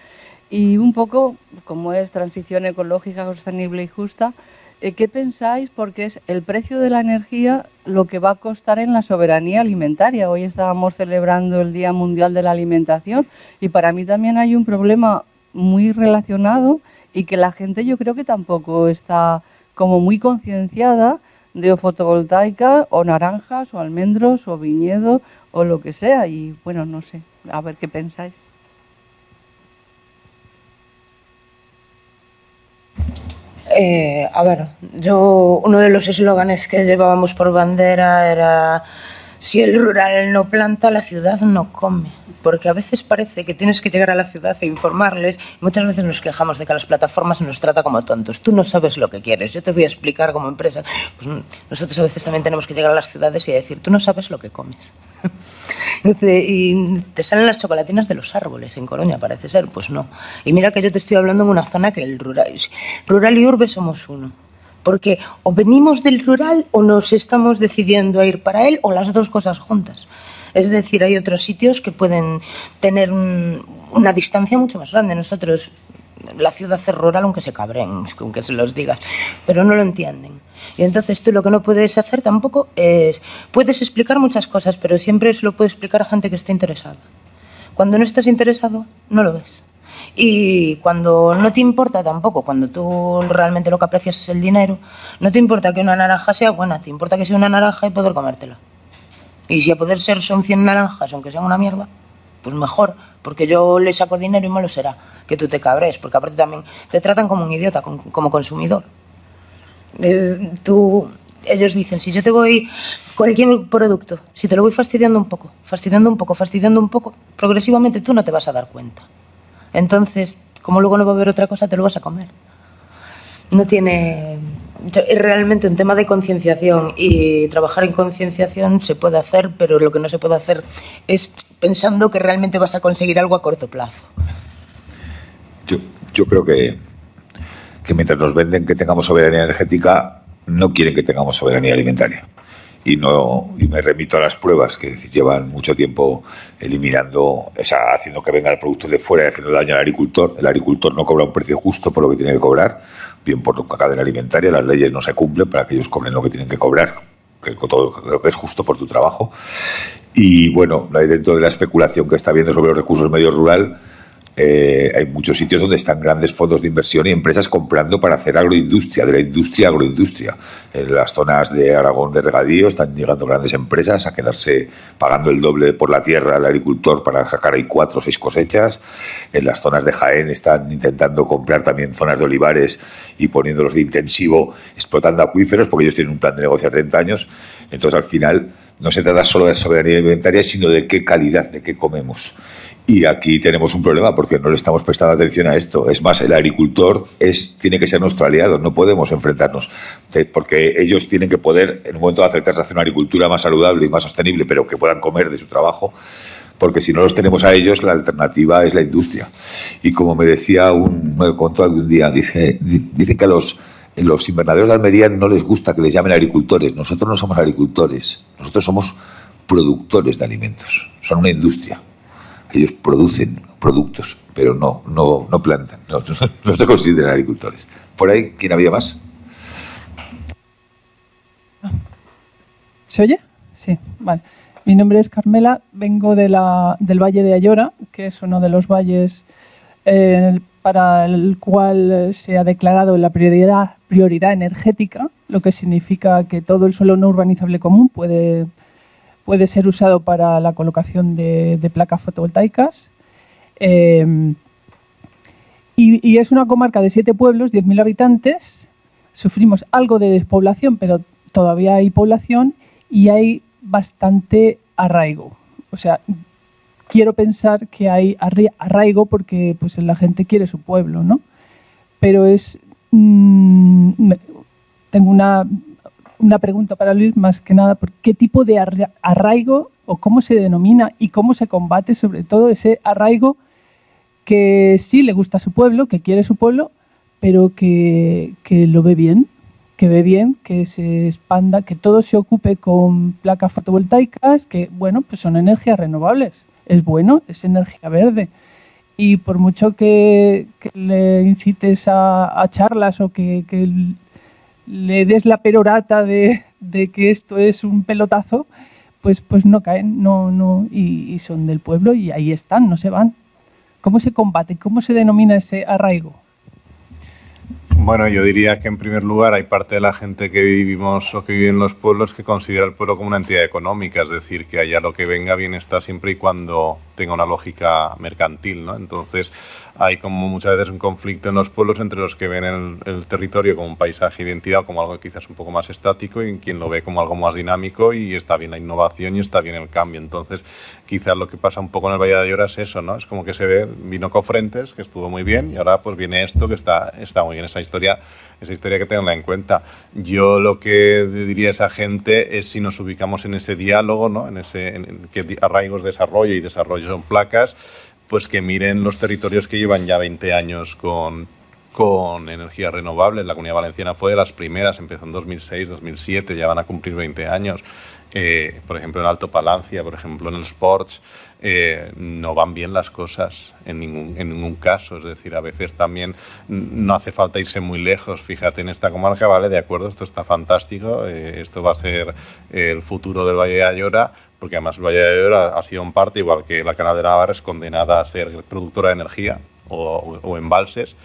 Speaker 11: Y un poco, como es transición ecológica, sostenible y justa, ¿qué pensáis? Porque es el precio de la energía lo que va a costar en la soberanía alimentaria. Hoy estábamos celebrando el Día Mundial de la Alimentación y para mí también hay un problema muy relacionado y que la gente yo creo que tampoco está como muy concienciada de fotovoltaica o naranjas o almendros o viñedo o lo que sea. Y bueno, no sé, a ver qué pensáis.
Speaker 5: A ver, uno de los eslóganes que llevábamos por bandera era: si el rural no planta, la ciudad no come. Porque a veces parece que tienes que llegar a la ciudad e informarles. Muchas veces nos quejamos de que las plataformas nos tratan como tontos. Tú no sabes lo que quieres. Yo te voy a explicar como empresa. Pues nosotros a veces también tenemos que llegar a las ciudades y decir, tú no sabes lo que comes. Y te salen las chocolatinas de los árboles en Coruña, parece ser. Pues no. Y mira que yo te estoy hablando en una zona que el rural y urbe somos uno. Porque o venimos del rural o nos estamos decidiendo a ir para él, o las dos cosas juntas. Es decir, hay otros sitios que pueden tener una distancia mucho más grande. Nosotros, la ciudad es rural, aunque se cabren, aunque se los digas, pero no lo entienden. Y entonces tú lo que no puedes hacer tampoco es... Puedes explicar muchas cosas, pero siempre se lo puede explicar a gente que esté interesada. Cuando no estás interesado, no lo ves. Y cuando no te importa tampoco, cuando tú realmente lo que aprecias es el dinero, no te importa que una naranja sea buena, te importa que sea una naranja y poder comértela. Y si a poder ser son 100 naranjas, aunque sean una mierda, pues mejor, porque yo le saco dinero y malo será que tú te cabres, porque aparte también te tratan como un idiota, como consumidor. Ellos dicen, si yo te voy, cualquier producto, si te lo voy fastidiando un poco, progresivamente tú no te vas a dar cuenta. Entonces, como luego no va a haber otra cosa, te lo vas a comer. No tiene es realmente un tema de concienciación, y trabajar en concienciación se puede hacer, pero lo que no se puede hacer es pensando que realmente vas a conseguir algo a corto plazo.
Speaker 2: Yo creo que mientras nos venden que tengamos soberanía energética, no quieren que tengamos soberanía alimentaria. Y me remito a las pruebas que llevan mucho tiempo eliminando, o sea, haciendo que venga el producto de fuera y haciendo daño al agricultor. El agricultor no cobra un precio justo por lo que tiene que cobrar, bien por la cadena alimentaria, las leyes no se cumplen para que ellos cobren lo que tienen que cobrar, que todo lo que es justo por tu trabajo. Y bueno, dentro de la especulación que está habiendo sobre los recursos del medio rural, hay muchos sitios donde están grandes fondos de inversión y empresas comprando para hacer agroindustria, de la industria a agroindustria. En las zonas de Aragón de regadío están llegando grandes empresas a quedarse pagando el doble por la tierra al agricultor para sacar ahí 4 o 6 cosechas. En las zonas de Jaén están intentando comprar también zonas de olivares y poniéndolos de intensivo, explotando acuíferos, porque ellos tienen un plan de negocio a 30 años. Entonces, al final, no se trata solo de soberanía alimentaria, sino de qué calidad, de qué comemos. Y aquí tenemos un problema porque no le estamos prestando atención a esto. Es más, el agricultor tiene que ser nuestro aliado, no podemos enfrentarnos, porque ellos tienen que poder, en un momento de acercarse a hacer una agricultura más saludable y más sostenible, pero que puedan comer de su trabajo, porque si no los tenemos a ellos, la alternativa es la industria. Y como me decía me contó algún día, dice que a los invernaderos de Almería no les gusta que les llamen agricultores. Nosotros no somos agricultores, nosotros somos productores de alimentos, son una industria. Ellos producen productos, pero no plantan, no se consideran agricultores. ¿Por ahí quién había más?
Speaker 12: ¿Se oye? Sí, vale. Mi nombre es Carmela, vengo del Valle de Ayora, que es uno de los valles para el cual se ha declarado la prioridad energética, lo que significa que todo el suelo no urbanizable común puede ser usado para la colocación de placas fotovoltaicas. Y es una comarca de 7 pueblos, 10.000 habitantes. Sufrimos algo de despoblación, pero todavía hay población y hay bastante arraigo. O sea, quiero pensar que hay arraigo porque pues, la gente quiere su pueblo, ¿no? Pero tengo una pregunta para Luis, más que nada, ¿por qué tipo de arraigo o cómo se denomina y cómo se combate sobre todo ese arraigo que sí le gusta a su pueblo, que quiere su pueblo, pero que lo ve bien, que se expanda, que todo se ocupe con placas fotovoltaicas, que, bueno, pues son energías renovables, es bueno, es energía verde. Y por mucho que le incites a charlas o que le des la perorata de que esto es un pelotazo, pues no caen, y son del pueblo y ahí están, no se van. ¿Cómo se combate? ¿Cómo se denomina ese arraigo?
Speaker 6: Bueno, yo diría que en primer lugar hay parte de la gente que vivimos o que vive en los pueblos que considera el pueblo como una entidad económica, es decir, que allá lo que venga bien está siempre y cuando tenga una lógica mercantil, ¿no? Entonces hay como muchas veces un conflicto en los pueblos entre los que ven el territorio como un paisaje de identidad o como algo quizás un poco más estático y quien lo ve como algo más dinámico y está bien la innovación y está bien el cambio. Entonces quizás lo que pasa un poco en el Valle de Ayora es eso, ¿no? Es como que se ve, vino Cofrentes, que estuvo muy bien, y ahora pues viene esto que está muy bien, esa historia que tenerla en cuenta. Yo lo que diría a esa gente es si nos ubicamos en ese diálogo, ¿no? En que arraigos desarrollo y desarrollo son placas, pues que miren los territorios que llevan ya 20 años con energías renovables. La Comunidad Valenciana fue de las primeras, empezó en 2006, 2007, ya van a cumplir 20 años. Por ejemplo, en Alto Palancia, por ejemplo, en el Sports, no van bien las cosas en ningún caso. Es decir, a veces también no hace falta irse muy lejos. Fíjate en esta comarca, vale, de acuerdo, esto está fantástico, esto va a ser el futuro del Valle de Ayora, porque además el Valle de Ayora ha sido en parte, igual que la Canal de Navarra, es condenada a ser productora de energía o embalses.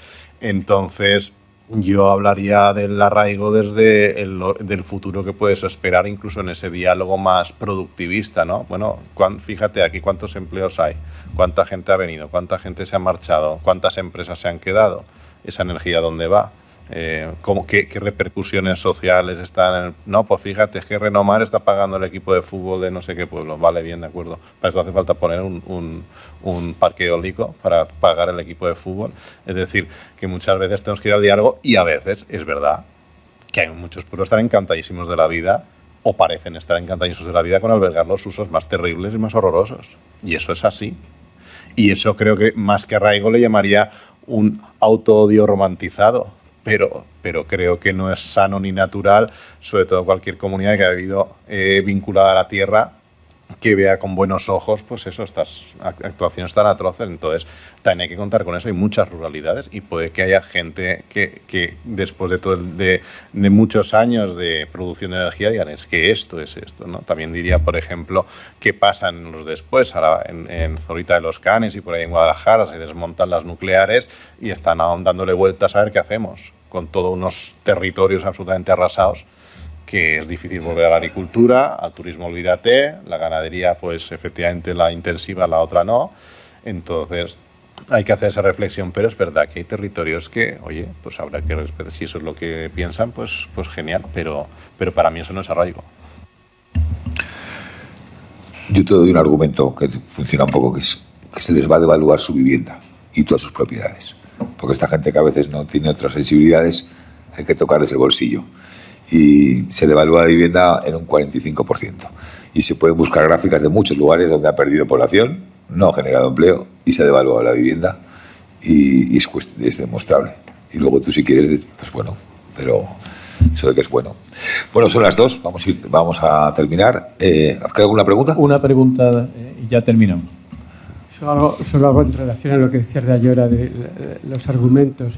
Speaker 6: Entonces, yo hablaría del arraigo desde del futuro que puedes esperar, incluso en ese diálogo más productivista, ¿no? Bueno, fíjate aquí cuántos empleos hay, cuánta gente ha venido, cuánta gente se ha marchado, cuántas empresas se han quedado, esa energía dónde va, qué repercusiones sociales están. No, pues fíjate, es que Renomar está pagando el equipo de fútbol de no sé qué pueblo. Vale, bien, de acuerdo. Para eso hace falta poner un parque eólico para pagar el equipo de fútbol. Es decir, que muchas veces tenemos que ir al diálogo y a veces es verdad que hay muchos pueblos están encantadísimos de la vida, o parecen estar encantadísimos de la vida, con albergar los usos más terribles y más horrorosos. Y eso es así. Y eso creo que más que arraigo le llamaría un auto-odio romantizado. Pero creo que no es sano ni natural, sobre todo cualquier comunidad que ha vivido vinculada a la tierra, que vea con buenos ojos pues eso, estas actuaciones tan atroces. Entonces también hay que contar con eso. Hay muchas ruralidades y puede que haya gente que después de muchos años de producción de energía digan es que esto es esto, ¿no? También diría, por ejemplo, qué pasa en los después, ahora en Zorita de los Canes y por ahí en Guadalajara se desmontan las nucleares y están aún dándole vueltas a ver qué hacemos con todos unos territorios absolutamente arrasados, que es difícil volver a la agricultura, al turismo olvídate, la ganadería pues efectivamente la intensiva, la otra no. Entonces hay que hacer esa reflexión, pero es verdad que hay territorios que, oye, pues habrá que respetar, si eso es lo que piensan, pues genial, pero para mí eso no es arraigo.
Speaker 2: Yo te doy un argumento que funciona un poco, que es que se les va a devaluar su vivienda y todas sus propiedades, porque esta gente que a veces no tiene otras sensibilidades, hay que tocarles el bolsillo. Y se devalúa la vivienda en un 45%. Y se pueden buscar gráficas de muchos lugares donde ha perdido población, no ha generado empleo y se ha devaluado la vivienda y es demostrable. Y luego tú si quieres, pues bueno, pero eso de que es bueno. Bueno, son las 2, vamos a terminar. ¿Has quedado alguna pregunta?
Speaker 13: Una pregunta y ya terminamos.
Speaker 14: Solo algo en relación a lo que decías de Ayora, de los argumentos.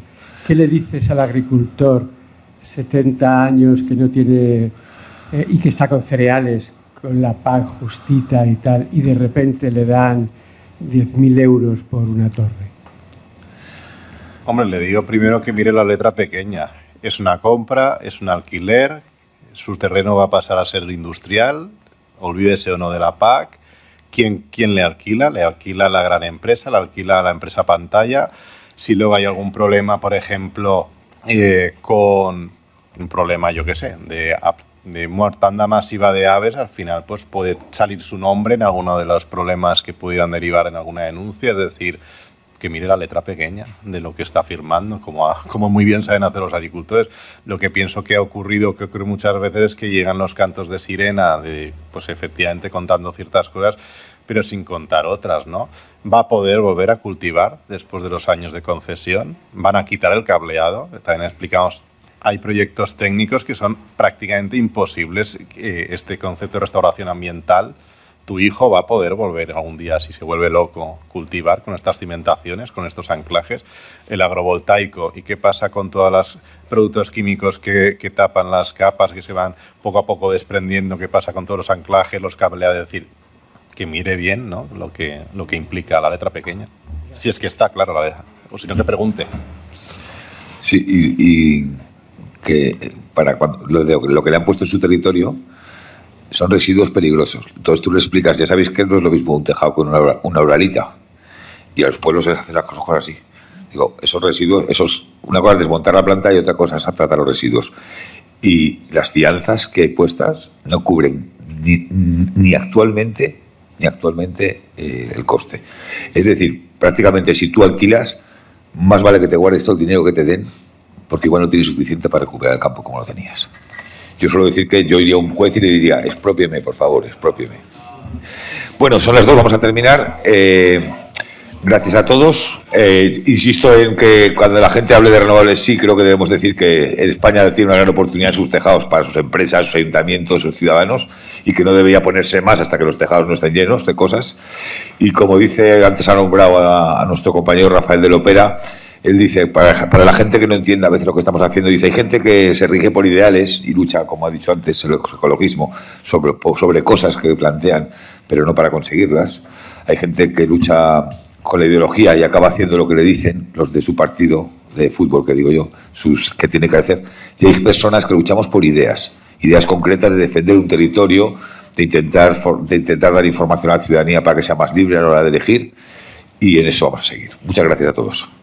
Speaker 14: ¿Qué le dices al agricultor 70 años que no tiene y que está con cereales, con la PAC justita y tal, y de repente le dan 10.000 euros por una torre?
Speaker 6: Hombre, le digo primero que mire la letra pequeña. Es una compra, es un alquiler, su terreno va a pasar a ser industrial, olvídese o no de la PAC. ¿Quién le alquila? Le alquila la gran empresa, le alquila la empresa pantalla. Si luego hay algún problema, por ejemplo, con un problema, yo qué sé, de muertanda masiva de aves, al final pues puede salir su nombre en alguno de los problemas que pudieran derivar en alguna denuncia. Es decir, que mire la letra pequeña de lo que está firmando, como muy bien saben hacer los agricultores. Lo que pienso que ha ocurrido, que ocurre muchas veces, es que llegan los cantos de sirena, pues efectivamente contando ciertas cosas, pero sin contar otras, ¿no? Va a poder volver a cultivar después de los años de concesión, van a quitar el cableado, también explicamos. Hay proyectos técnicos que son prácticamente imposibles. Este concepto de restauración ambiental, tu hijo va a poder volver algún día, si se vuelve loco, cultivar con estas cimentaciones, con estos anclajes. El agrovoltaico, ¿y qué pasa con todos los productos químicos que tapan las capas, que se van poco a poco desprendiendo? ¿Qué pasa con todos los anclajes, los cableados? Es decir, que mire bien, ¿no?, lo que implica la letra pequeña. Si es que está claro la letra, o si no, que pregunte.
Speaker 2: Sí, y que para lo que le han puesto en su territorio son residuos peligrosos. Entonces tú le explicas, ya sabéis que no es lo mismo un tejado con una uralita, y a los pueblos se hacen las cosas así. Digo, esos residuos, una cosa es desmontar la planta y otra cosa es tratar los residuos. Y las fianzas que hay puestas no cubren ni actualmente el coste. Es decir, prácticamente si tú alquilas, más vale que te guardes todo el dinero que te den, porque igual no tienes suficiente para recuperar el campo como lo tenías. Yo suelo decir que yo iría a un juez y le diría, exprópieme, por favor, exprópieme. Bueno, son las 2, vamos a terminar. Gracias a todos. Insisto en que cuando la gente hable de renovables, sí creo que debemos decir que España tiene una gran oportunidad en sus tejados para sus empresas, sus ayuntamientos, sus ciudadanos, y que no debería ponerse más hasta que los tejados no estén llenos de cosas. Y como dice, antes ha nombrado a nuestro compañero Rafael de Lopera, él dice, para la gente que no entiende a veces lo que estamos haciendo, dice, hay gente que se rige por ideales y lucha, como ha dicho antes, el ecologismo, sobre cosas que plantean, pero no para conseguirlas. Hay gente que lucha con la ideología y acaba haciendo lo que le dicen los de su partido de fútbol, que digo yo, que tiene que hacer. Y hay personas que luchamos por ideas concretas de defender un territorio, de intentar dar información a la ciudadanía para que sea más libre a la hora de elegir, y en eso vamos a seguir. Muchas gracias a todos.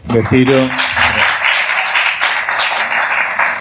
Speaker 1: Retiro.